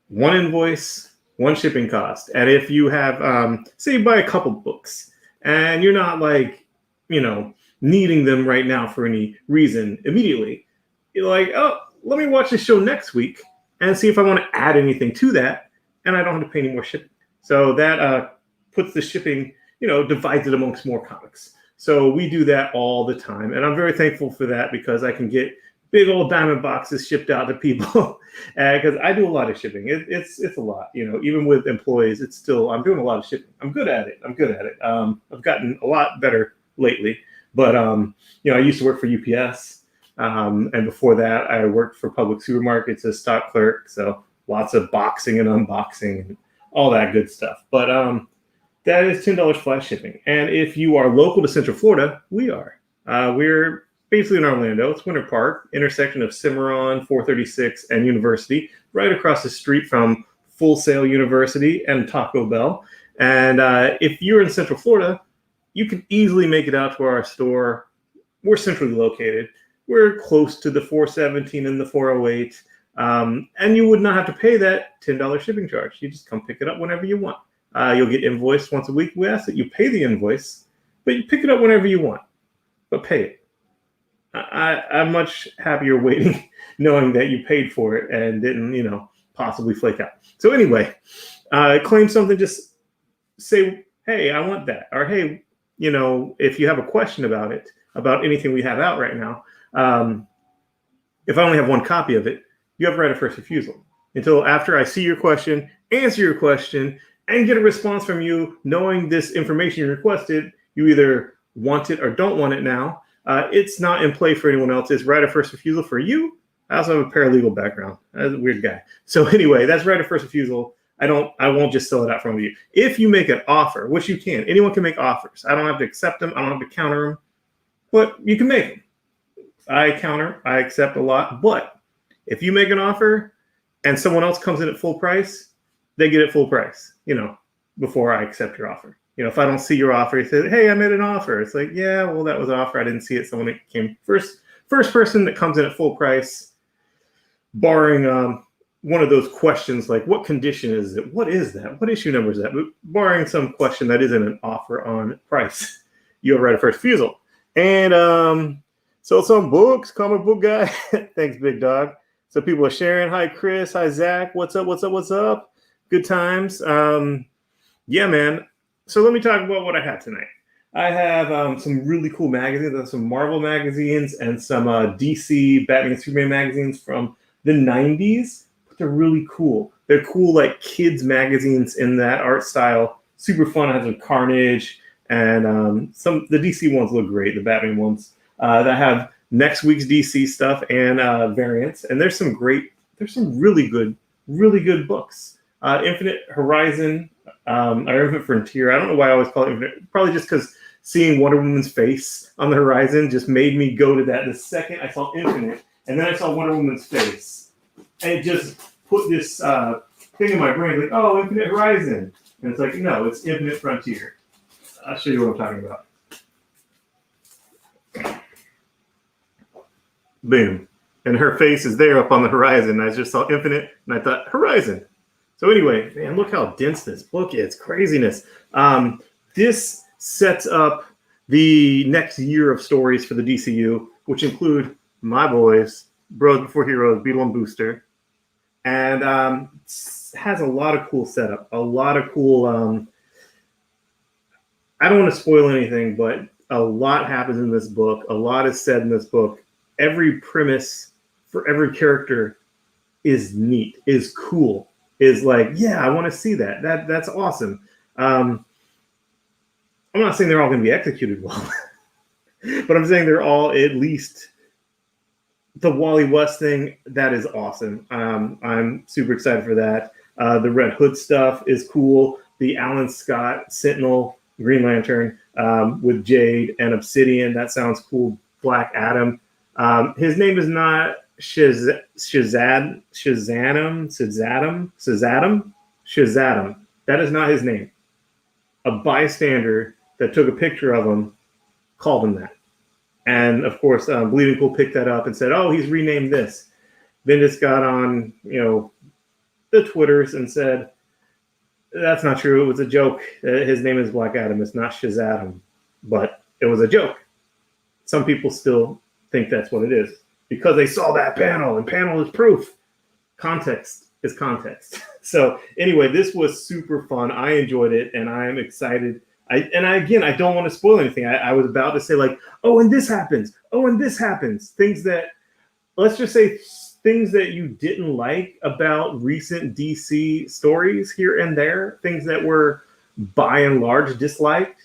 one invoice, one shipping cost. And if you have, say you buy a couple books and you're not like, you know, needing them right now for any reason immediately, you're like, oh, let me watch this show next week and see if I want to add anything to that, and I don't have to pay any more shipping. So that puts the shipping, you know, divides it amongst more comics. So we do that all the time, and I'm very thankful for that because I can get big old diamond boxes shipped out to people because I do a lot of shipping. It's a lot, even with employees, I'm doing a lot of shipping. I'm good at it. I've gotten a lot better lately, but I used to work for UPS. And before that, I worked for public supermarkets as stock clerk. So lots of boxing and unboxing and all that good stuff. But that is $10 flash shipping. And if you are local to Central Florida, we are. We're basically in Orlando. It's Winter Park, intersection of Cimarron, 436, and University, right across the street from Full Sail University and Taco Bell. And if you're in Central Florida, you can easily make it out to our store. We're centrally located. We're close to the 417 and the 408. And you would not have to pay that $10 shipping charge. You just come pick it up whenever you want. You'll get invoiced once a week. We ask that you pay the invoice, but you pick it up whenever you want, but pay it. I'm much happier waiting, knowing that you paid for it and didn't, possibly flake out. So anyway, claim something, just say, hey, I want that. Or, hey, if you have a question about it, about anything we have out right now, if I only have one copy of it, you have right of first refusal until after I see your question, answer your question, and get a response from you, knowing this information you requested, you either want it or don't want it now. It's not in play for anyone else. It's right of first refusal for you. I also have a paralegal background. I'm a weird guy. So anyway, that's right of first refusal. I won't just sell it out from you. If you make an offer, which you can, anyone can make offers. I don't have to accept them. I don't have to counter them, but you can make them. I counter, I accept a lot. But if you make an offer and someone else comes in at full price, they get it full price, before I accept your offer. If I don't see your offer, you say, hey, I made an offer. It's like, yeah, well, that was an offer. I didn't see it. Someone that came first person that comes in at full price, barring one of those questions like, what condition is it? What is that? What issue number is that? But barring some question that isn't an offer on price, you have right of first refusal. And sold some books, comic book guy. Thanks, big dog. So people are sharing. Hi, Chris. Hi, Zach. What's up? Good times. Yeah, man. So let me talk about what I have tonight. I have some really cool magazines, some Marvel magazines and some DC Batman and Superman magazines from the 90s. But they're really cool. They're cool, like kids magazines in that art style. Super fun. I have some Carnage and the DC ones look great. The Batman ones that have next week's DC stuff and variants. And there's some really good books. Infinite Horizon, or Infinite Frontier. I don't know why I always call it Infinite. Probably just because seeing Wonder Woman's face on the horizon just made me go to that. The second I saw Infinite, and then I saw Wonder Woman's face, and it just put this thing in my brain, like, oh, Infinite Horizon. And it's like, no, it's Infinite Frontier. I'll show you what I'm talking about. Boom. And her face is there up on the horizon. I just saw Infinite, and I thought, Horizon. So anyway, man, look how dense this book is. Craziness. This sets up the next year of stories for the DCU, which include my boys, Bros Before Heroes, Beetle and Booster. And has a lot of cool setup. A lot of cool... I don't want to spoil anything, but a lot happens in this book. A lot is said in this book. Every premise for every character is neat, is cool. Is like, yeah, I want to see that. That's awesome. I'm not saying they're all going to be executed well, but I'm saying they're all at least the Wally West thing. That is awesome. I'm super excited for that. The Red Hood stuff is cool. The Alan Scott Sentinel Green Lantern with Jade and Obsidian. That sounds cool. Black Adam. His name is not Shazam. That is not his name. A bystander that took a picture of him called him that. And of course, Bleeding Cool picked that up and said, oh, he's renamed this. Bendis got on, the Twitters and said, that's not true. It was a joke. His name is Black Adam. It's not Shazam. But it was a joke. Some people still think that's what it is, because they saw that panel, and panel is proof. Context is context. So anyway, this was super fun. I enjoyed it, and I am excited. I don't want to spoil anything. I was about to say like, oh, and this happens. Oh, and this happens. Things that let's just say things that you didn't like about recent DC stories here and there, things that were by and large disliked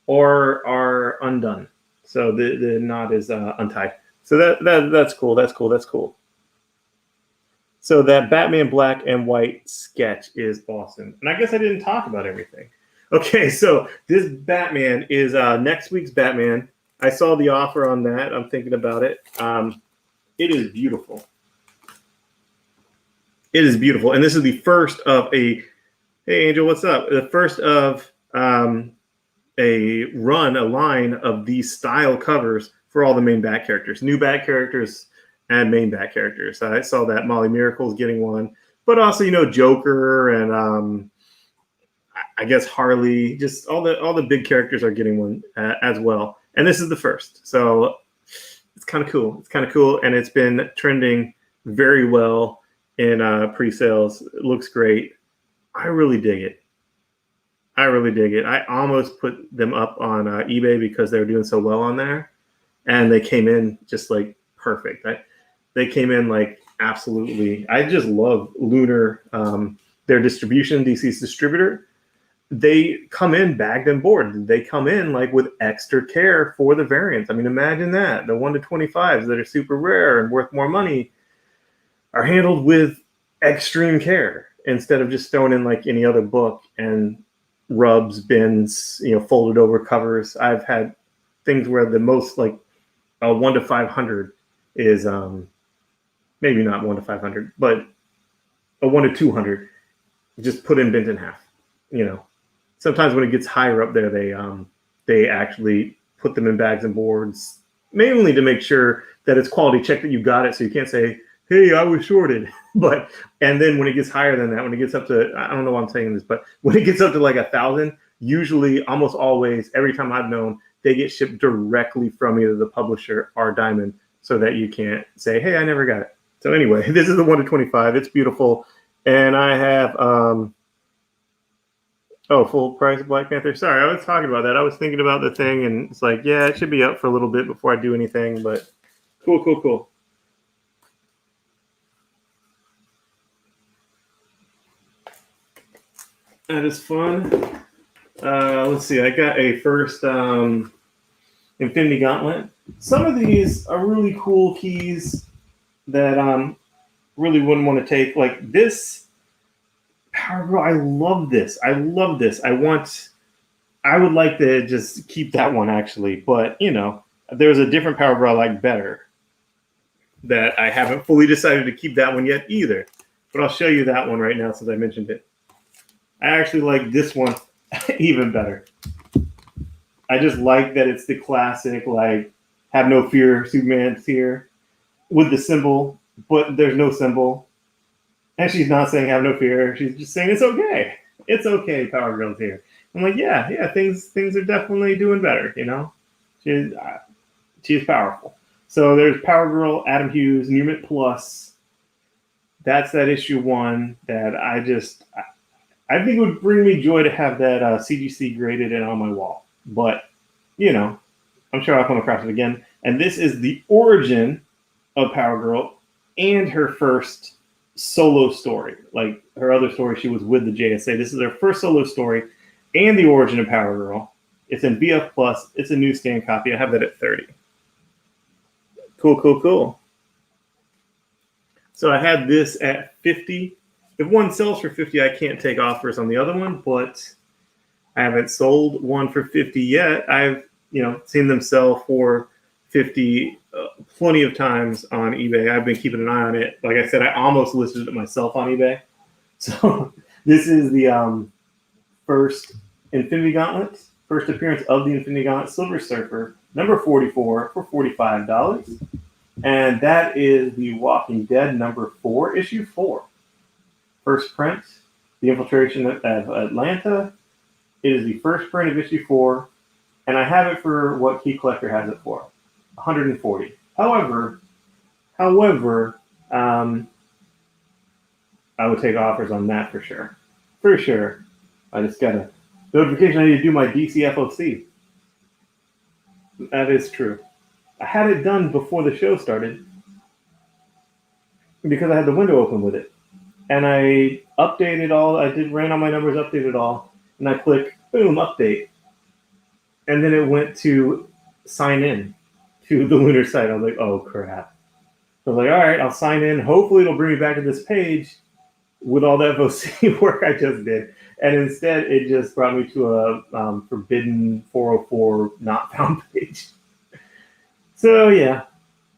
or are undone. So the knot is untied. So that's cool. That's cool. That's cool. So that Batman Black and White sketch is awesome. And I guess I didn't talk about everything. Okay, so this Batman is next week's Batman. I saw the offer on that. I'm thinking about it. It is beautiful. It is beautiful. And this is the first of a, hey, Angel, what's up? The first of a line of these style covers for all the main Bat characters. New Bat characters and main Bat characters. I saw that Molly Miracle's getting one. But also, Joker and I guess Harley, just all the big characters are getting one as well. And this is the first. So it's kind of cool. It's kind of cool. And it's been trending very well in pre-sales. It looks great. I really dig it. I really dig it. I almost put them up on eBay because they were doing so well on there. And they came in just like perfect. They came in like absolutely. I just love Lunar, their distribution, DC's distributor. They come in bagged and boarded. They come in like with extra care for the variants. I mean, imagine that. The 1 to 25s that are super rare and worth more money are handled with extreme care instead of just thrown in like any other book and rubs, bins, folded over covers. I've had things where the most like a 1 to 500 is maybe not 1 to 500, but a 1 to 200 just put in bent in half, Sometimes when it gets higher up there, they actually put them in bags and boards, mainly to make sure that it's quality check that you got it. So you can't say, hey, I was shorted. And then when it gets higher than that, when it gets up to, I don't know why I'm saying this, but when it gets up to like 1,000, usually almost always, every time I've known, they get shipped directly from either the publisher or Diamond so that you can't say, hey, I never got it. So anyway, this is the 1 to 25. It's beautiful. And I have, full price Black Panther. Sorry, I was talking about that. I was thinking about the thing, and it's like, yeah, it should be up for a little bit before I do anything, but cool. That is fun. Let's see. I got a first Infinity Gauntlet. Some of these are really cool keys that really wouldn't want to take. Like this Power Girl, I love this. I would like to just keep that one actually, but there's a different Power Girl I like better that I haven't fully decided to keep that one yet either. But I'll show you that one right now since I mentioned it. I actually like this one even better. I just like that it's the classic, like, have no fear, Superman's here with the symbol, but there's no symbol. And she's not saying have no fear. She's just saying it's okay. It's okay, Power Girl's here. I'm like, yeah, things are definitely doing better, She's powerful. So there's Power Girl, Adam Hughes, New Mint Plus. That's that issue 1 that I think it would bring me joy to have that CGC graded and on my wall. But, I'm sure I'll come across it again. And this is the origin of Power Girl and her first solo story. Like her other story, she was with the JSA. This is her first solo story and the origin of Power Girl. It's in BF Plus. It's a newsstand copy. I have that at 30. Cool. So I had this at 50. If one sells for 50, I can't take offers on the other one, but I haven't sold one for 50 yet. I've, seen them sell for 50 plenty of times on eBay. I've been keeping an eye on it. Like I said, I almost listed it myself on eBay. So this is the first Infinity Gauntlet, first appearance of the Infinity Gauntlet, Silver Surfer, number 44 for $45. And that is the Walking Dead number 4, issue 4. First print, The Infiltration of Atlanta. It is the first print of issue 4. And I have it for what Key Collector has it for, $140. However, I would take offers on that for sure. For sure. I just got a notification I need to do my DC FOC. That is true. I had it done before the show started. because I had the window open with it. And I updated all, ran all my numbers, updated all, and I click, boom, update. And then it went to sign in to the Lunar site. I was like, oh crap. I was like, all right, I'll sign in. Hopefully it'll bring me back to this page with all that VOC work I just did. And instead it just brought me to a forbidden 404 not found page. So yeah,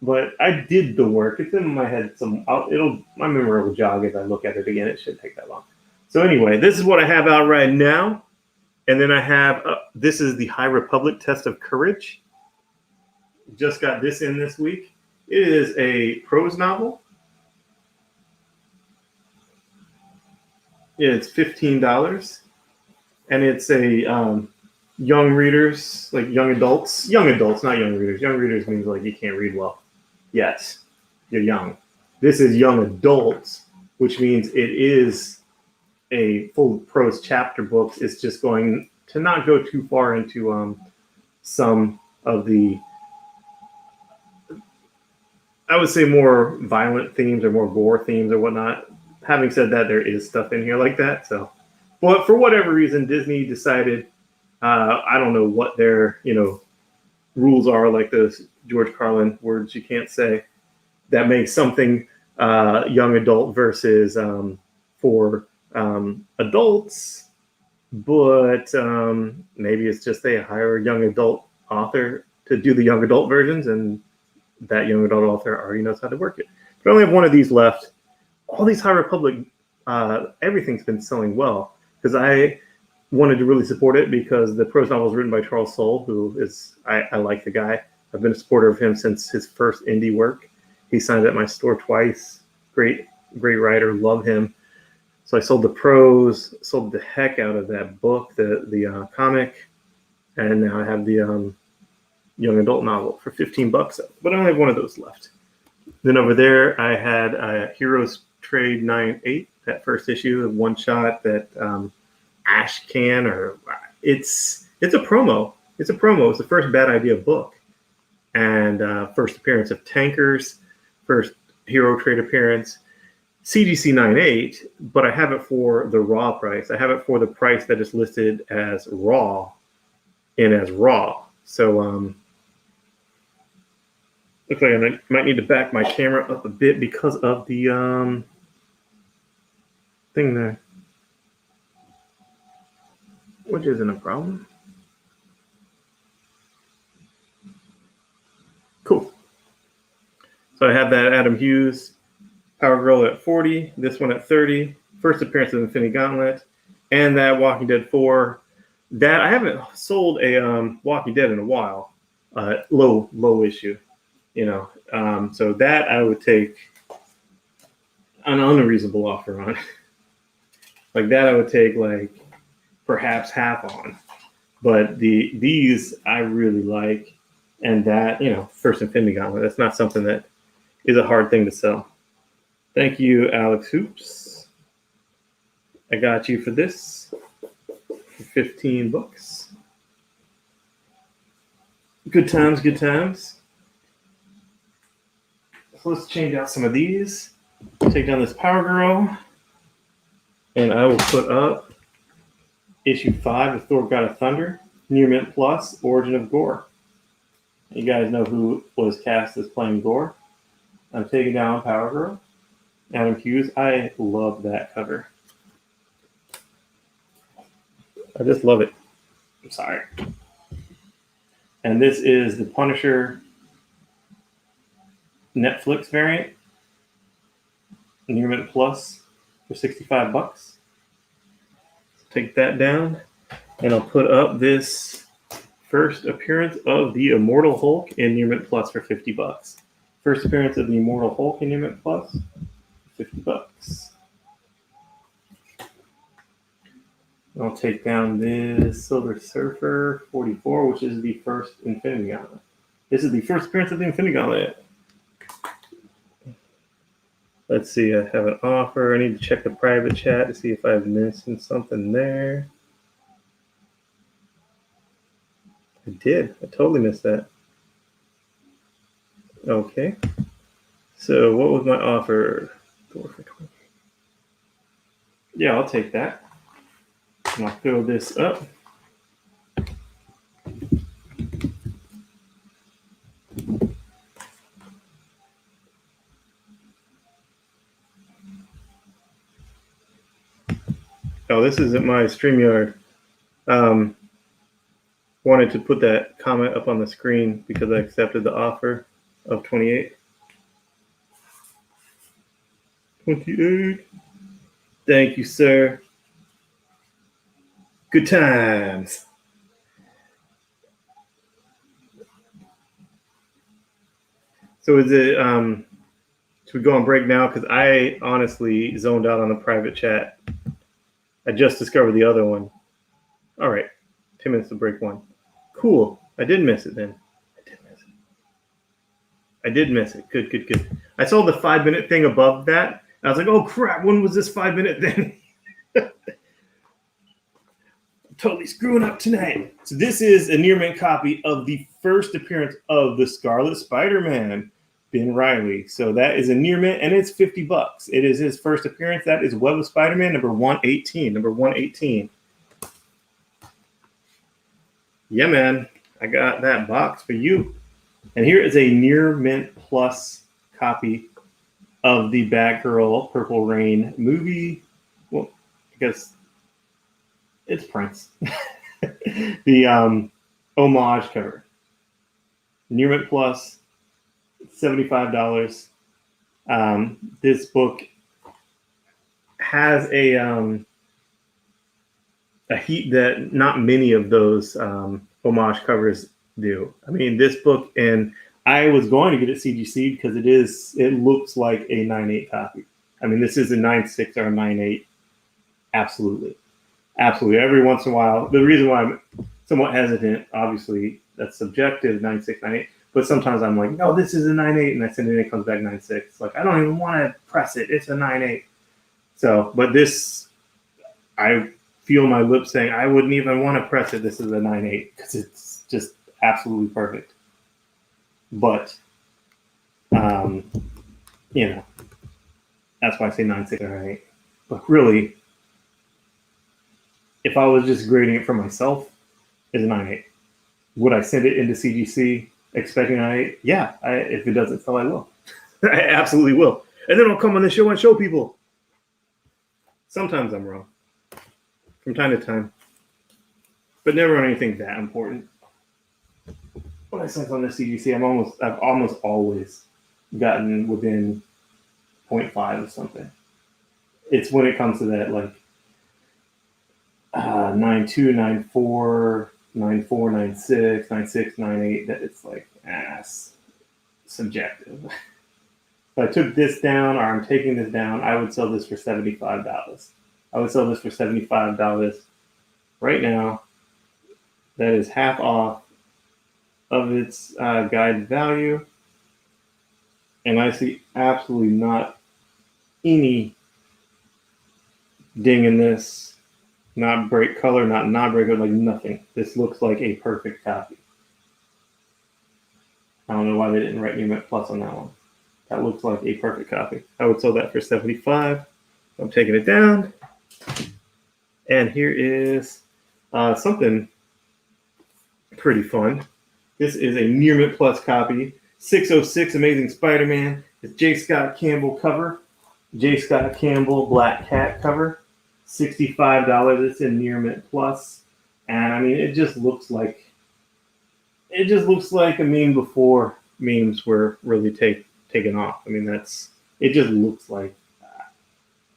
but I did the work. It's in my head. My memory will jog if I look at it again. It shouldn't take that long. So anyway, this is what I have out right now. And then I have, this is the High Republic Test of Courage. Just got this in this week. It is a prose novel. It's $15. And it's a young readers, like young adults, not young readers. Young readers means like you can't read well. Yes, you're young. This is young adults, which means it is a full prose chapter book. It's just going to not go too far into some of the, I would say, more violent themes or more gore themes or whatnot. Having said that, there is stuff in here like that. So, but for whatever reason, Disney decided, I don't know what their rules are, like those George Carlin words you can't say, that makes something young adult versus for adults, but maybe it's just they hire a young adult author to do the young adult versions, and that young adult author already knows how to work it. But I only have one of these left. All these High Republic, everything's been selling well because I wanted to really support it because the prose novel is written by Charles Soule, who is, I like the guy. I've been a supporter of him since his first indie work. He signed at my store twice. Great writer, love him. So I sold the prose, sold the heck out of that book, the comic, and now I have the young adult novel for $15. But I only have one of those left. Then over there, I had Heroes Trade 9-8, that first issue of one shot that Ash can, or it's a promo. It's a promo. It's the first Bad Idea book, and first appearance of Tankers, first Hero Trade appearance. CGC 9.8, but I have it for the raw price. I have it for the price that is listed as raw and as raw. So looks like I might need to back my camera up a bit because of the thing there, which isn't a problem. Cool. So I have that Adam Hughes Power Girl at 40, this one at 30, first appearance of Infinity Gauntlet, and that Walking Dead 4. That I haven't sold a Walking Dead in a while, low issue, so that I would take an unreasonable offer on. Like that I would take like perhaps half on, but these I really like, and that first Infinity Gauntlet, that's not something that is a hard thing to sell. Thank you, Alex Hoops. I got you for this for $15. Good times, good times. So let's change out some of these. Take down this Power Girl, and I will put up issue 5 of Thor: God of Thunder, Near Mint Plus, Origin of Gore. You guys know who was cast as playing Gore. I'm taking down Power Girl. Adam Hughes, I love that cover. I just love it. I'm sorry. And this is the Punisher Netflix variant, Near Mint Plus for $65. Take that down, and I'll put up this first appearance of the Immortal Hulk in Near Mint Plus for $50. First appearance of the Immortal Hulk in Near Mint Plus, $50. I'll take down this Silver Surfer 44, which is the first Infinity Gauntlet. This is the first appearance of the Infinity Gauntlet. Let's see, I have an offer. I need to check the private chat to see if I've missed something there. I did. I totally missed that. Okay. So what was my offer? Yeah, I'll take that. And I'll fill this up. Oh, this isn't my StreamYard. Wanted to put that comment up on the screen because I accepted the offer of 28. 28. Thank you, sir. Good times. So is it should we go on break now? Because I honestly zoned out on the private chat. I just discovered the other one. All right. 10 minutes to break one. Cool. I did miss it then. I did miss it. Good. I saw the 5-minute thing above that. I was like, oh crap, when was this 5-minute thing? I'm totally screwing up tonight. So this is a near mint copy of the first appearance of the Scarlet Spider-Man, Ben Reilly. So that is a near mint, and it's $50. It is his first appearance. That is Web of Spider-Man number 118. Number 118. Yeah, man. I got that box for you. And here is a near mint plus copy of the Batgirl Purple Rain movie. Well, I guess it's Prince. The homage cover. Near mint plus, $75. This book has a heat that not many of those homage covers do. I mean, this book, and I was going to get it CGC because it looks like a 9.8 copy. I mean, this is a 9.6 or a 9.8. Absolutely. Every once in a while, the reason why I'm somewhat hesitant, obviously, that's subjective, 9.6, 9.8. But sometimes I'm like, no, this is a 9.8, and I send it and it comes back 9.6. Like, I don't even want to press it. It's a 9.8. So, but this, I feel my lips saying, I wouldn't even want to press it. This is a 9.8 because it's just absolutely perfect. But, you know, that's why I say 9.6 or 9.8. But really, if I was just grading it for myself, it's a 9.8. Would I send it into CGC expecting 9.8? Yeah, if it doesn't sell, I will. I absolutely will. And then I'll come on the show and show people. Sometimes I'm wrong. From time to time. But never on anything that important. When I sent on the CGC, I've almost always gotten within 0.5 of something. It's when it comes to that, like, 9.2, 9.4, 9.4, 9.6, 9.6, 9.8, that it's like, subjective. If I took this down, or I'm taking this down, I would sell this for $75. I would sell this for $75 right now. That is half off of its guide value. And I see absolutely not any ding in this. Not break color, not break color, like nothing. This looks like a perfect copy. I don't know why they didn't write New Plus on that one. That looks like a perfect copy. I would sell that for $75. I'm taking it down. And here is something pretty fun. This is a Near Mint Plus copy. 606 Amazing Spider-Man. It's J. Scott Campbell cover. J. Scott Campbell Black Cat cover. $65. It's in Near Mint Plus. And I mean, it just looks like a meme before memes were really taken off. I mean, it just looks like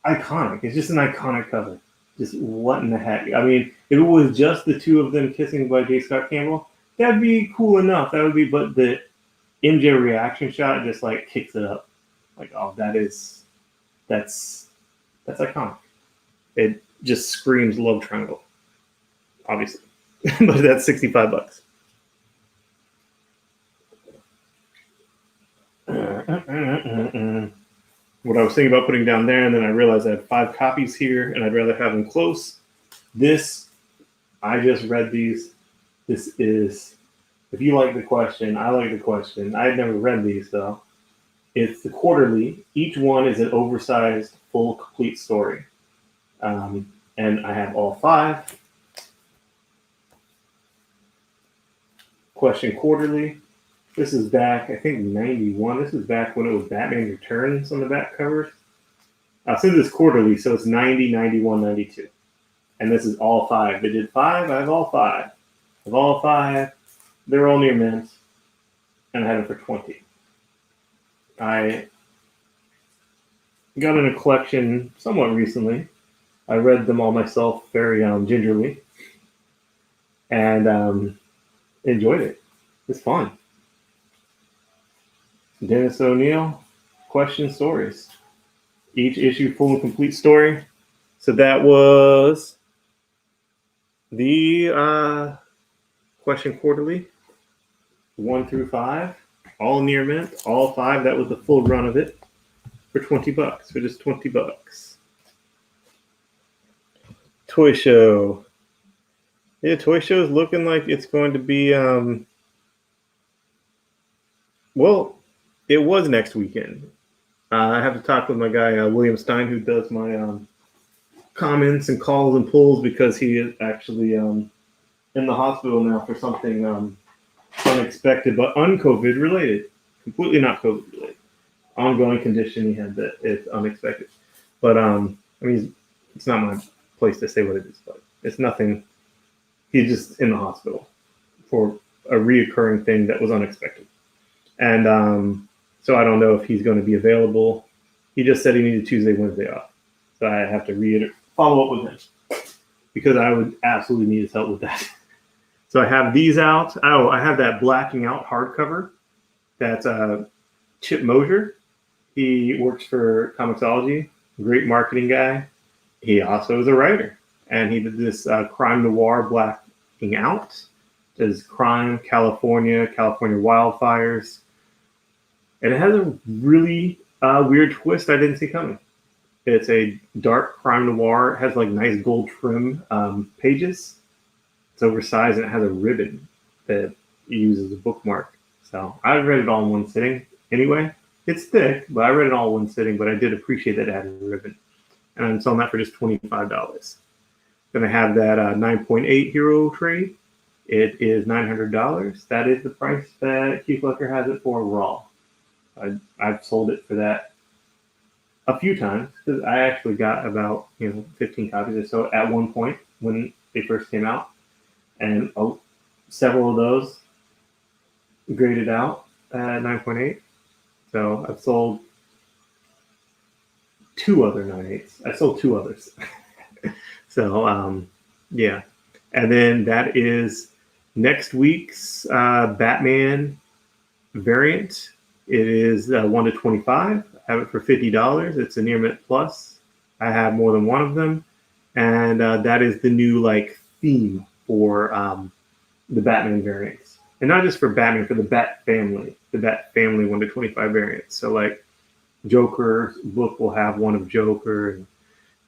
iconic. It's just an iconic cover. Just what in the heck? I mean, if it was just the two of them kissing by J. Scott Campbell, that'd be cool enough. That would be, but the MJ reaction shot just like kicks it up. Like, oh, that's iconic. It just screams love triangle, obviously. But that's $65. What I was thinking about putting down there, and then I realized I had 5 copies here, and I'd rather have them close. This, I just read these. This is, if you like the question, I like the question. I had never read these, though. It's the quarterly. Each one is an oversized, full, complete story. And I have all 5. Question Quarterly. This is back, I think, 91. This is back when it was Batman Returns on the back covers. Since it's quarterly, so it's 90, 91, 92. And this is all 5. They did 5. I have all 5. I have all 5. They're all near mint. And I had them for 20. I got in a collection somewhat recently. I read them all myself very gingerly. And enjoyed it. It's fun. Dennis O'Neil, Question Stories. Each issue full and complete story. So that was the Question Quarterly, 1 through 5, all near mint, all 5. That was the full run of it for $20, for just $20. Toy Show. Yeah, Toy Show is looking like it's going to be, well, it was next weekend. I have to talk with my guy, William Stein, who does my comments and calls and pulls, because he is actually in the hospital now for something unexpected, but un-COVID related. Completely not COVID related. Ongoing condition he had that it's unexpected. But, I mean, it's not my place to say what it is, but it's nothing. He's just in the hospital for a reoccurring thing that was unexpected. And so I don't know if he's going to be available. He just said he needed Tuesday, Wednesday off. So I have to follow up with him, because I would absolutely need his help with that. So I have these out. Oh, I have that Blacking Out hardcover. That's Chip Mosier. He works for Comixology, great marketing guy. He also is a writer. And he did this crime noir Blacking Out. There's crime, California wildfires. And it has a really weird twist I didn't see coming. It's a dark crime noir. It has like nice gold trim pages. It's oversized and it has a ribbon that you use as a bookmark. So I read it all in one sitting anyway. It's thick, but I read it all in one sitting, but I did appreciate that it had a ribbon. And I'm selling that for just $25. Then I have that 9.8 Hero trade. It is $900. That is the price that Keith Lecter has it for raw. I've sold it for that a few times, because I actually got about 15 copies or so at one point when they first came out, and several of those graded out at 9.8. So I've sold 2 other 9.8s. I sold 2 others. So yeah, and then that is next week's Batman variant. It is 1 to 25. I have it for $50. It's a near mint plus. I have more than one of them, and that is the new theme for the Batman variants, and not just for Batman, for the Bat family. The Bat family 1 to 25 variants. So Joker's book will have one of Joker,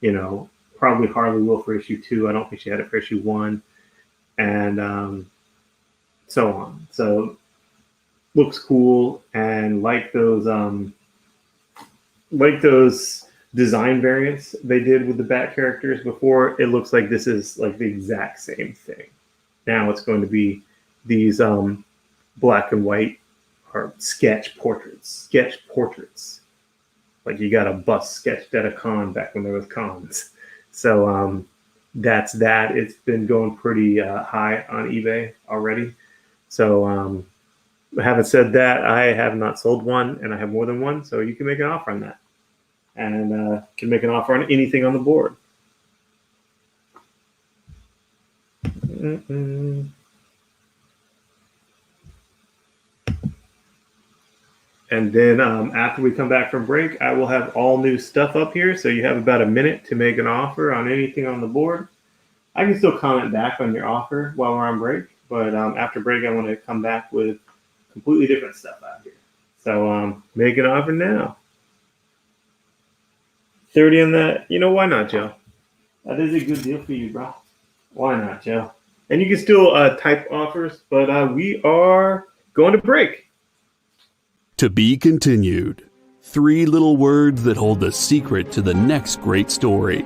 and probably Harley will for issue 2. I don't think she had it for issue 1, and so on. So looks cool, and like those design variants they did with the Bat characters before, it looks like this is the exact same thing. Now it's going to be these black and white or sketch portraits. Like you got a bust sketched at a con back when there was cons. So that's that. It's been going pretty high on eBay already. So having said that, I have not sold one, and I have more than one, so you can make an offer on that. And can make an offer on anything on the board. And then after we come back from break, I will have all new stuff up here, so you have about a minute to make an offer on anything on the board. I can still comment back on your offer while we're on break, but after break, I want to come back with completely different stuff out here. So make an offer now. 30 on that. Why not, Joe? That is a good deal for you, bro. Why not, Joe? And you can still type offers, but we are going to break. To be continued. 3 little words that hold the secret to the next great story.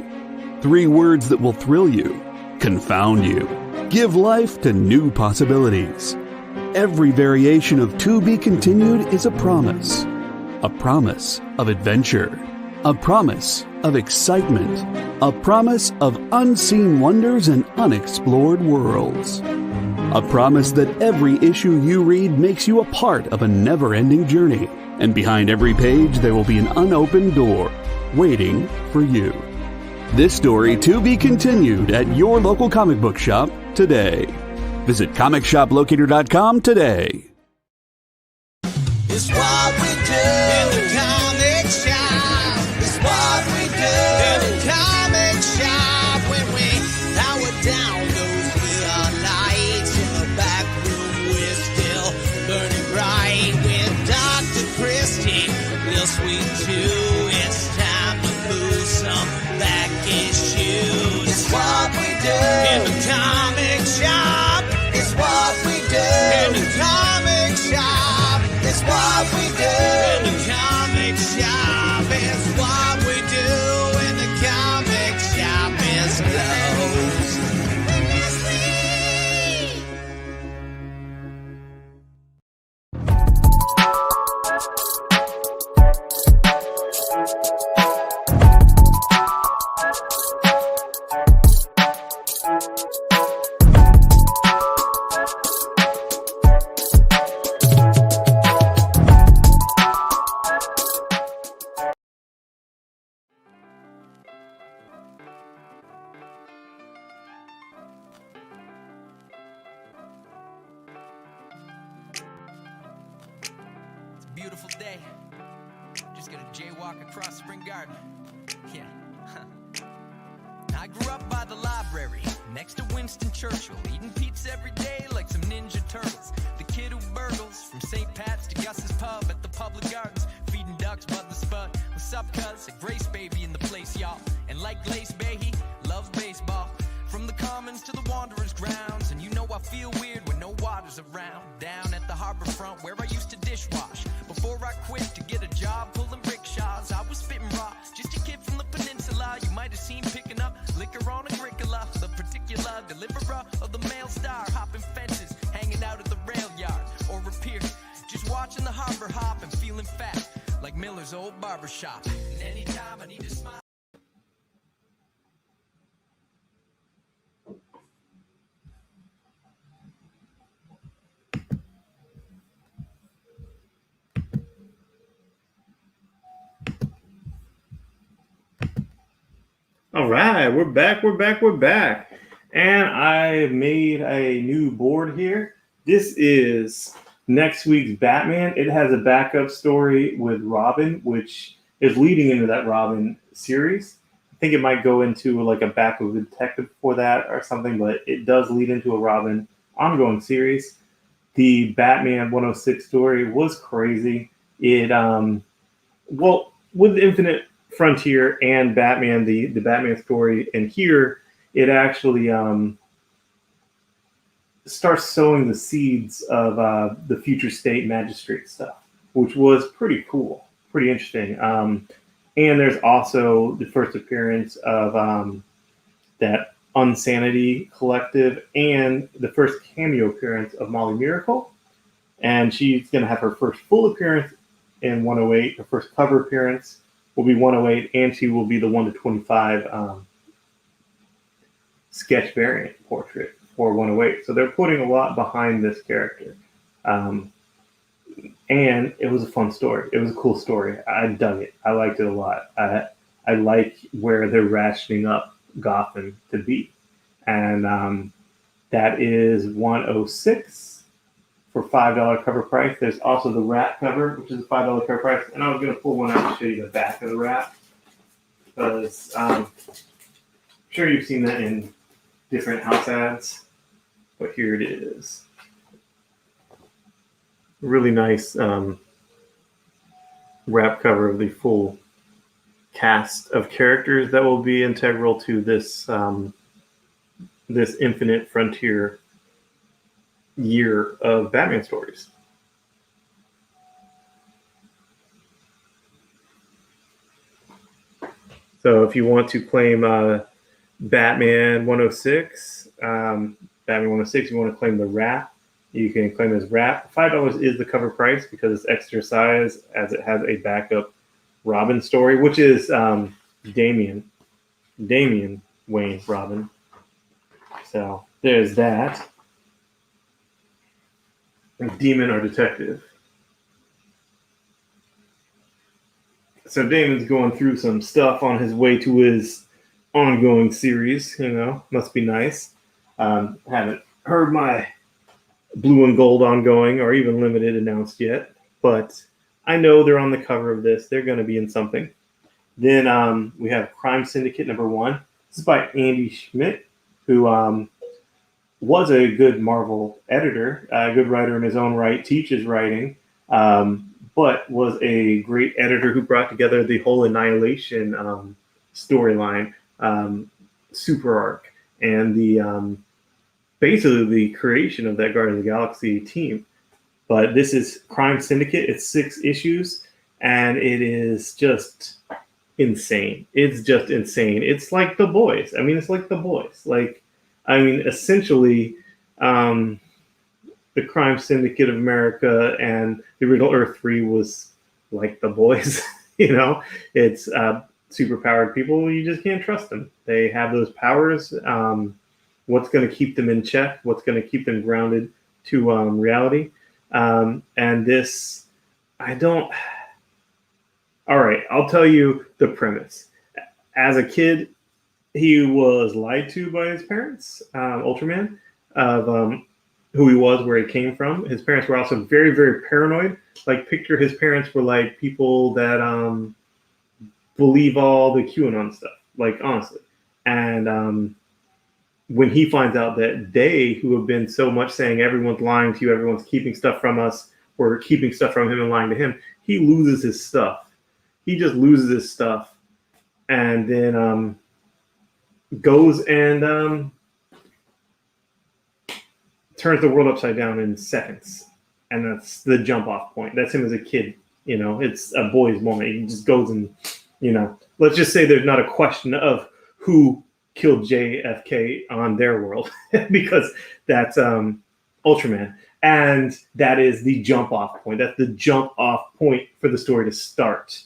3 words that will thrill you, confound you, give life to new possibilities. Every variation of To Be Continued is a promise of adventure, a promise of excitement, a promise of unseen wonders and unexplored worlds. A promise that every issue you read makes you a part of a never-ending journey, and behind every page there will be an unopened door waiting for you. This story to be continued at your local comic book shop today. Visit ComicShopLocator.com today. It's what we do in the comic shop. It's what we do in the comic shop. When we power down those neon lights in the back room, we're still burning bright with Dr. Christie, real sweet too. It's time to move some back issues. It's what we do in the comic shop. It's what we do in the comic shop. It's what we do in the comic shop. It's what we do in the comic shop. It's closed. Beautiful day. Just gonna jaywalk across Spring Garden. Yeah. I grew up by the library, next to Winston Churchill, eating pizza every day like some Ninja Turtles. The kid who burgles from St. Pat's to Gus's Pub at the Public Gardens, feeding ducks Bud the Spud. What's up, cuz? A Grace baby in the place, y'all. And like Glace Behe, loves baseball. From the Commons to the Wanderers grounds, and you know I feel weird when no water's around. Down at the harbor front where I used to dishwash. Before I quit to get a job pulling rickshaws, I was spitting raw, just a kid from the peninsula. You might have seen picking up liquor on Agricola, the particular deliverer of the Mail Star, hopping fences, hanging out at the rail yard or a pier, just watching the harbor hop and feeling fat like Miller's old barber shop. And anytime I need to smile. All right, we're back. And I made a new board here. This is next week's Batman. It has a backup story with Robin, which is leading into that Robin series. I think it might go into like a backup detective for that or something, but it does lead into a Robin ongoing series. The Batman 106 story was crazy. It, with Infinite Frontier and Batman, the Batman story, and here it actually starts sowing the seeds of the future state magistrate stuff, which was pretty cool, pretty interesting. And there's also the first appearance of that Unsanity Collective and the first cameo appearance of Molly Miracle. And she's going to have her first full appearance in 108, her first cover appearance will be 108, and she will be the 1/25 sketch variant portrait for 108. So they're putting a lot behind this character. And it was a fun story. It was a cool story. I dug it. I liked it a lot. I like where they're ratcheting up Gotham to be. And that is 106 for $5 cover price. There's also the wrap cover, which is a $5 cover price. And I was going to pull one out to show you the back of the wrap, because I'm sure you've seen that in different house ads, but here it is. Really nice wrap cover of the full cast of characters that will be integral to this this Infinite Frontier year of Batman stories. So if you want to claim Batman 106, Batman 106, you want to claim the wrap, you can claim as wrap. $5 is the cover price because it's extra size, as it has a backup Robin story, which is Damian Wayne Robin. So there's that. Demon or detective. So Damon's going through some stuff on his way to his ongoing series, must be nice. Haven't heard my Blue and Gold ongoing or even limited announced yet, but I know they're on the cover of this. They're going to be in something. Then we have Crime Syndicate #1. This is by Andy Schmidt, who was a good Marvel editor, a good writer in his own right, teaches writing, but was a great editor who brought together the whole Annihilation storyline, super arc, and the basically the creation of that Guardians of the Galaxy team. But this is Crime Syndicate. It's 6 issues, and it is just insane. It's just insane. It's like The Boys. It's like The Boys. Essentially, the Crime Syndicate of America and the original Earth 3 was like The Boys. It's superpowered people. You just can't trust them. They have those powers. What's going to keep them in check? What's going to keep them grounded to reality? And this, all right, I'll tell you the premise. As a kid, he was lied to by his parents, Ultraman, of who he was, where he came from. His parents were also very, very paranoid. Picture his parents were like people that believe all the QAnon stuff, honestly. And when he finds out that they, who have been so much saying everyone's lying to you, everyone's keeping stuff from us, or keeping stuff from him and lying to him, he loses his stuff. He just loses his stuff, and then goes and turns the world upside down in seconds. And that's the jump off point. That's him as a kid. It's a boy's moment. He just goes and, let's just say there's not a question of who killed JFK on their world because that's Ultraman. And that is the jump off point. That's the jump off point for the story to start.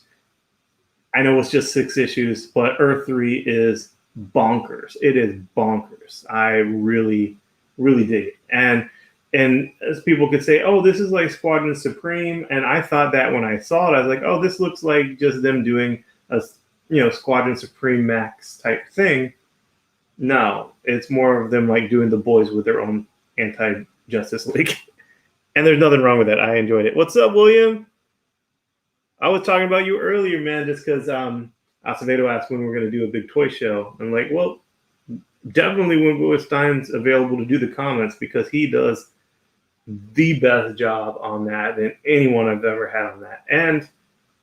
I know it's just 6 issues, but Earth 3 is bonkers. It is bonkers. I really, really dig it. And as people could say, oh, this is like Squadron Supreme. And I thought that when I saw it, I was like, oh, this looks like just them doing a Squadron Supreme Max type thing. No, it's more of them doing The Boys with their own anti-Justice League. And there's nothing wrong with that. I enjoyed it. What's up, William? I was talking about you earlier, man, just because Acevedo asked when we're going to do a big toy show. I'm like, well, definitely when Louis Stein's available to do the comments, because he does the best job on that than anyone I've ever had on that. And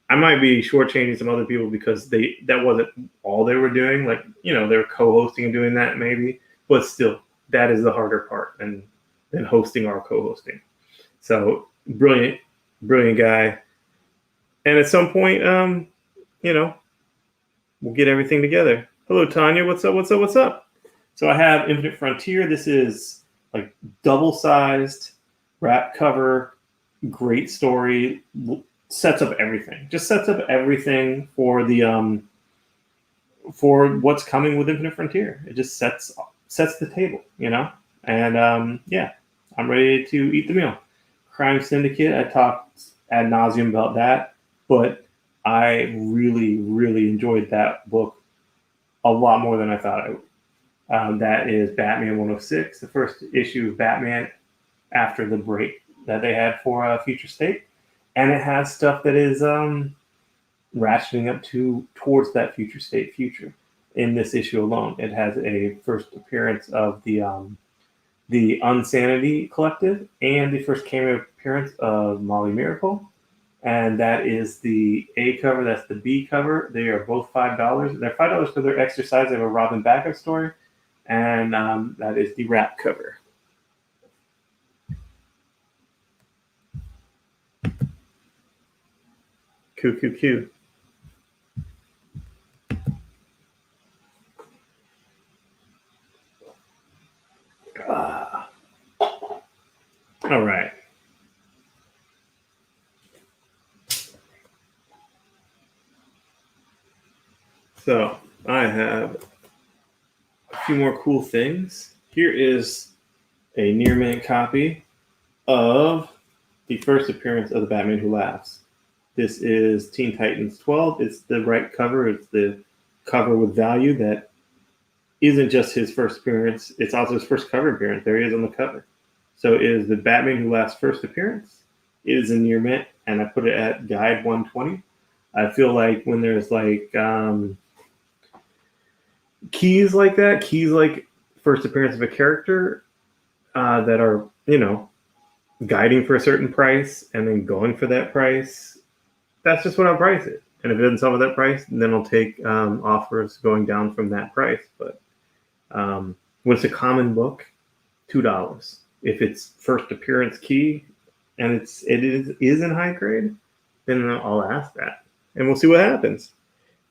I might be shortchanging some other people because that wasn't all they were doing. They were co-hosting and doing that maybe, but still, that is the harder part than hosting or co-hosting. So brilliant guy. And at some point, we'll get everything together. Hello, Tanya. What's up? So I have Infinite Frontier. This is double-sized, wrap cover, great story. Sets up everything. Just sets up everything for the for what's coming with Infinite Frontier. It just sets the table, And I'm ready to eat the meal. Crime Syndicate. I talked ad nauseum about that, but I really, really enjoyed that book a lot more than I thought I would. That is Batman 106, the first issue of Batman after the break that they had for Future State. And it has stuff that is ratcheting up towards that Future State future in this issue alone. It has a first appearance of the Unsanity Collective and the first cameo appearance of Molly Miracle. And that is the A cover. That's the B cover. They are both $5. They're $5 for their extra size. They have a Robin backup story. And that is the wrap cover. Q. So I have a few more cool things. Here is a near mint copy of the first appearance of the Batman Who Laughs. This is Teen Titans 12. It's the right cover. It's the cover with value that isn't just his first appearance. It's also his first cover appearance. There he is on the cover. So it is the Batman Who Laughs first appearance. It is a near mint, and I put it at Guide 120. I feel like when there's like keys like that, keys like first appearance of a character that are, guiding for a certain price and then going for that price, that's just what I'll price it. And if it doesn't sell at that price, then I'll take offers going down from that price. But when it's a common book, $2. If it's first appearance key and it is in high grade, then I'll ask that. And we'll see what happens.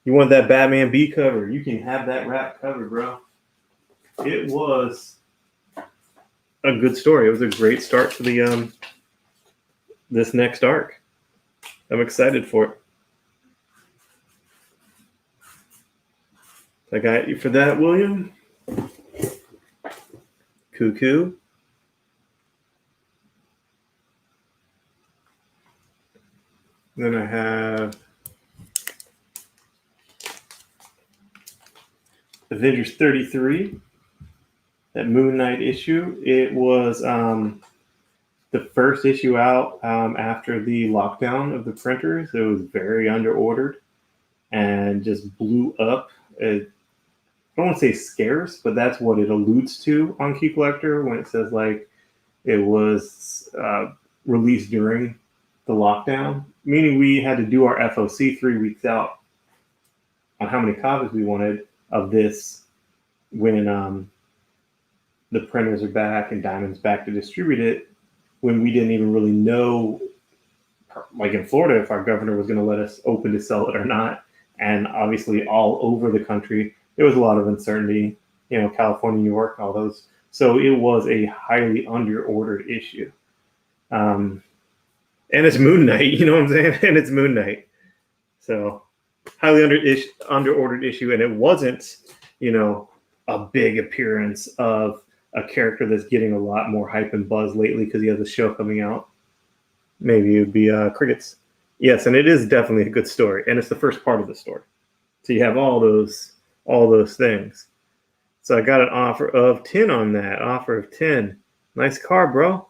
You want that Batman B cover, you can have that wrap cover, bro. It was a good story. It was a great start to the this next arc. I'm excited for it. I got you for that, William. Cuckoo. Then I have Avengers 33, that Moon Knight issue. It was the first issue out after the lockdown of the printers. It was very under-ordered and just blew up. I don't want to say scarce, but that's what it alludes to on Key Collector when it says like it was released during the lockdown, meaning we had to do our FOC 3 weeks out on how many copies we wanted of this when the printers are back and Diamond's back to distribute it, when we didn't even really know, like in Florida, if our governor was going to let us open to sell it or not. And obviously all over the country, there was a lot of uncertainty, California, New York, all those. So it was a highly under-ordered issue. And it's Moon Knight, you know what I'm saying? And it's Moon Knight. So highly under-ordered issue. And it wasn't, a big appearance of a character that's getting a lot more hype and buzz lately because he has a show coming out. Maybe it would be Crickets. Yes, and it is definitely a good story. And it's the first part of the story. So you have all those things. So I got an offer of 10 on that. Offer of 10. Nice car, bro.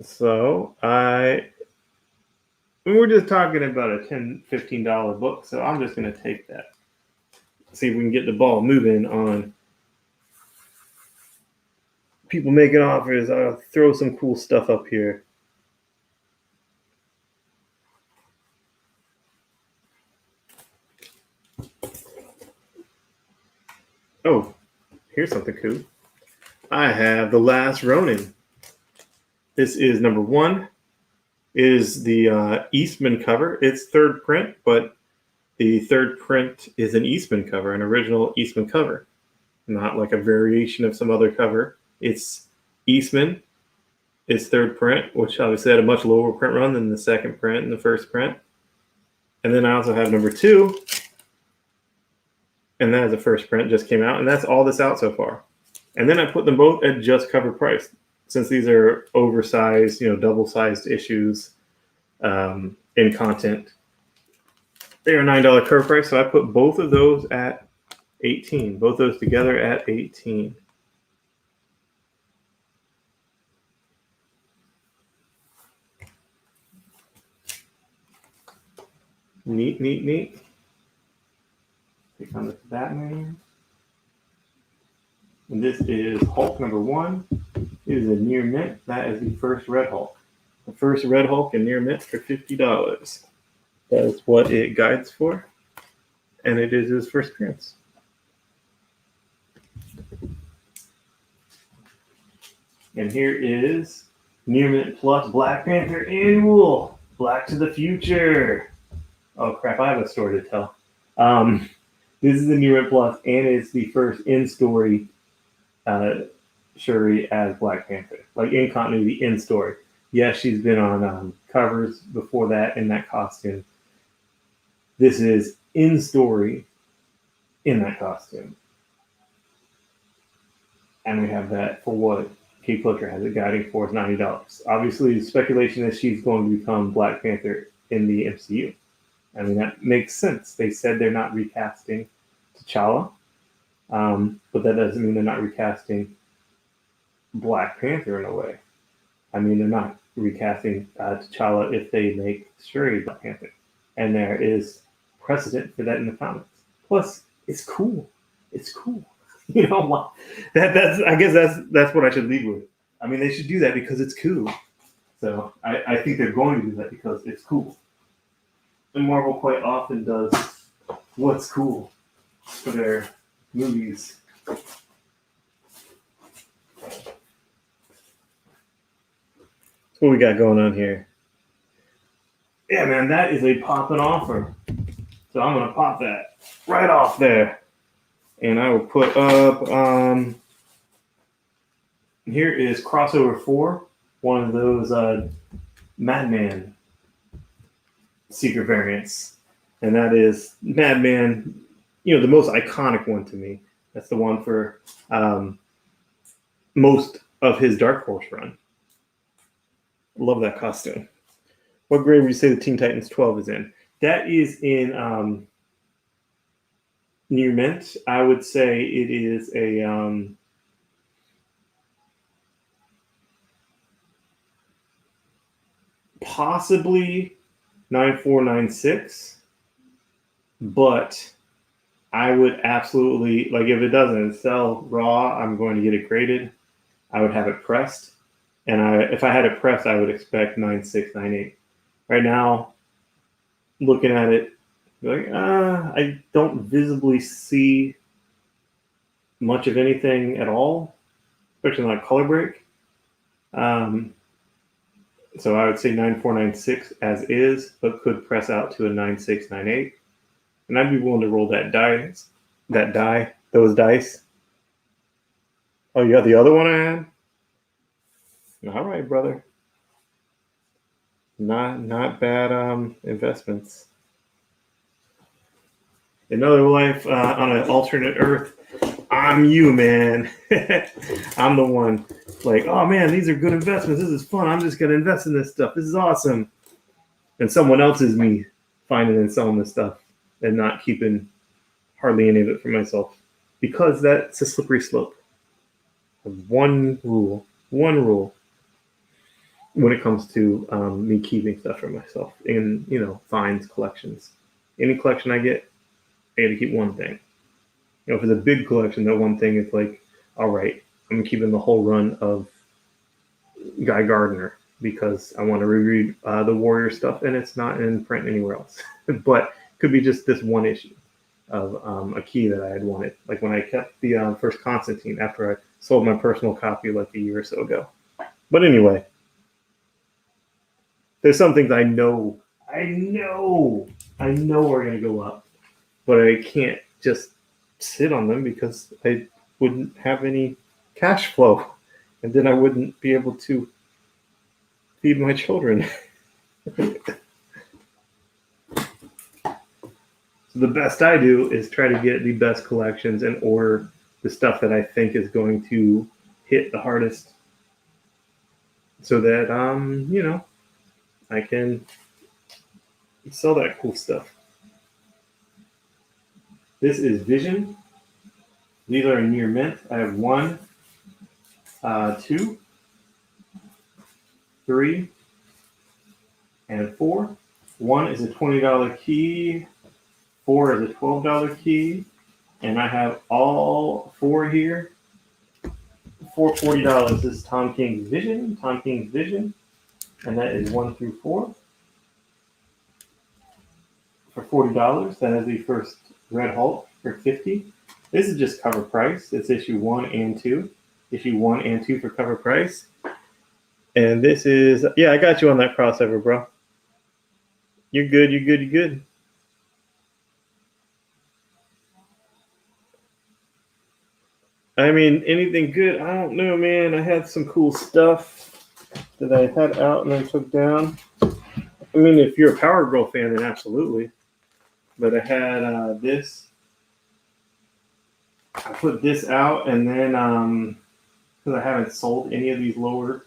So we're just talking about a $10, $15 book. So I'm just going to take that. See if we can get the ball moving on people making offers. I'll throw some cool stuff up here. Oh, here's something cool. I have The Last Ronin. This is number 1. It is the Eastman cover. It's third print, but the third print is an Eastman cover, an original Eastman cover, not like a variation of some other cover. It's Eastman. It's third print, which obviously had a much lower print run than the second print and the first print. And then I also have number 2, and that is the first print, just came out, and that's all that's out so far. And then I put them both at just cover price, since these are oversized, double-sized issues in content. They are $9 cover price, so I put both of those at $18. Both those together at $18. Neat, neat, neat. Click on this Batman. And this is Hulk number 1. It is a near mint. That is the first Red Hulk. The first Red Hulk in near mint for $50. That is what it guides for. And it is his first appearance. And here is Near Mint Plus Black Panther Annual. Black to the Future. Oh crap, I have a story to tell. This is the Near Mint Plus, and it's the first in-story Shuri as Black Panther. Like in continuity, in story. Yes, she's been on covers before that in that costume, This is in story in that costume. And we have that for what Kate Blanchett has it guiding for is $90. Obviously, the speculation is she's going to become Black Panther in the MCU. I mean, that makes sense. They said they're not recasting T'Challa, but that doesn't mean they're not recasting Black Panther in a way. I mean, they're not recasting T'Challa if they make Shuri Black Panther. And there is precedent for that in the comics. Plus, it's cool. It's cool. You know, I guess that's what I should leave with. I mean, they should do that because it's cool. So I think they're going to do that because it's cool. And Marvel quite often does what's cool for their movies. What we got going on here? Yeah, man, that is a popping offer. So I'm gonna pop that right off there. And I will put up, here is Crossover 4, one of those Madman secret variants. And that is Madman, you know, the most iconic one to me. That's the one for most of his Dark Horse run. Love that costume. What grade would you say the Teen Titans 12 is in? That is in near mint. I would say it is a possibly 9496, but I would absolutely, like, if it doesn't sell raw, I'm going to get it graded. I would have it pressed, and if I had it pressed, I would expect 9698. Right now, looking at it, like, I don't visibly see much of anything at all, especially not color break. So I would say 9496 as is, but could press out to a 9698. And I'd be willing to roll those dice. Oh, you got the other one I had? All right, brother. Not bad investments. Another life on an alternate Earth. I'm you, man. I'm the one. Like, oh man, these are good investments. This is fun. I'm just gonna invest in this stuff. This is awesome. And someone else is me finding and selling this stuff and not keeping hardly any of it for myself, because that's a slippery slope. One rule when it comes to me keeping stuff for myself in, you know, finds, collections. Any collection I get, I got to keep one thing. You know, if it's a big collection, that one thing is like, all right, I'm keeping the whole run of Guy Gardner because I want to reread the Warrior stuff, and it's not in print anywhere else. But it could be just this one issue of a key that I had wanted. Like when I kept the first Constantine after I sold my personal copy like a year or so ago. But anyway, there's some things I know are going to go up, but I can't just sit on them because I wouldn't have any cash flow, and then I wouldn't be able to feed my children. So the best I do is try to get the best collections and order the stuff that I think is going to hit the hardest, so that you know, I can sell that cool stuff. This is Vision. These are in near mint. I have 1, 2, 3, and 4. 1 is a $20 key. 4 is a $12 key. And I have all 4 here for $40. This is Tom King's Vision. And that is 1 through 4. For $40. That is the first Red Hulk for $50. This is just cover price. It's issue 1 and 2. Issue 1 and 2 for cover price. And this is, yeah, I got you on that crossover, bro. You're good. I mean, anything good? I don't know, man. I had some cool stuff that I had out and then took down. I mean, if you're a Power Girl fan, then absolutely. but I had this. I put this out, and then because I haven't sold any of these lower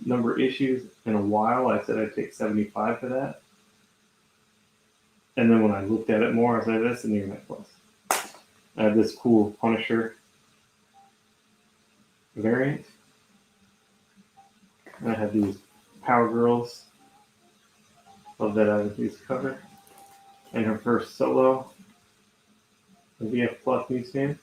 number issues in a while, I said I'd take $75 for that. And then when I looked at it more, I said, that's a near net plus. I have this cool Punisher variant. And I have these Power Girls. Love that out of this cover. And her first solo, the VF Plus newsstand.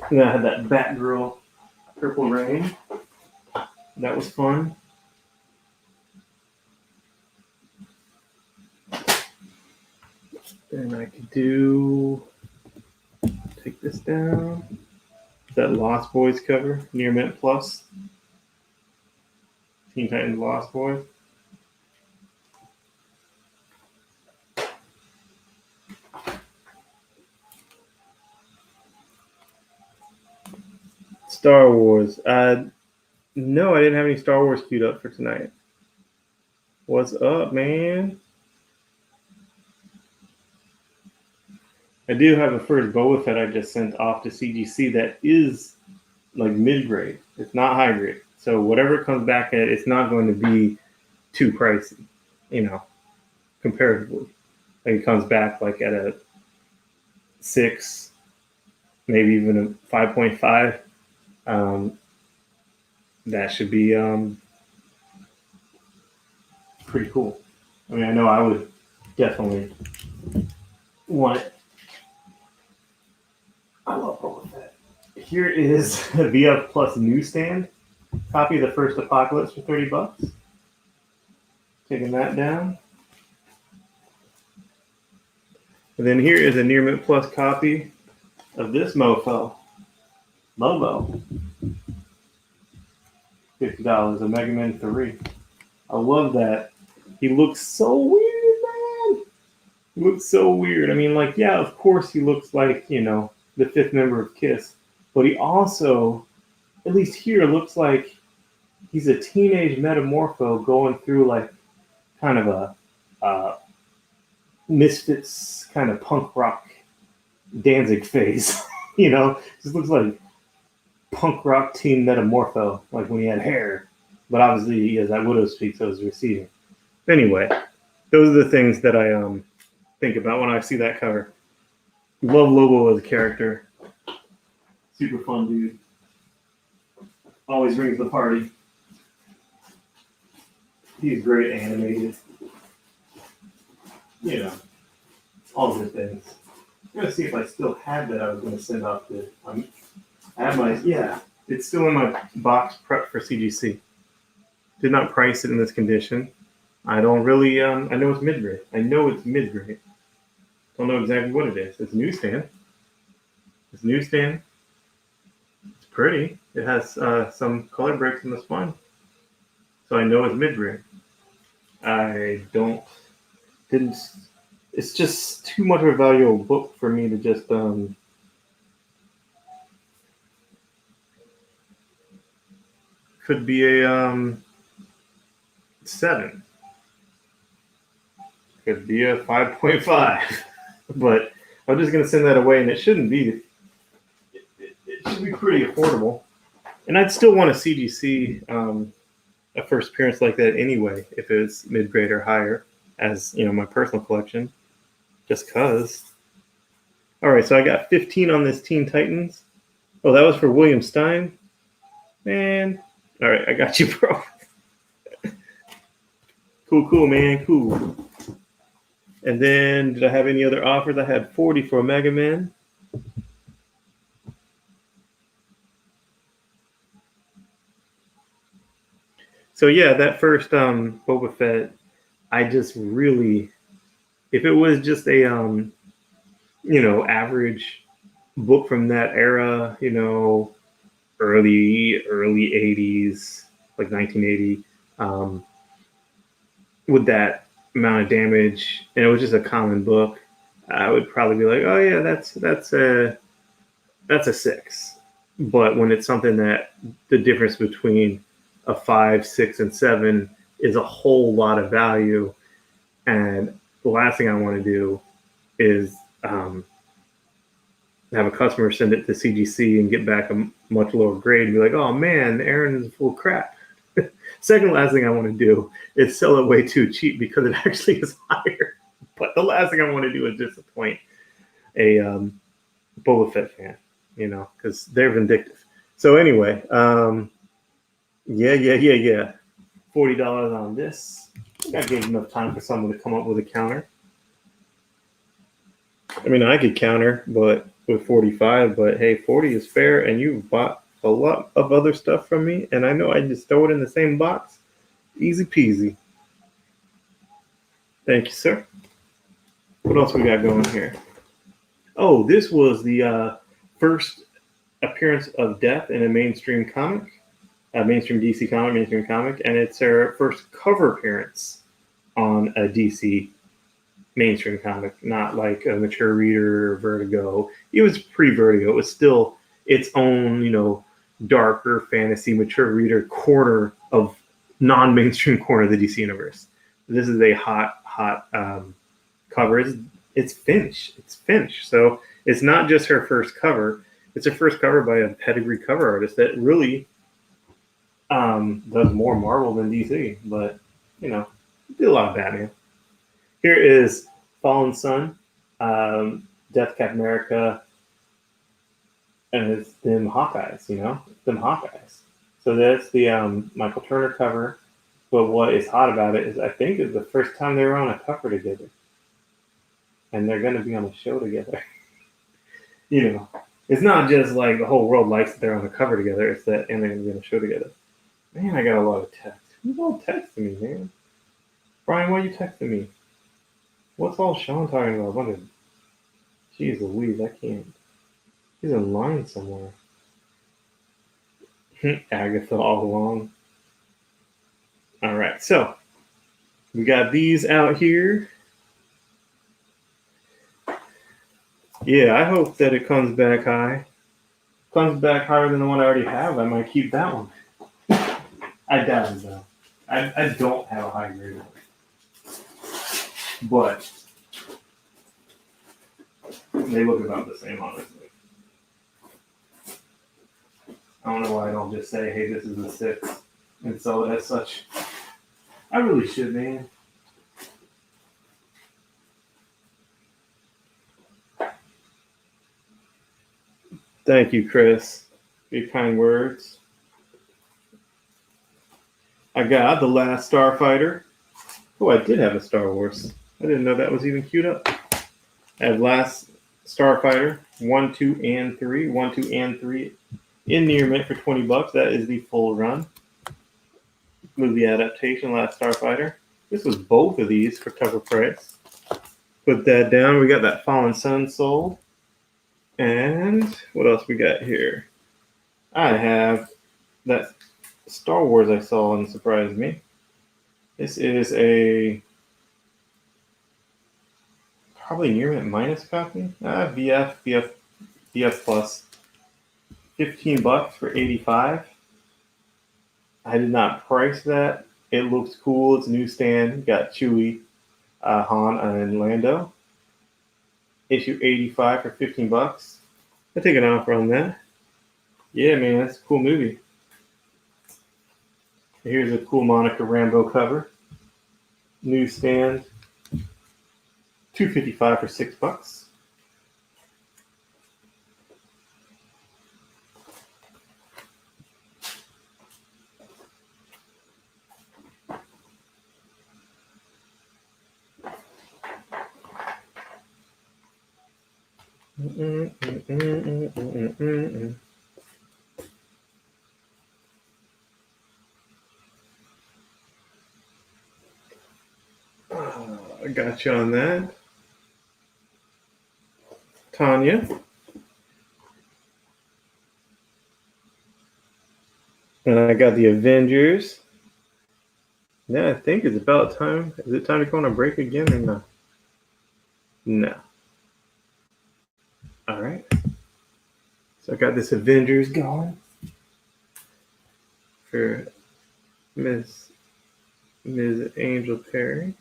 And then I had that Batgirl Purple Rain. That was fun. And I could take this down. That Lost Boys cover, Near Mint Plus. Teen Titans Lost Boys. Star Wars. No, I didn't have any Star Wars queued up for tonight. What's up, man? I do have a first Boba Fett I just sent off to CGC that is like mid-grade. It's not high grade. So whatever it comes back at, it's not going to be too pricey, comparatively. Like it comes back like at a 6, maybe even a 5.5. That should be pretty cool. I mean, I know I would definitely want it. I love Boba Fett. Here is a VF Plus newsstand. Copy of the first Apocalypse for $30. Taking that down. And then here is a Near Mint Plus copy of this mofo. Lobo. $50, a Mega Man 3. I love that. He looks so weird, man. He looks so weird. I mean, like, yeah, of course he looks like, the 5th member of KISS. But he also, at least here, looks like he's a teenage metamorpho going through, like, kind of a Misfits kind of punk rock Danzig phase. Just looks like punk rock teen metamorpho, like when he had hair. But obviously he has that widow speak, so it's receding. Anyway, those are the things that I think about when I see that cover. Love Lobo as a character. Super fun dude. Always brings the party. He's great animated. All the things. I'm going to see if I still had that I was going to send off to... I have it's still in my box prep for CGC. Did not price it in this condition. I don't really, I know it's mid-grade. Don't know exactly what it is. It's a newsstand. It's pretty. It has some color breaks in the spine. So I know it's mid-grade. It's just too much of a valuable book for me to just, could be a 7. Could be a 5.5. But I'm just gonna send that away, and it shouldn't be. It should be pretty affordable. And I'd still want a CGC a first appearance like that anyway, if it's mid-grade or higher, as my personal collection. Just cause. All right, so I got 15 on this Teen Titans. Oh, that was for William Stein, man. All right, I got you, bro. Cool, man, cool. And then, did I have any other offers? I had 40 for Mega Man. So yeah, that first Boba Fett, I just really, if it was just a average book from that era, early 80s, like 1980, with that amount of damage, and it was just a common book, I would probably be like, oh yeah, that's a 6. But when it's something that the difference between a 5, 6, and 7 is a whole lot of value. And the last thing I want to do is have a customer send it to CGC and get back a much lower grade and be like, oh man, Aaron is full of crap. Second last thing I want to do is sell it way too cheap because it actually is higher. But the last thing I want to do is disappoint a Boba Fett fan, because they're vindictive. So anyway, yeah. $40 on this. I gave enough time for someone to come up with a counter. I mean, I could counter, but with 45, but hey, 40 is fair, and you bought a lot of other stuff from me, and I know I just throw it in the same box. Easy peasy. Thank you, sir. What else we got going here? Oh, this was the first appearance of Death in a mainstream comic, mainstream DC comic, mainstream comic, and it's her first cover appearance on a DC mainstream comic, not like a mature reader or Vertigo. It was pre-Vertigo. It was still its own, darker fantasy mature reader corner of non-mainstream corner of the DC universe. This is a hot cover. It's finished. It's finished. So it's not just her first cover. It's her first cover by a pedigree cover artist that really does more Marvel than DC, but did a lot of Batman. Here is Fallen Sun, Death Cap America, and it's them Hawkeyes, them Hawkeyes. So that's the Michael Turner cover. But what is hot about it is I think it's the first time they were on a cover together. And they're going to be on a show together. It's not just like the whole world likes that they're on a cover together. It's that, and they're going to be on a show together. Man, I got a lot of text. Who's all texting me, man? Brian, why are you texting me? What's all Sean talking about? Wondering. Jeez Louise, I can't. He's in line somewhere. Agatha all along. All right, so we got these out here. Yeah, I hope that it comes back high. Comes back higher than the one I already have. I might keep that one. I doubt it, though. I don't have a high grade one. But they look about the same, honestly. I don't know why I don't just say, hey, this is a 6 and sell it as such. I really should, man. Thank you, Chris. Your kind words. I got The Last Starfighter. Oh, I did have a Star Wars. I didn't know that was even queued up. I have Last Starfighter 1, 2, and 3. 1, 2, and 3 in near mint for $20. That is the full run. Movie adaptation, Last Starfighter. This was both of these for cover price. Put that down. We got that Fallen Sun sold. And what else we got here? I have that Star Wars I saw and surprised me. This is a probably near mint minus copy. VF plus. $15 for 85. I did not price that. It looks cool. It's a newsstand. Got Chewie, Han, and Lando. Issue 85 for $15. I take an offer on that. Yeah, man, that's a cool movie. Here's a cool Monica Rambeau cover. Newsstand. $2.55 for $6. I got you on that. Tanya. And I got the Avengers. Yeah, I think it's about time. Is it time to go on a break again or no? No. All right. So I got this Avengers going for Ms. Angel Perry.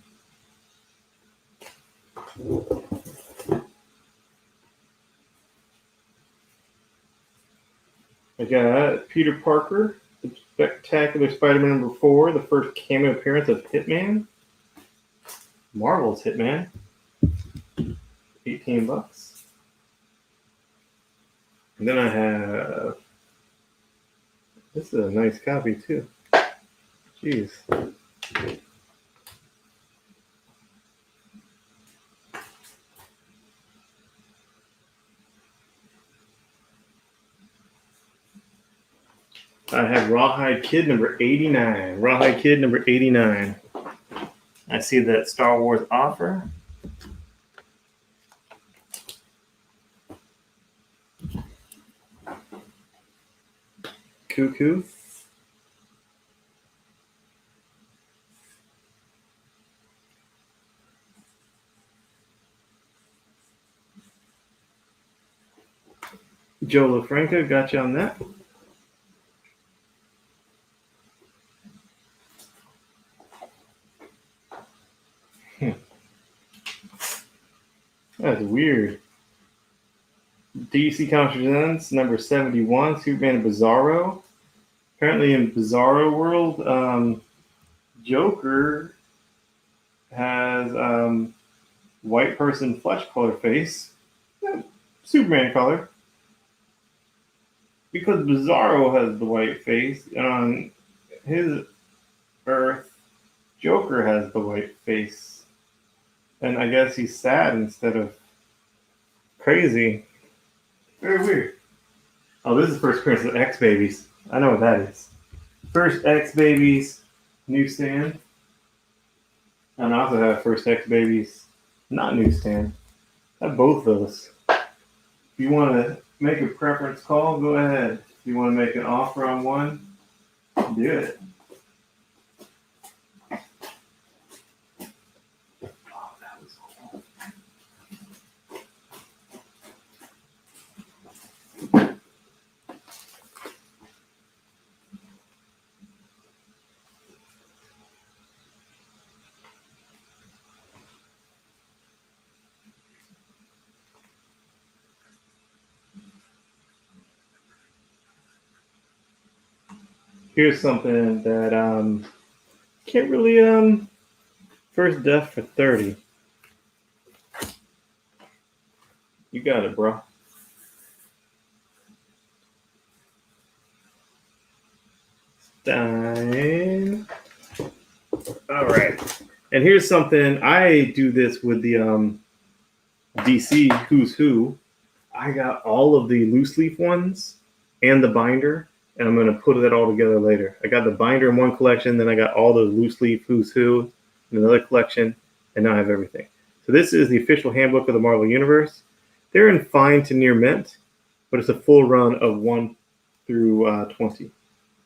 I got Peter Parker, the Spectacular Spider-Man #4, the first cameo appearance of Hitman. Marvel's Hitman. $18. And then I have, this is a nice copy too. Jeez. I have Rawhide Kid number 89. Rawhide Kid number 89. I see that Star Wars offer. Cuckoo. Joe LaFranca, got you on that. That's weird. DC Comics Presents number 71, Superman and Bizarro. Apparently in Bizarro World, Joker has white person flesh color face. Superman color. Because Bizarro has the white face, and on his Earth, Joker has the white face. And I guess he's sad instead of crazy. Very weird. Oh, this is the first appearance of X Babies. I know what that is. First X Babies newsstand. And I also have first X Babies not newsstand. I have both those. If you want to make a preference call, go ahead. If you want to make an offer on one, do it. Here's something that can't really first death for 30. You got it, bro. Stein. All right. And here's something. I do this with the DC Who's Who. I got all of the loose leaf ones and the binder. And I'm going to put that all together later. I got the binder in one collection, then I got all the loose leaf Who's Who in another collection, and now I have everything. So this is the official handbook of the Marvel Universe. They're in fine to near mint, but it's a full run of 1 through 20.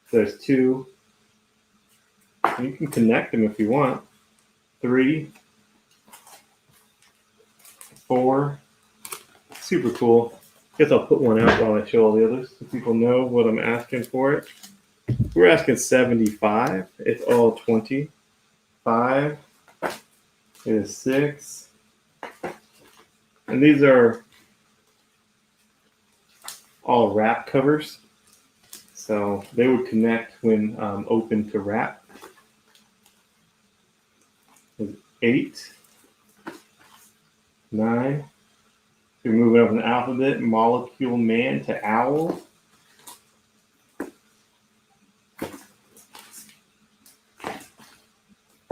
So there's 2. And you can connect them if you want. 3, 4. Super cool. Guess I'll put one out while I show all the others so people know what I'm asking for it. We're asking 75. It's all 20. 5. It is 6. And these are all wrap covers. So they would connect when open to wrap. 8. 9. We're moving up in the alphabet, Molecule Man to Owl.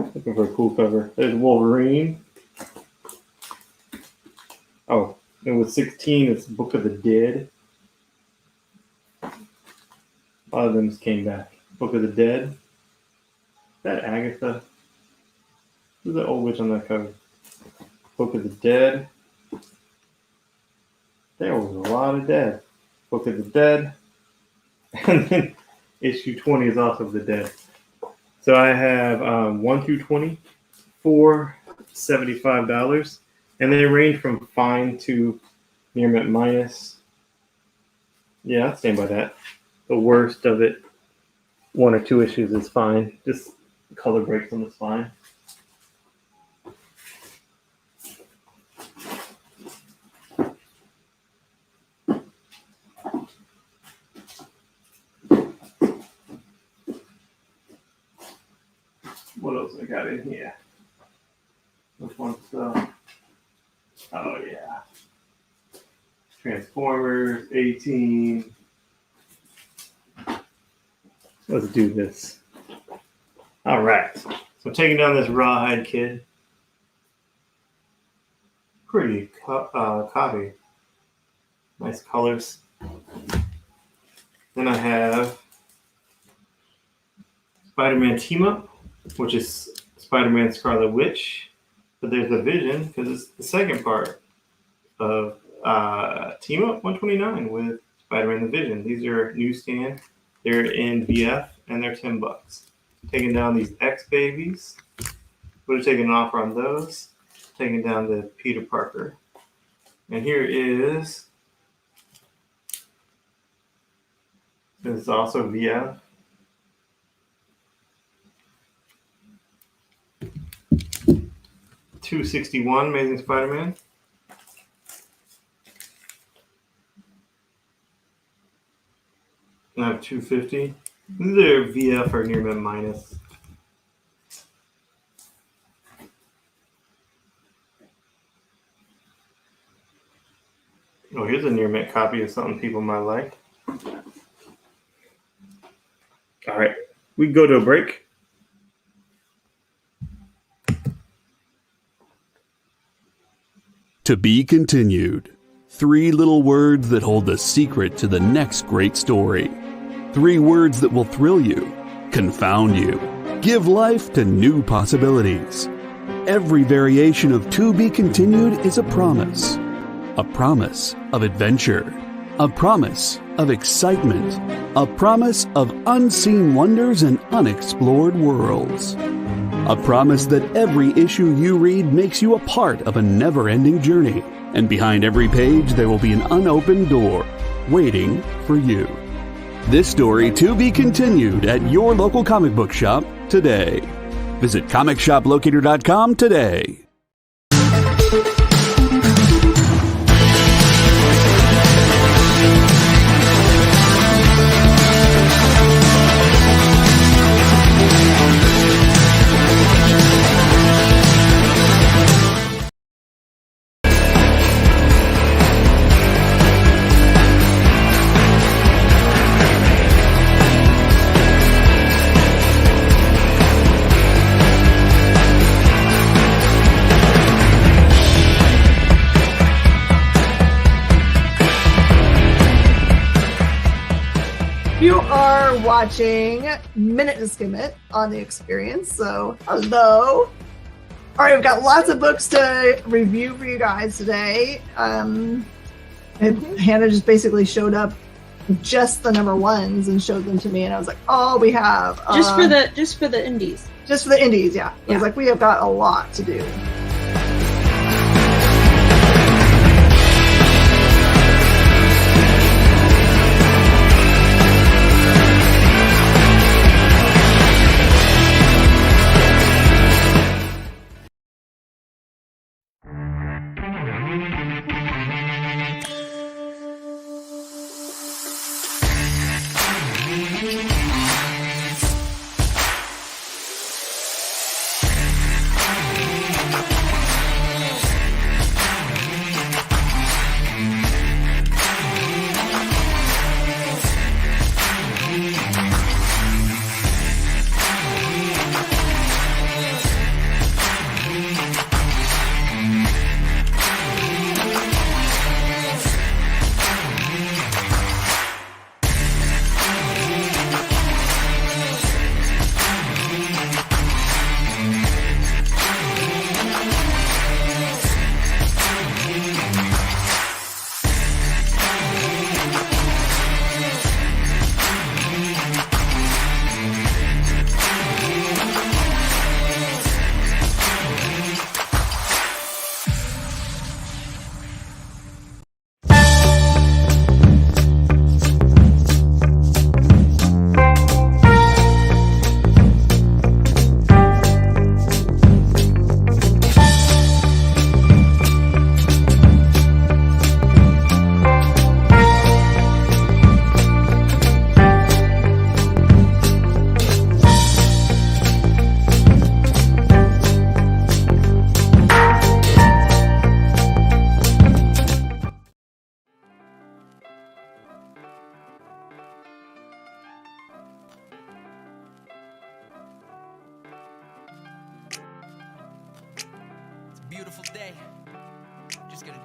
Looking for a cool cover. There's Wolverine. Oh, and with 16, it's Book of the Dead. A lot of them just came back. Book of the Dead. Is that Agatha? Who's the old witch on that cover? Book of the Dead. There was a lot of dead. Book of the Dead. And then issue 20 is also the Dead. So I have 1 through 20 for $75. And they range from fine to near mint minus. Yeah, I'd stand by that. The worst of it 1 or 2 issues is fine. Just color breaks on the spine. What else I got in here? Which one stuff? Oh yeah. Transformers, 18. Let's do this. All right. So taking down this rawhide kid. Pretty copy. Nice colors. Then I have Spider-Man Team Up, which is Spider-Man Scarlet Witch. But there's a Vision because it's the second part of Team Up 129 with Spider-Man the Vision. These are newsstand. They're in VF and they're $10. Taking down these X babies. Would have taken an offer on those. Taking down the Peter Parker. And here is. This is also VF. $261 Amazing Spider-Man. I have $250. They're VF or near mint minus. Oh, here's a near mint copy of something people might like. All right, we can go to a break. To be continued. 3 little words that hold the secret to the next great story. 3 words that will thrill you, confound you, give life to new possibilities. Every variation of To Be Continued is a promise. A promise of adventure. A promise of excitement. A promise of unseen wonders and unexplored worlds. A promise that every issue you read makes you a part of a never-ending journey. And behind every page there will be an unopened door waiting for you. This story to be continued at your local comic book shop today. Visit comicshoplocator.com today. You are watching Minute to Skim It on the Experience, so hello. All right, we've got lots of books to review for you guys today. And Hannah just basically showed up just the number ones and showed them to me, and I was like, oh, we have Just for the indies. Just for the indies, yeah. I was like, we have got a lot to do.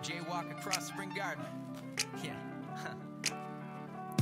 jaywalk across Spring Garden. Yeah.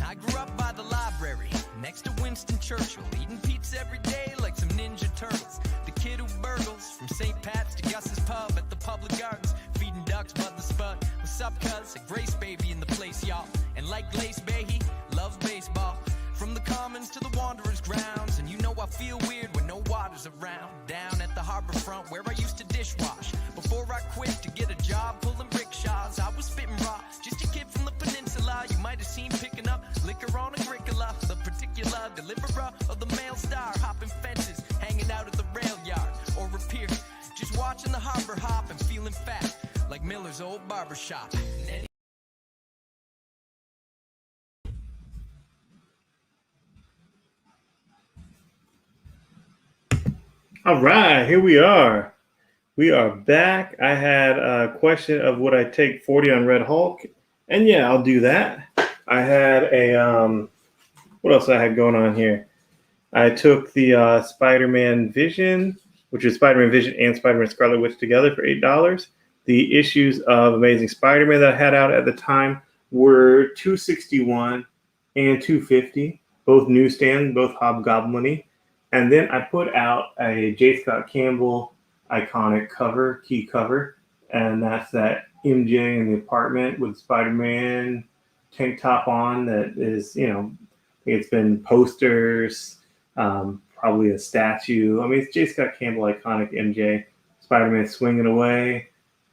I grew up by the library, next to Winston Churchill, eating pizza every day like some Ninja Turtles. The kid who burgles from St. Pat's to Gus's Pub at the Public Gardens, feeding ducks Bud the Spud. What's up, cuz? A Grace baby in the place, y'all. And like Glace Bay, he loves baseball. From the Commons to the Wanderers' grounds, and you know I feel weird when no water's around. Down at the harbor front where I used to dishwash. Before I quit to get a job pulling rickshaws, I was spitting raw, just a kid from the peninsula. You might have seen picking up liquor on Agricola, the particular deliverer of the Mail Star, hopping fences, hanging out at the rail yard or a pier, just watching the harbor hop and feeling fat like Miller's old barber shop. All right, here we are. We are back. I had a question of would I take 40 on Red Hulk? And yeah, I'll do that. I had a, what else I had going on here? I took the Spider-Man Vision, which is Spider-Man Vision and Spider-Man Scarlet Witch together for $8. The issues of Amazing Spider-Man that I had out at the time were $261 and $250, both newsstand, both Hobgoblin-y. And then I put out a J. Scott Campbell iconic cover, key cover, and that's that MJ in the apartment with Spider-Man tank top on that is, you know, it's been posters, probably a statue. I mean, it's J. Scott Campbell iconic MJ, Spider-Man swinging away.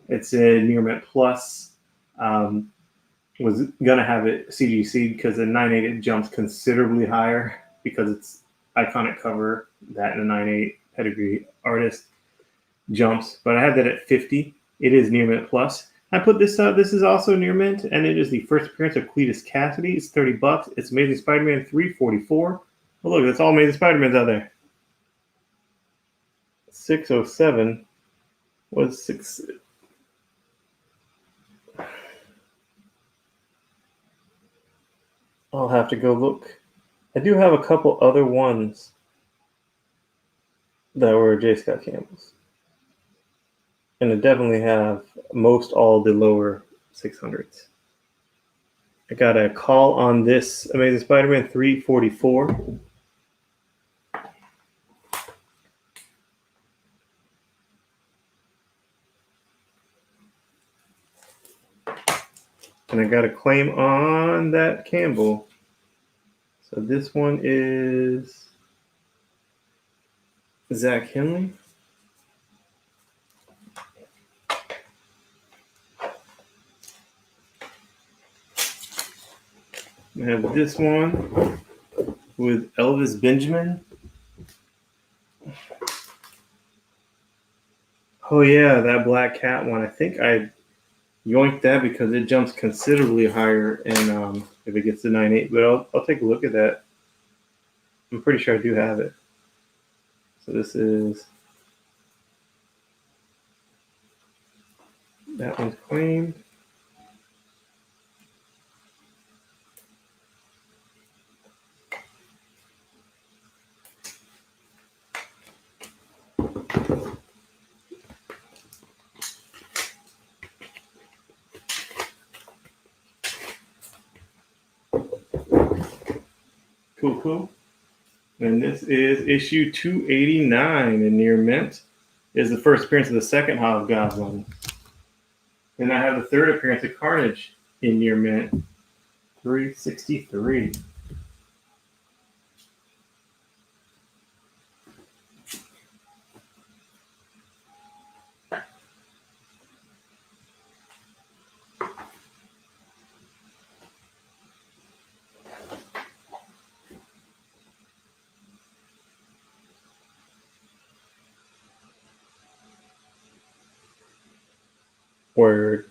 It's a Near Mint Plus. Was going to have it CGC'd because in 9.8 it jumps considerably higher because it's iconic cover, that and a 9.8 pedigree artist jumps, but I had that at 50. It is Near Mint Plus. I put this out. This is also Near Mint, and it is the first appearance of Cletus Cassidy. It's $30. It's Amazing Spider-Man 344. Oh, look, that's all Amazing Spider-Mans out there. 607 was 6. I'll have to go look. I do have a couple other ones that were J. Scott Campbell's. And I definitely have most all the lower 600s. I got a call on this Amazing Spider-Man 344. And I got a claim on that Campbell. So this one is Zach Henley. I have this one with Elvis Benjamin. Oh yeah, that Black Cat one. I think I yoinked that because it jumps considerably higher in if it gets to 9.8, but I'll take a look at that. I'm pretty sure I do have it. So this is, that one's claimed. Cool. And this is issue 289 in Near Mint. Is the first appearance of the second Hobgoblin. And I have the third appearance of Carnage in Near Mint. 363. Word.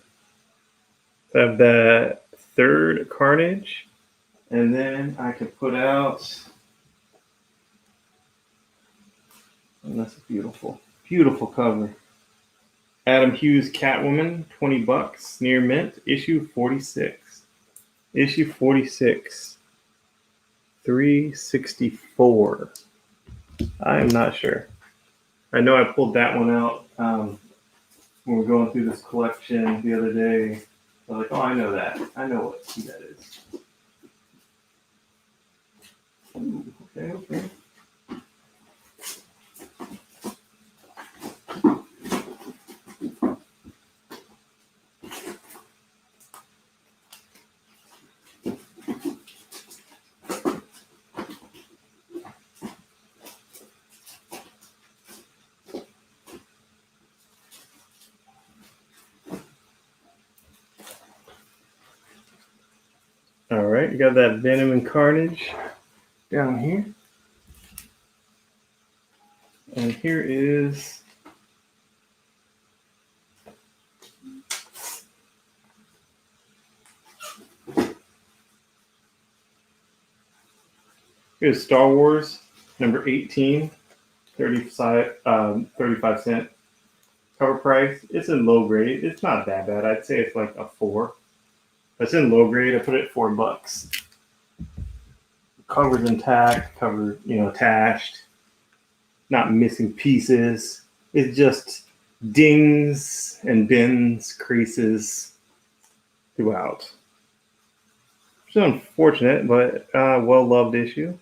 I have that third Carnage, and then I can put out, and that's a beautiful cover. Adam Hughes Catwoman, $20, Near Mint, issue 46. Issue 46. 364. I am not sure. I know I pulled that one out when we were going through this collection the other day. I was like, oh, I know that. I know what key that is. Ooh, okay. All right, you got that Venom and Carnage down here. And here is here's Star Wars number 18, 35 cent cover price. It's in low grade. It's not that bad. I'd say it's like a 4. It's in low grade. I put it at $4. Cover's intact, cover, attached, not missing pieces. It's just dings and bends, creases throughout. It's unfortunate, but well-loved issue.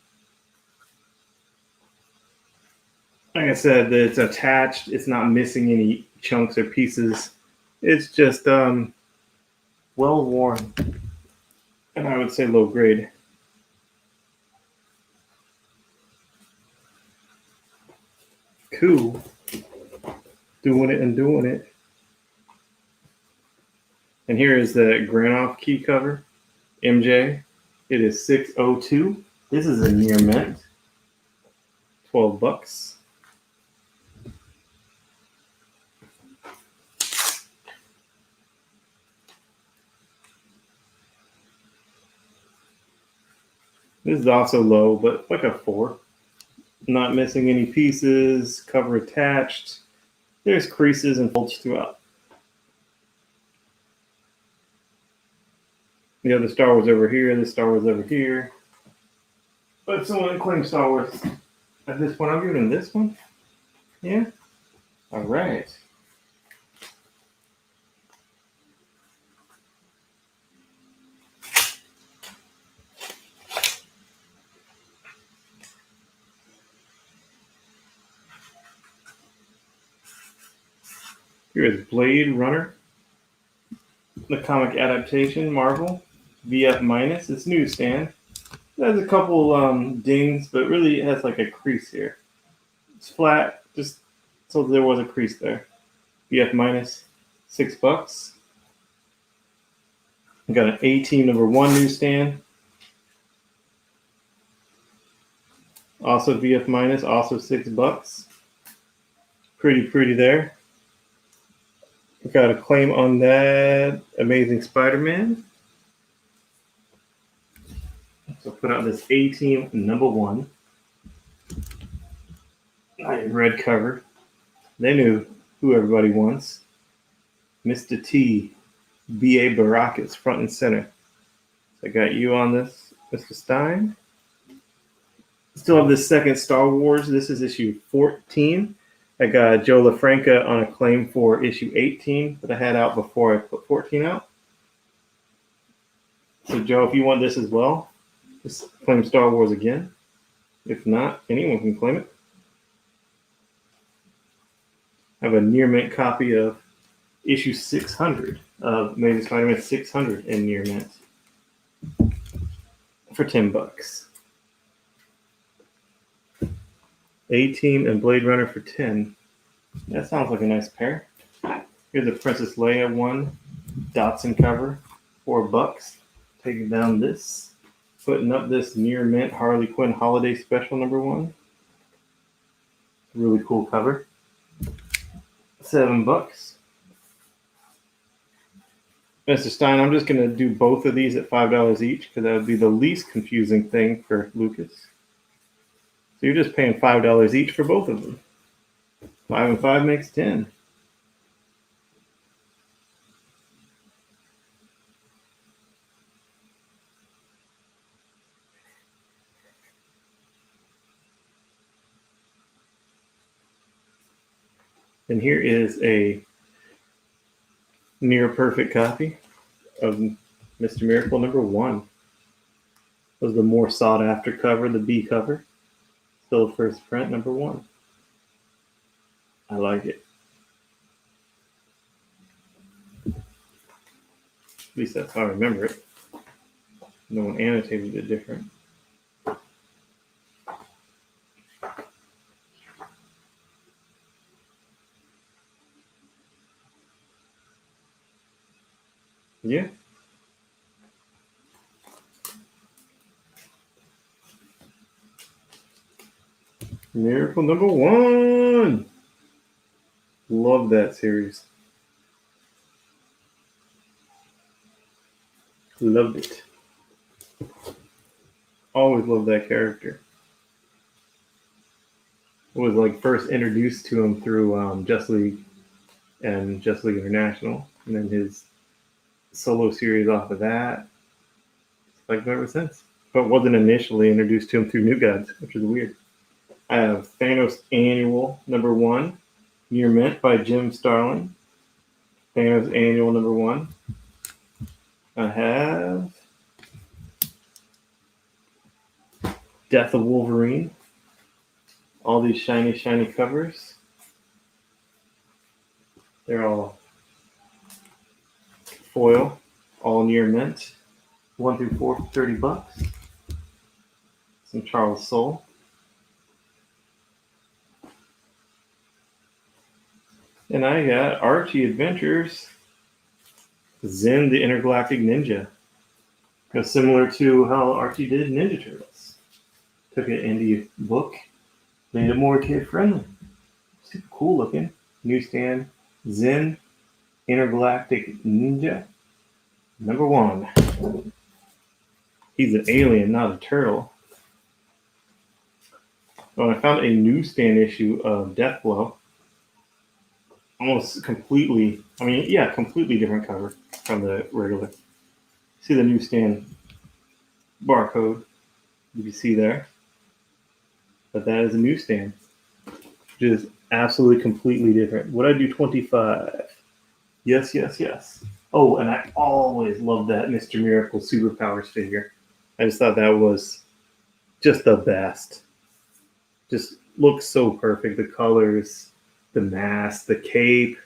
Like I said, it's attached. It's not missing any chunks or pieces. It's just well-worn. And I would say low grade. Cool. Doing it and doing it. And here is the Granoff key cover. MJ. It is 602. This is a near mint. $12. This is also low, but like a 4. Not missing any pieces, cover attached. There's creases and folds throughout. The other Star Wars over here, this Star Wars over here. But if someone claims Star Wars at this point, I'm giving them this one. Yeah? All right. Here is Blade Runner, the comic adaptation, Marvel, VF minus. It's newsstand. It has a couple dings, but really it has like a crease here. It's flat, just so there was a crease there. VF minus, $6. We got an A-Team #1 newsstand. Also VF minus, also $6. Pretty there. We got a claim on that Amazing Spider-Man. So put out this A-Team #1. Nice red cover. They knew who everybody wants. Mr. T, B.A. Baracus, front and center. So I got you on this, Mr. Stein. Still have this second Star Wars. This is issue 14. I got Joe LaFranca on a claim for issue 18 that I had out before I put 14 out. So Joe, if you want this as well, just claim Star Wars again. If not, anyone can claim it. I have a near mint copy of issue 600 of Amazing Spider-Man 600 in near mint for $10. A-Team and Blade Runner for 10. That sounds like a nice pair. Here's the Princess Leia one, Dotson cover, $4. Taking down this, putting up this near mint Harley Quinn Holiday Special #1. Really cool cover. $7. Mr. Stein, I'm just going to do both of these at $5 each because that would be the least confusing thing for Lucas. So you're just paying $5 each for both of them. 5 and 5 makes 10. And here is a near perfect copy of Mr. Miracle #1. Was the more sought after cover, the B cover. Still first print, #1. I like it. At least that's how I remember it. No one annotated it different. Yeah. Miracle #1. Love that series. Loved it. Always loved that character. I was like first introduced to him through Just League and Just League International, and then his solo series off of that. Like him ever since. But wasn't initially introduced to him through New Gods, which is weird. I have Thanos Annual #1, Near Mint by Jim Starlin. Thanos Annual #1. I have Death of Wolverine. All these shiny, shiny covers. They're all foil, all near mint. 1 through 4 for $30. Some Charles Soule. And I got Archie Adventures, Zen the Intergalactic Ninja. Similar to how Archie did Ninja Turtles. Took an indie book, made it more kid friendly. Super cool looking. Newsstand, Zen Intergalactic Ninja, #1. He's an alien, not a turtle. Well, I found a newsstand issue of Deathblow. Almost completely, completely different cover from the regular. See the newsstand barcode you see there? But that is a newsstand, which is absolutely completely different. Would I do 25? Yes, yes, yes. Oh, and I always loved that Mr. Miracle Superpowers figure. I just thought that was just the best. Just looks so perfect. The colors, the mask, the cape.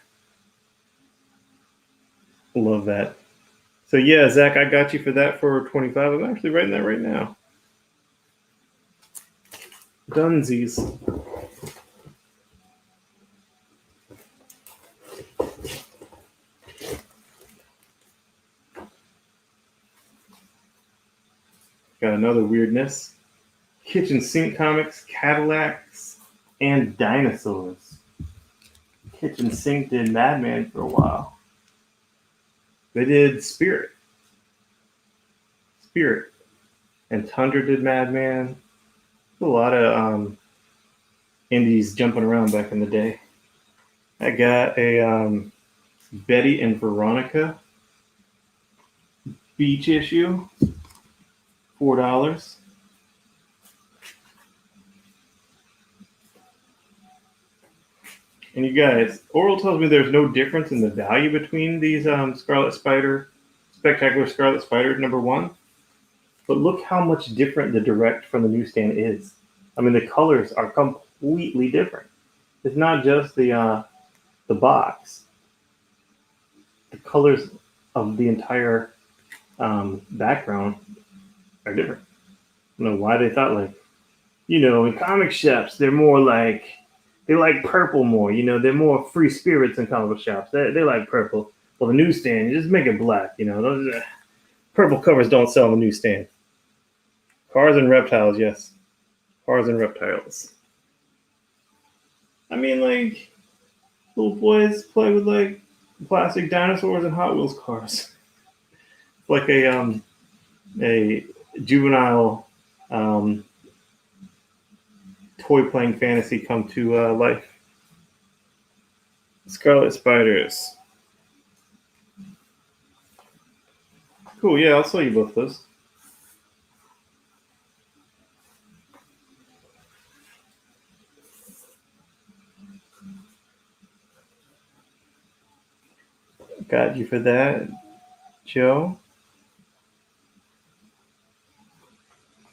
Love that. So yeah, Zach, I got you for that for 25. I'm actually writing that right now. Dunsies. Got another weirdness. Kitchen Sink Comics, Cadillacs, and Dinosaurs. Kitchen Sink did Madman for a while. They did Spirit. And Tundra did Madman. A lot of indies jumping around back in the day. I got a Betty and Veronica Beach issue, $4. And you guys, Oral tells me there's no difference in the value between these Spectacular Scarlet Spider #1. But look how much different the direct from the newsstand is. I mean, the colors are completely different. It's not just the box. The colors of the entire background are different. I don't know why they thought in comic shops, they're more they like purple more. They're more free spirits in comic shops. They like purple. Well, the newsstand, you just make it black. Those purple covers don't sell on the newsstand. Cars and reptiles, yes. Cars and reptiles. I mean, little boys play with plastic dinosaurs and Hot Wheels cars. Like a juvenile toy playing fantasy come to life. Scarlet Spiders. Cool, yeah, I'll sell you both those. Got you for that, Joe.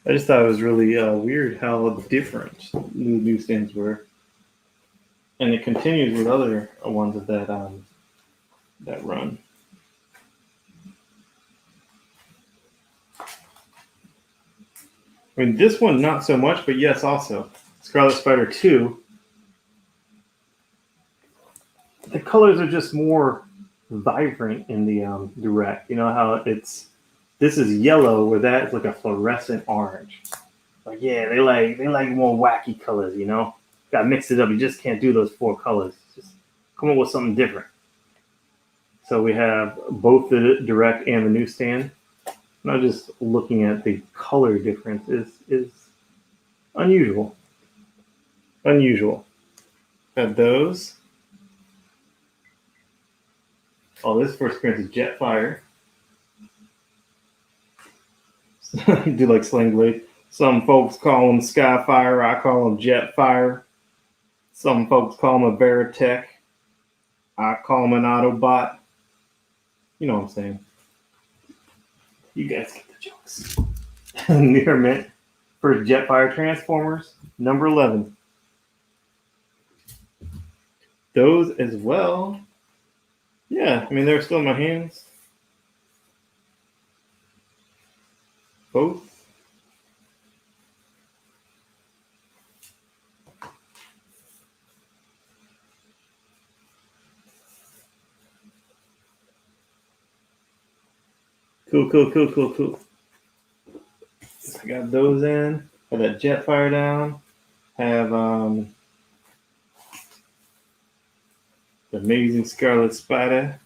I just thought it was really weird how different the newsstands were, and it continues with other ones of that that run. I mean, this one not so much, but yes, also Scarlet Spider 2. The colors are just more vibrant in the direct. You know how this is yellow, where that's like a fluorescent orange. Like, yeah, they like more wacky colors, you know? Got to mix it up. You just can't do those 4 colors. Just come up with something different. So we have both the direct and the newsstand. Not just looking at the color difference is unusual. Unusual. Got those. Oh, this first appearance is Jetfire. Do like Sling Blade. Some folks call him Skyfire. I call him Jetfire. Some folks call him a Veritech. I call him an Autobot. You know what I'm saying. You guys get the jokes. Near mint for Jetfire Transformers, number 11. Those as well. Yeah, I mean, they're still in my hands. Both. Cool. I got those in. Have that Jetfire down. Have the Amazing Scarlet Spider.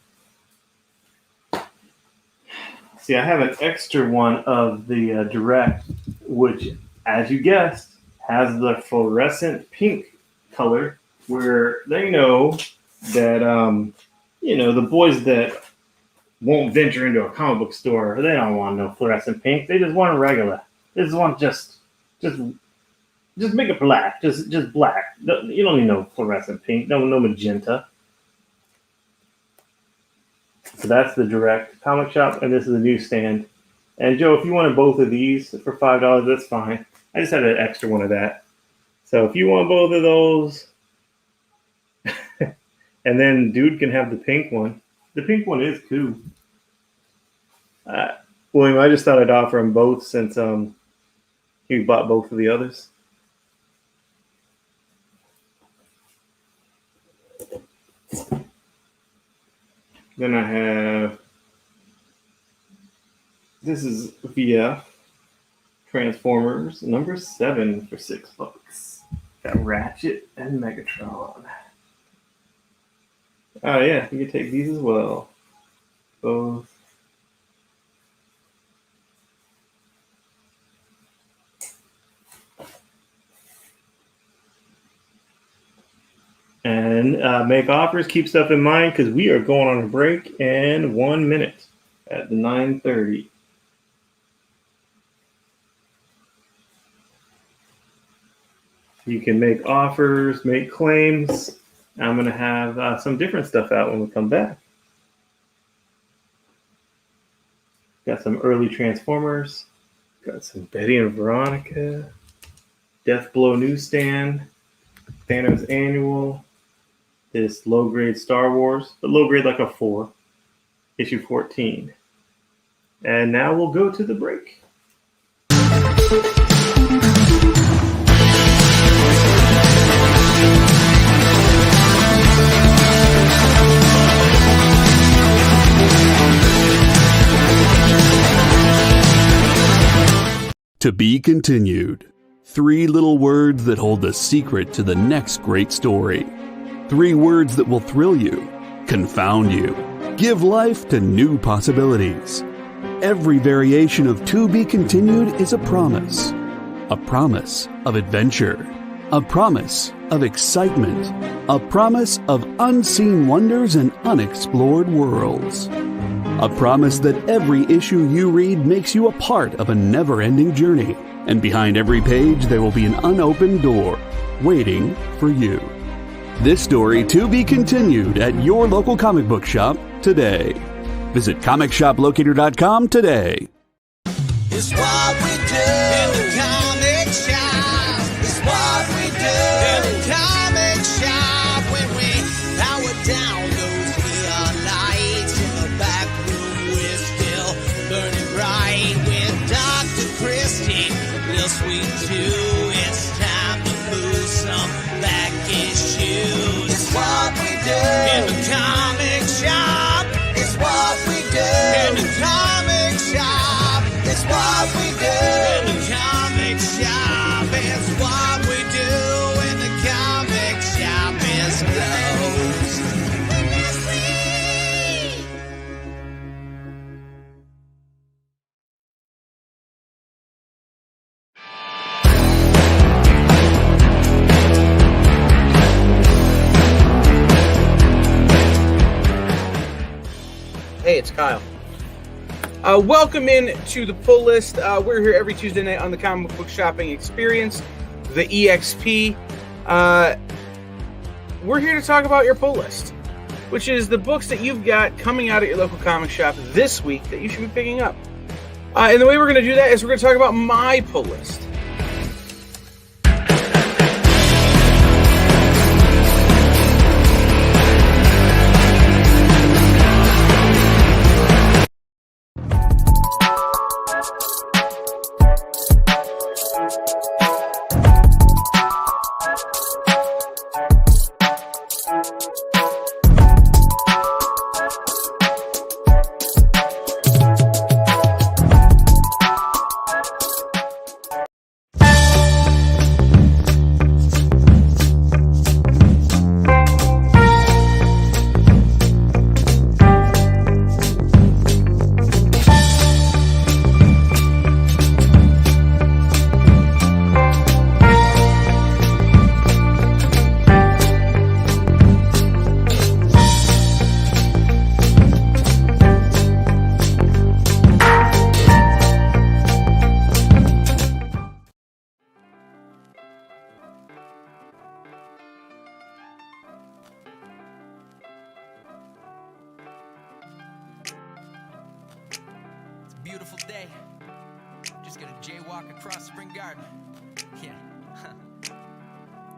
See, I have an extra one of the direct, which, as you guessed, has the fluorescent pink color, where they know that the boys that won't venture into a comic book store, they don't want no fluorescent pink. They just want a regular. They just want just make it black. Just black. You don't need no fluorescent pink. No magenta. So that's the direct comic shop, and this is the newsstand. And Joe, if you wanted both of these for $5, that's fine. I just had an extra one of that. So if you want both of those, and then dude can have the pink one. The pink one is cool. William, I just thought I'd offer him both since he bought both of the others. Then I have, this is VF Transformers number 7 for $6. Got Ratchet and Megatron. Oh yeah, you can take these as well. Both. And make offers, keep stuff in mind, because we are going on a break in 1 minute at the 9:30. You can make offers, make claims. I'm going to have some different stuff out when we come back. Got some early Transformers. Got some Betty and Veronica. Death Blow Newsstand. Thanos Annual. This low-grade Star Wars. But low-grade like a 4. Issue 14. And now we'll go to the break. To be continued. 3 little words that hold the secret to the next great story. 3 words that will thrill you, confound you, give life to new possibilities. Every variation of To Be Continued is a promise. A promise of adventure. A promise of excitement. A promise of unseen wonders and unexplored worlds. A promise that every issue you read makes you a part of a never-ending journey. And behind every page there will be an unopened door waiting for you. This story to be continued at your local comic book shop today. Visit comicshoplocator.com today. It's what we do in the comic shop. It's what we do in the comic shop. When we power down those neon lights in the back room, we're still burning bright with Dr. Christie, real sweet too. It's time to move some back issues. It's what we do in the comic shop. It's what we do in the comic shop. It's what we do in the comic shop. It's what we do in the comic shop. It's closed. Hey, it's Kyle. Welcome in to the pull list. We're here every Tuesday night on the comic book shopping experience, the EXP. We're here to talk about your pull list, which is the books that you've got coming out at your local comic shop this week that you should be picking up. And the way we're going to do that is we're going to talk about my pull list. Beautiful day. Just gonna jaywalk across Spring Garden. Yeah.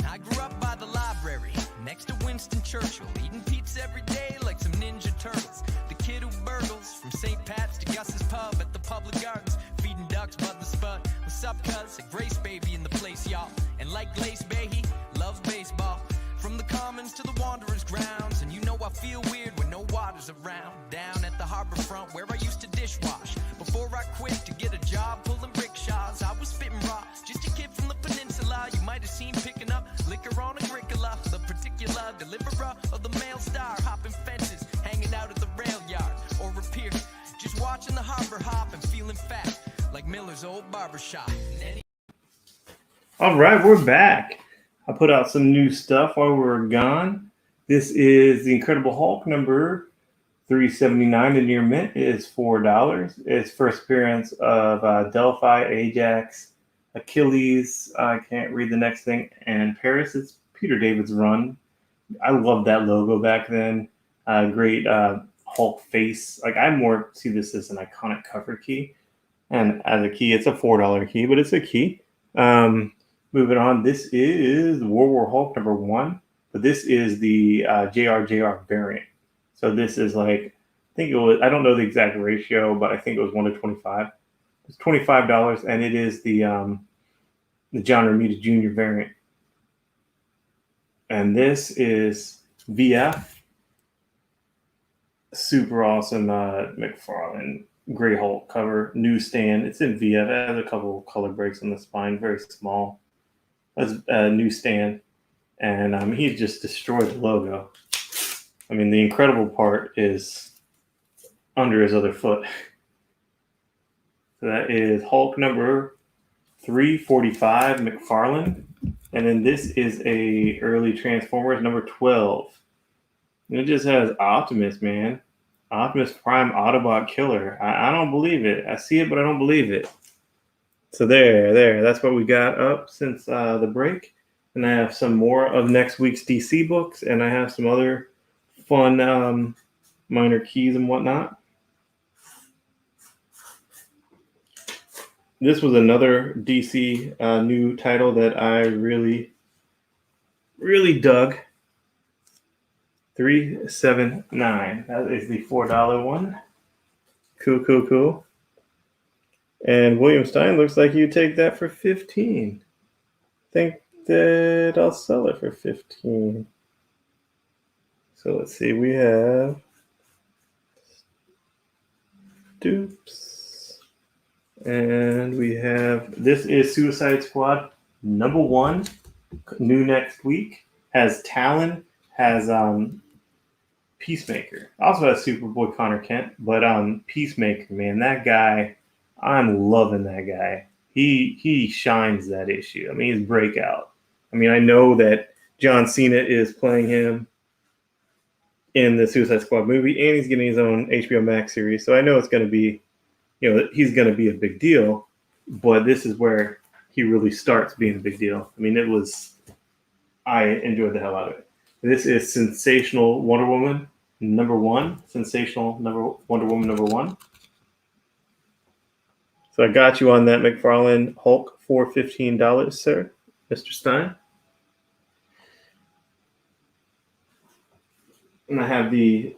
I grew up by the library, next to Winston Churchill, eating pizza every day like some Ninja Turtles. The kid who burgles from St. Pat's to Gus's Pub at the Public Gardens, feeding ducks Bud the Spud. What's up, cuz? A Grace baby in the place, y'all. And like Glace Behe, loves baseball. From the Commons to the Wanderers grounds, and you know I feel weird when no water's around. Down at the harbor front where I used to dishwash. Before I quit to get a job pulling rickshaws, I was spitting raw, just a kid from the peninsula. You might have seen picking up liquor on Agricola, the particular deliverer of the Mail Star, hopping fences, hanging out at the rail yard or a pier, just watching the harbor hop and feeling fat like Miller's old barbershop. All right, we're back. I put out some new stuff while we were gone. This is the Incredible Hulk number 379 in near mint. It is $4. It's first appearance of Delphi, Ajax, Achilles. I can't read the next thing. And Paris. It's Peter David's run. I loved that logo back then. Great Hulk face. Like, I more see this as an iconic cover key. And as a key, it's a $4 key, but it's a key. Moving on, this is World War Hulk number 1, but this is the JRJR variant. So this is like, I think it was, I don't know the exact ratio, but I think it was 1 to 25. It's $25, and it is the John Romita Jr. variant. And this is VF. Super awesome McFarlane Grey Hulk cover, newsstand. It's in VF. It has a couple color breaks on the spine, very small. That's a newsstand, and he just destroyed the logo. I mean, the incredible part is under his other foot. So that is Hulk number 345, McFarlane, and then this is a early Transformers number 12. And it just has Optimus, man. Optimus Prime Autobot Killer. I don't believe it. I see it, but I don't believe it. So there. That's what we got up since the break. And I have some more of next week's DC books, and I have some other fun minor keys and whatnot. This was another DC new title that I really dug. 379. That is the $4 one. Cool. And William Stein looks like you take that for 15. Think that I'll sell it for 15. So let's see. We have Dupes. And we have, this is Suicide Squad #1, new next week. Has Talon, has Peacemaker. Also has Superboy Connor Kent, but Peacemaker, man, that guy, I'm loving that guy. He shines that issue. I mean, his breakout. I mean, I know that John Cena is playing him in the Suicide Squad movie, and he's getting his own HBO Max series, so I know it's going to be, he's going to be a big deal, but this is where he really starts being a big deal. I mean, I enjoyed the hell out of it. This is Sensational Wonder Woman #1. Sensational Wonder Woman #1. So I got you on that McFarlane Hulk for $15, sir, Mr. Stein. And I have the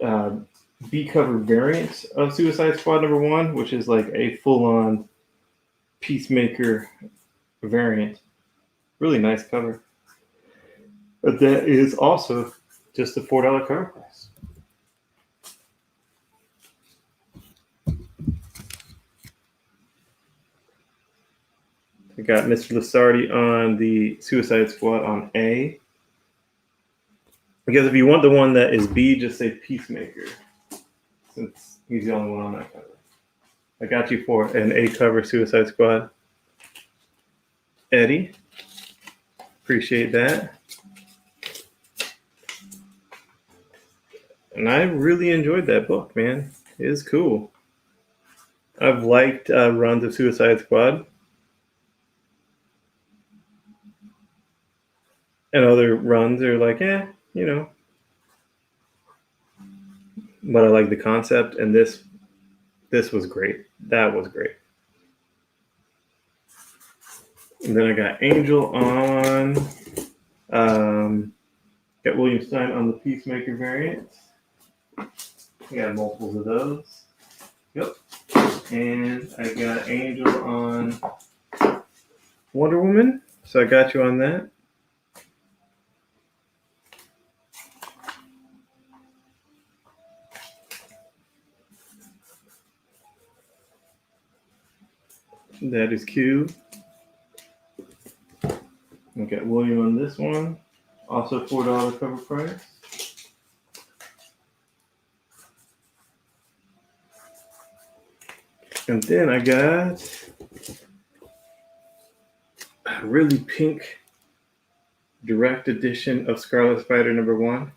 B cover variant of Suicide Squad #1, which is like a full-on Peacemaker variant. Really nice cover. But that is also just a $4 cover price. I got Mr. Lasardi on the Suicide Squad on A. Because if you want the one that is B, just say Peacemaker, since he's the only one on that cover. I got you for an A cover Suicide Squad. Eddie, appreciate that. And I really enjoyed that book, man. It is cool. I've liked runs of Suicide Squad. And other runs are like, But I like the concept, and this was great. That was great. And then I got Angel on. Got William Stein on the Peacemaker variant. We got multiples of those. Yep. And I got Angel on Wonder Woman. So I got you on that. That is Q. I got William on this one. Also $4 cover price. And then I got a really pink direct edition of Scarlet Spider #1.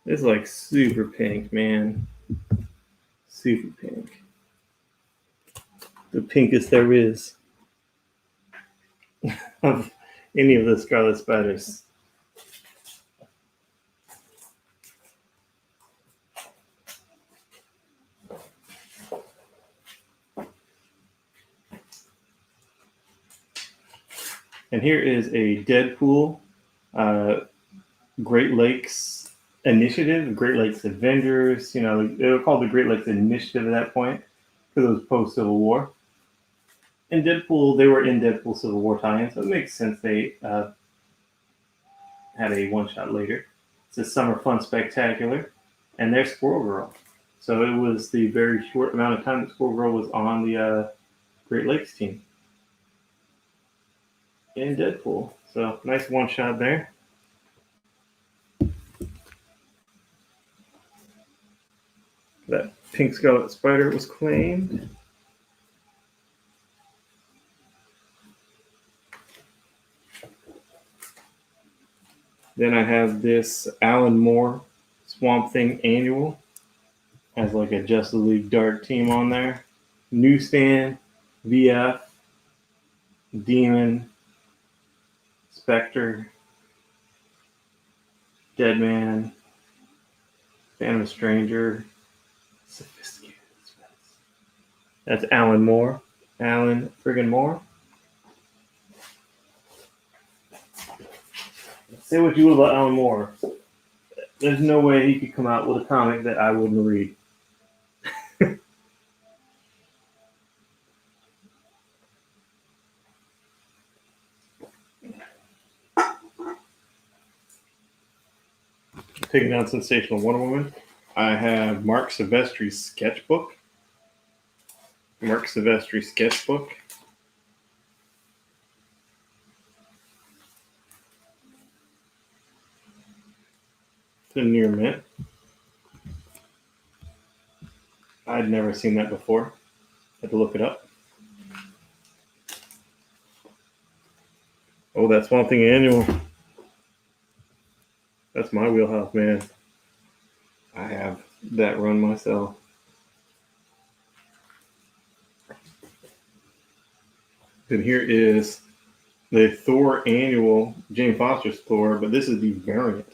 It's like super pink, man. Super pink. The pinkest there is of any of the Scarlet Spiders. And here is a Deadpool Great Lakes Initiative, Great Lakes Avengers. They were called the Great Lakes Initiative at that point because it was post-Civil War. And Deadpool, they were in Deadpool Civil War tie-in, so it makes sense they had a one-shot later. It's a Summer Fun Spectacular, and there's Squirrel Girl. So it was the very short amount of time that Squirrel Girl was on the Great Lakes team in Deadpool. So nice one-shot there. That pink Scarlet Spider was claimed. Then I have this Alan Moore Swamp Thing Annual. Has like a Justice League Dark team on there. Newsstand, VF, Demon, Spectre, Dead Man, Phantom Stranger, Sophisticated Suspense. That's Alan Moore. Alan friggin' Moore. Say what you will about Alan Moore. There's no way he could come out with a comic that I wouldn't read. Taking down Sensational Wonder Woman. I have Mark Silvestri's sketchbook. Mark Silvestri sketchbook. It's a near mint. I'd never seen that before. Had to look it up. Oh, that's Swamp Thing Annual. That's my wheelhouse, man. I have that run myself. And here is the Thor Annual, Jane Foster's Thor, but this is the variant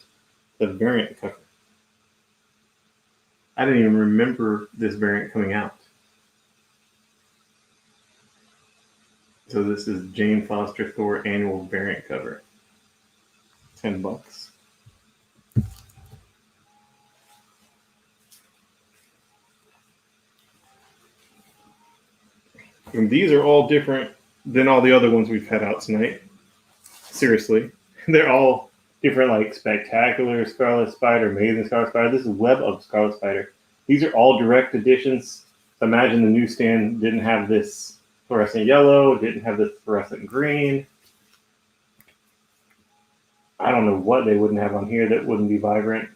cover. I didn't even remember this variant coming out. So this is Jane Foster Thor Annual variant cover. $10. And these are all different than all the other ones we've had out tonight. Seriously. They're all different, like Spectacular Scarlet Spider, Amazing Scarlet Spider. This is Web of Scarlet Spider. These are all direct editions. Imagine the newsstand didn't have this fluorescent yellow, didn't have this fluorescent green. I don't know what they wouldn't have on here that wouldn't be vibrant.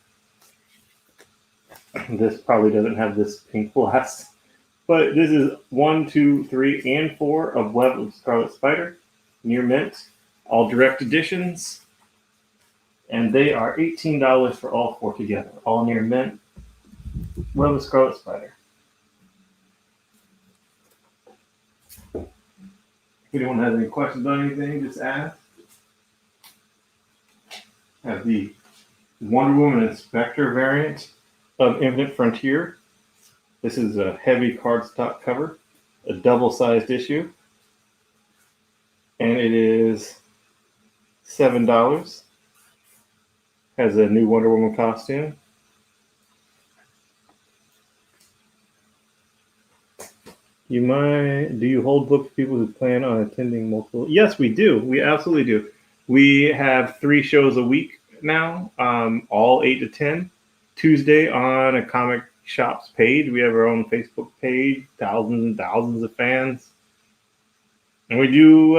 This probably doesn't have this pink glass. But this is 1, 2, 3, and 4 of Web of Scarlet Spider, near mint, all direct editions, and they are $18 for all 4 together, all near mint, Web of Scarlet Spider. If anyone has any questions on anything, just ask. I have the Wonder Woman and Spectre variant of Infinite Frontier. This is a heavy cardstock cover, a double-sized issue, and it is $7. Has a new Wonder Woman costume. Do you hold books for people who plan on attending multiple? Yes, we do. We absolutely do. We have 3 shows a week now, all 8 to 10. Tuesday on a comic shop's page. We have our own Facebook page, thousands and thousands of fans. And we do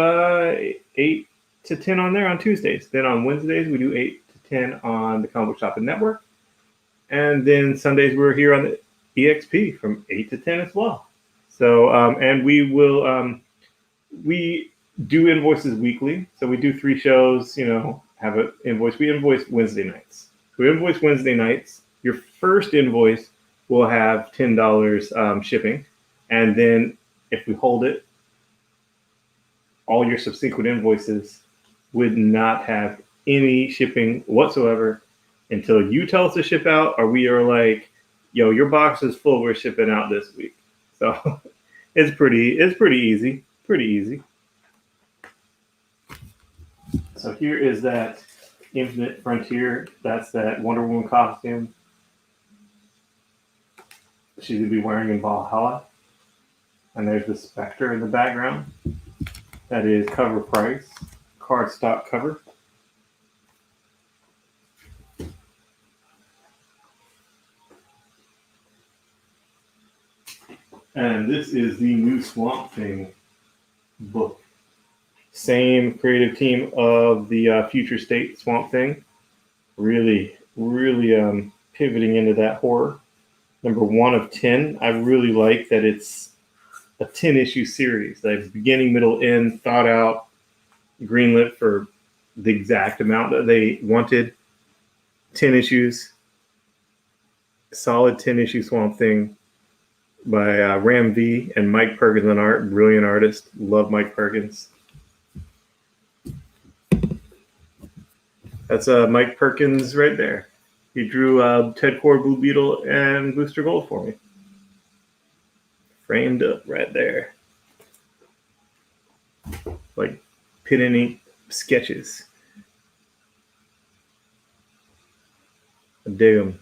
8 to 10 on there on Tuesdays. Then on Wednesdays, we do 8 to 10 on the Comic Book Shopping Network. And then Sundays, we're here on the EXP from 8 to 10 as well. So, and we will, we do invoices weekly. So we do 3 shows, have an invoice. We invoice Wednesday nights. We invoice Wednesday nights. Your first invoice will have $10 shipping. And then if we hold it, all your subsequent invoices would not have any shipping whatsoever until you tell us to ship out, or we are like, yo, your box is full, we're shipping out this week. So it's pretty easy. Pretty easy. So here is that Infinite Frontier. That's that Wonder Woman costume she's going to be wearing in Valhalla. And there's the Spectre in the background. That is cover price, cardstock cover. And this is the new Swamp Thing book. Same creative team of the Future State Swamp Thing. Really pivoting into that horror. Number 1 of 10. I really like that it's a 10-issue series. Like beginning, middle, end, thought out, greenlit for the exact amount that they wanted. 10 issues. Solid 10-issue Swamp Thing by Ram V and Mike Perkins on art. Brilliant artist. Love Mike Perkins. That's Mike Perkins right there. He drew Ted Core, Blue Beetle, and Booster Gold for me. Framed up right there. Like pen and ink sketches. I dig them.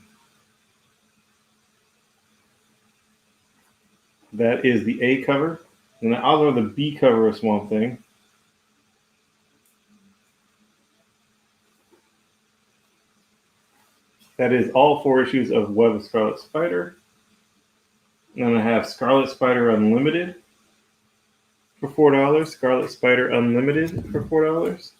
That is the A cover. And I'll go the B cover of Swamp Thing. That is all 4 issues of Web of Scarlet Spider. And then I have Scarlet Spider Unlimited for $4. Scarlet Spider Unlimited for $4.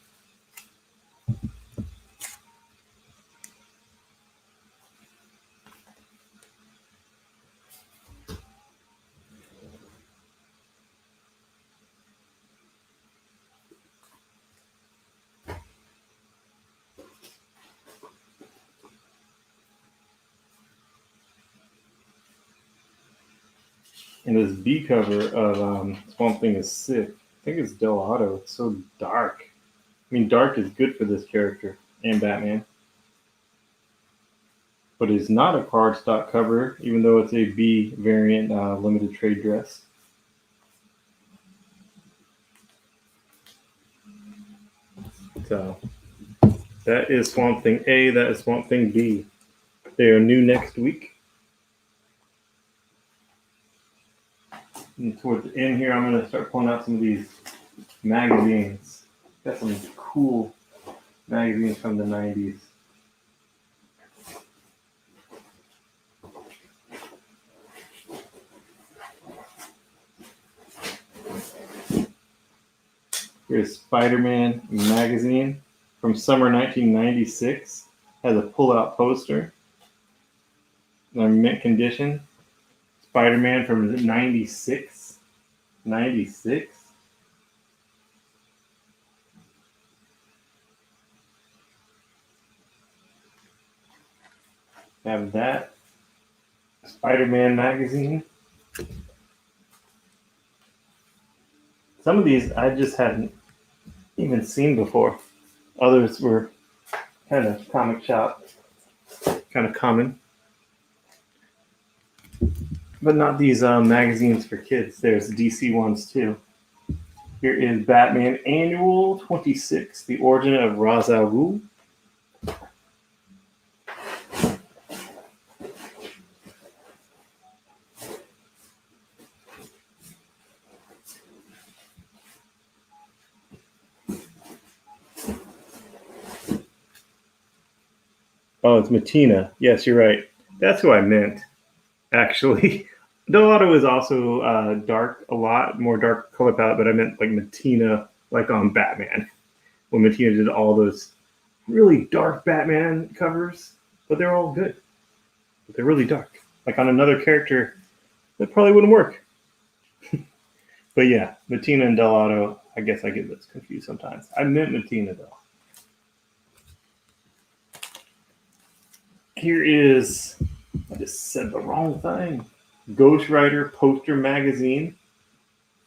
And this B cover of Swamp Thing is sick. I think it's Del Otto. It's so dark. I mean, dark is good for this character and Batman. But it's not a cardstock cover, even though it's a B variant limited trade dress. So that is Swamp Thing A. That is Swamp Thing B. They are new next week. And towards the end here, I'm going to start pulling out some of these magazines. Got some cool magazines from the 90s. Here's Spider-Man magazine from summer 1996. Has a pull-out poster. In mint condition. Spider-Man from 96. 96. Have that. Spider-Man magazine. Some of these I just hadn't even seen before. Others were kind of comic shop, kind of common. But not these magazines for kids. There's DC ones too. Here is Batman Annual 26, The Origin of Ra's al Ghul. Oh, it's Matina. Yes, you're right. That's who I meant, actually. Del Otto is also dark, a lot more dark color palette, but I meant like Matina, like on Batman. When Matina did all those really dark Batman covers, but they're all good. But they're really dark. Like on another character, that probably wouldn't work. But yeah, Matina and Del Otto, I guess I get this confused sometimes. I meant Matina, though. Here is, I just said the wrong thing. Ghost Rider poster magazine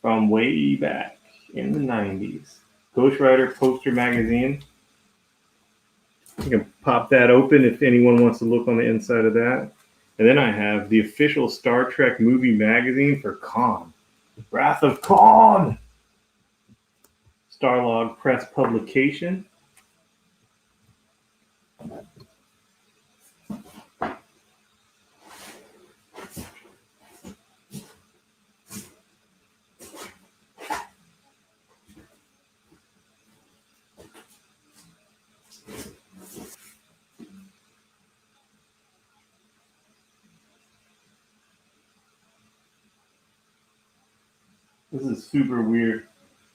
from way back in the 90s. Ghost Rider poster magazine. You can pop that open if anyone wants to look on the inside of that. And then I have the official Star Trek movie magazine for Khan. Wrath of Khan! Starlog Press publication. This is super weird.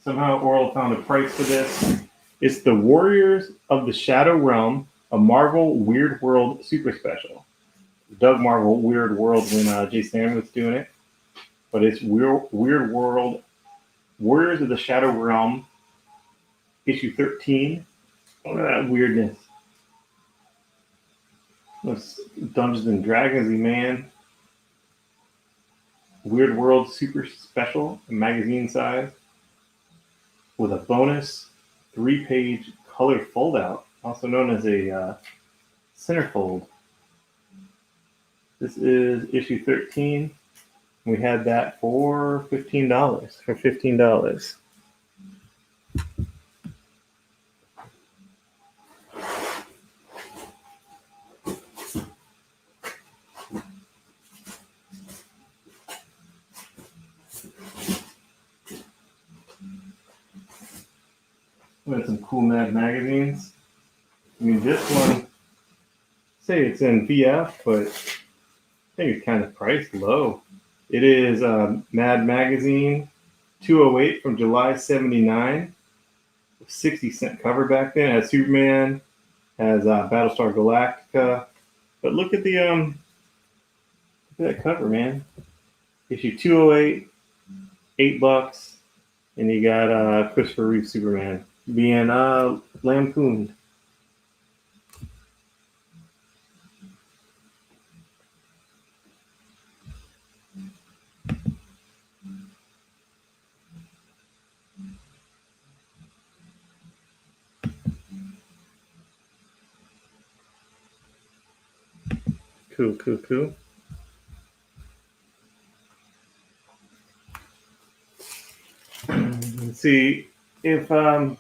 Somehow Oral found a price for this. It's the Warriors of the Shadow Realm, a Marvel Weird World Super Special. Doug Marvel Weird World when Jay Sam was doing it. But it's Weird World Warriors of the Shadow Realm, issue 13. Look at that weirdness. Looks Dungeons and Dragons-y, man. Weird World Super Special, magazine size, with a bonus 3-page color fold-out also known as a centerfold. This is issue 13. We had that for $15. For $15. We had some cool Mad magazines. I mean, this one, say it's in VF, but I think it's kind of priced low. It is Mad Magazine 208 from July 79. 60-cent cover back then. It has Superman, has Battlestar Galactica. But look at the look at that cover, man. Issue 208, $8, and you got Christopher Reeve Superman being lampooned. Cool, cool, cool. Let's see if anyone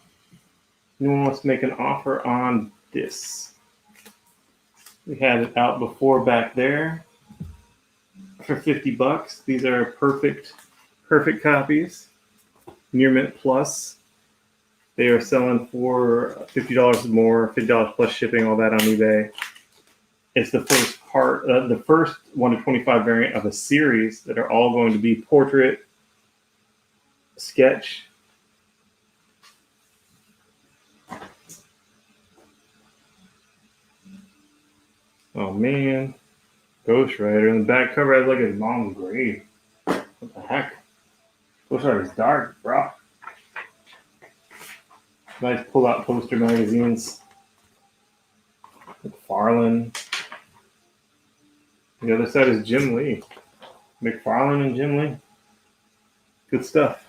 wants to make an offer on this. We had it out before back there for $50. These are perfect copies. Near Mint Plus. They are selling for $50 more, $50 plus shipping, all that on eBay. It's the first part, the first 1-25 variant of a series that are all going to be portrait, sketch. Oh man, Ghost Rider. And the back cover has like his mom's grave. What the heck? Ghost Rider's dark, bro. Nice pull-out poster magazines. McFarlane. The other side is Jim Lee. McFarlane and Jim Lee. Good stuff.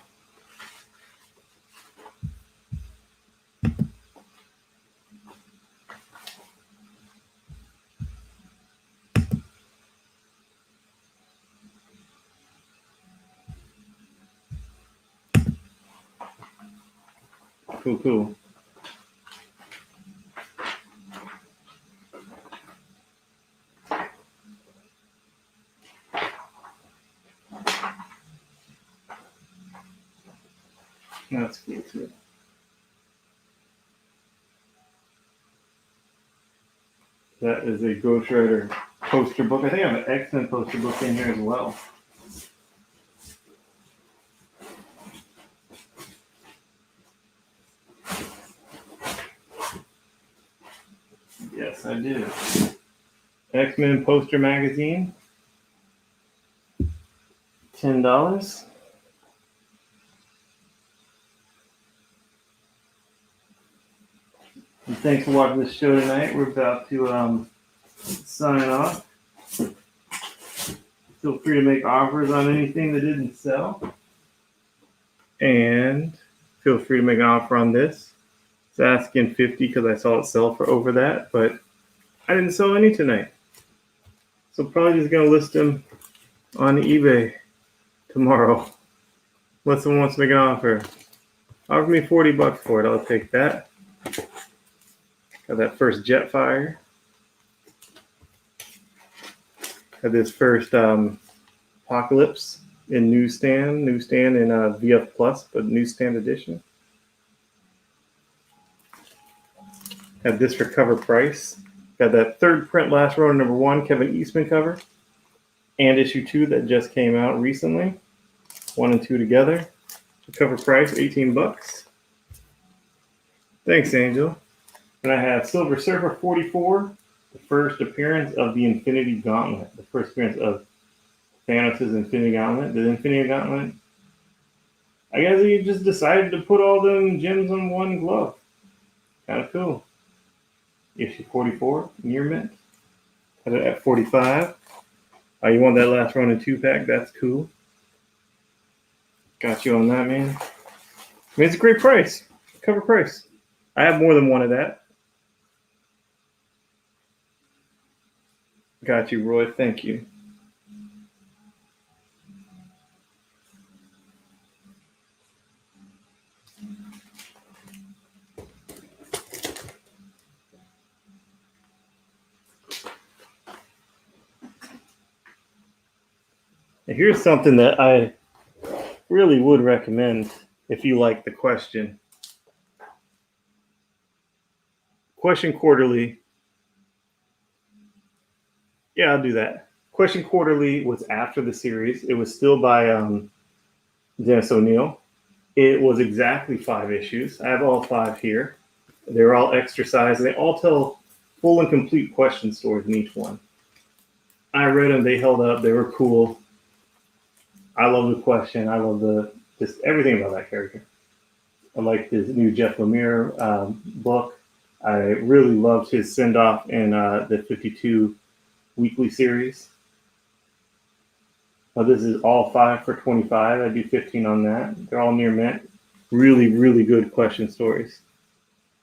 Cool, cool. That's cool too. That is a Ghost Rider poster book. I think I have an X-Men poster book in here as well. Yes, I do. X-Men poster magazine. $10. And thanks for watching this show tonight. We're about to sign off. Feel free to make offers on anything that didn't sell. And feel free to make an offer on this. It's asking $50 because I saw it sell for over that, but I didn't sell any tonight. So probably just going to list them on eBay tomorrow. Unless someone wants to make an offer. Offer me $40 for it. I'll take that. Got that first Jetfire. Got this first Apocalypse in newsstand in VF Plus, but newsstand edition. Got this for cover price. Got that third print Last Ronin #1 Kevin Eastman cover, and issue 2 that just came out recently. 1 and 2 together. Cover price $18. Thanks, Angel. And I have Silver Surfer 44, the first appearance of the Infinity Gauntlet, the first appearance of Thanos' Infinity Gauntlet. The Infinity Gauntlet, I guess he just decided to put all them gems on one glove. Kind of cool. Issue 44, Near Mint. Had it at $45. You want that Last Ronin 2-pack? That's cool. Got you on that, man. I mean, it's a great price. Cover price. I have more than one of that. Got you, Roy. Thank you. And here's something that I really would recommend if you like the question. Question Quarterly. Yeah, I'll do that. Question Quarterly was after the series. It was still by Dennis O'Neil. It was exactly 5 issues. I have all 5 here. They're all extra size. They all tell full and complete question stories in each one. I read them. They held up. They were cool. I love the question. I love just everything about that character. I like his new Jeff Lemire book. I really loved his send-off in the 52 weekly series. This is all 5 for $25. I do 15 on that. They're all near mint. Really, really good question stories.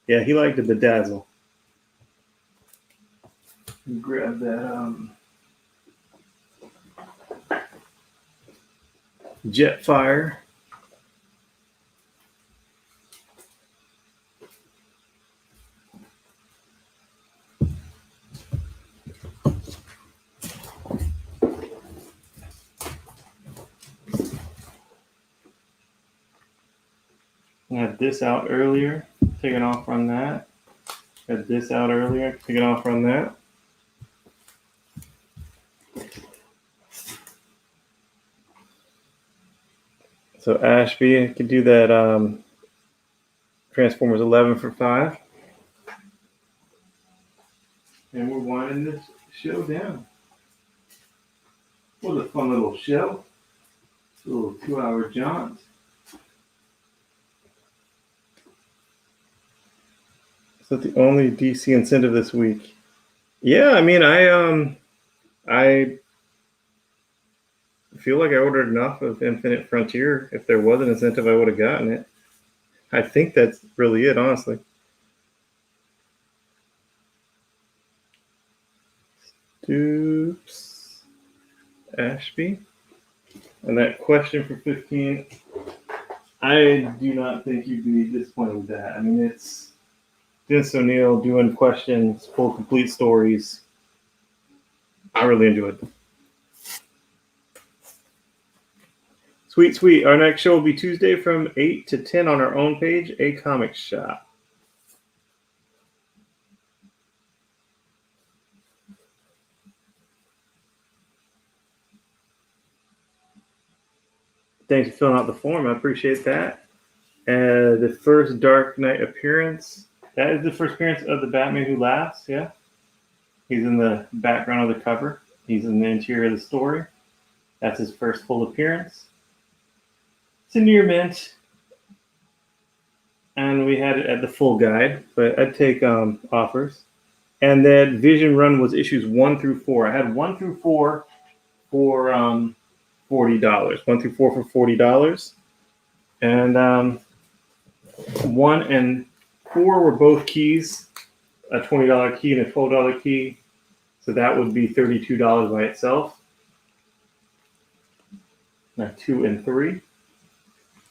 Yeah, he liked to bedazzle. Grab that Jetfire. I had this out earlier, taking off on that. Had this out earlier, taking off on that. So Ashby, I could do that Transformers 11 for 5. And we're winding this show down. What a fun little show. A little 2-hour jaunt. Is that the only DC incentive this week? Yeah, I mean, I feel like I ordered enough of Infinite Frontier. If there was an incentive, I would have gotten it. I think that's really it, honestly. Stoops. Ashby. And that question for 15. I do not think you'd be disappointed with that. I mean, it's Dennis O'Neil doing questions, full complete stories. I really enjoyed them. Sweet, sweet. Our next show will be Tuesday from 8 to 10 on our own page, A Comic Shop. Thanks for filling out the form. I appreciate that. The first Dark Knight appearance. That is the first appearance of the Batman Who Laughs, yeah? He's in the background of the cover. He's in the interior of the story. That's his first full appearance. It's a near mint. And we had it at the full guide, but I'd take offers. And that Vision Run was issues 1 through 4. I had 1 through 4 for $40. 1 through 4 for $40. And 1 and 4 were both keys, a $20 key and a $12 key. So that would be $32 by itself. Now 2 and 3.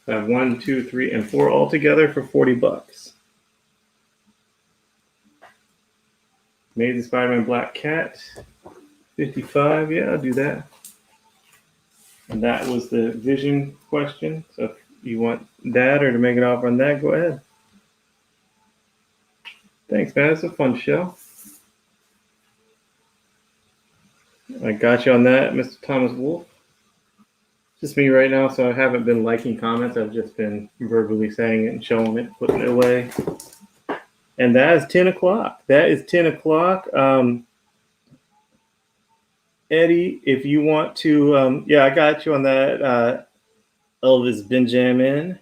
I have 1, 2, 3, and 4 all together for $40. Amazing Spider-Man Black Cat, 55. Yeah, I'll do that. And that was the Vision question. So if you want that or to make an offer on that, go ahead. Thanks, man. It's a fun show. I got you on that, Mr. Thomas Wolf. Just me right now, so I haven't been liking comments. I've just been verbally saying it and showing it, putting it away. And that is 10 o'clock. That is 10 o'clock. Eddie, if you want to, yeah, I got you on that Elvis Benjamin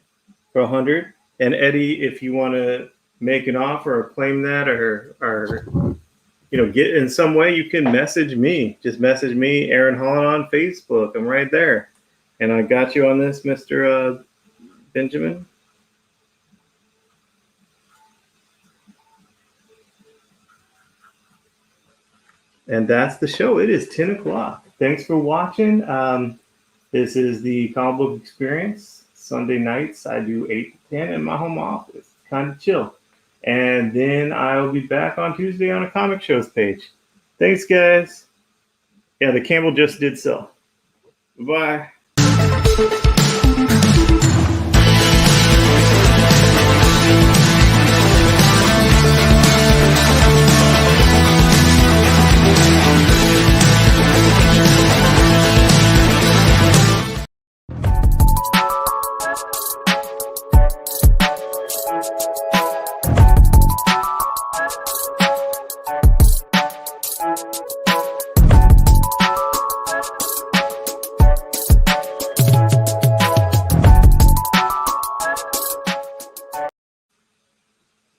for 100. And Eddie, if you want to make an offer or claim that or get in some way, you can message me. Just message me, Aaron Holland, on Facebook. I'm right there. And I got you on this, Mr. Benjamin. And that's the show. It is 10 o'clock. Thanks for watching. This is the comic book experience. Sunday nights, I do 8 to 10 in my home office. Kind of chill. And then I'll be back on Tuesday on a comic shows page. Thanks, guys. Yeah, the Campbell just did sell. Bye.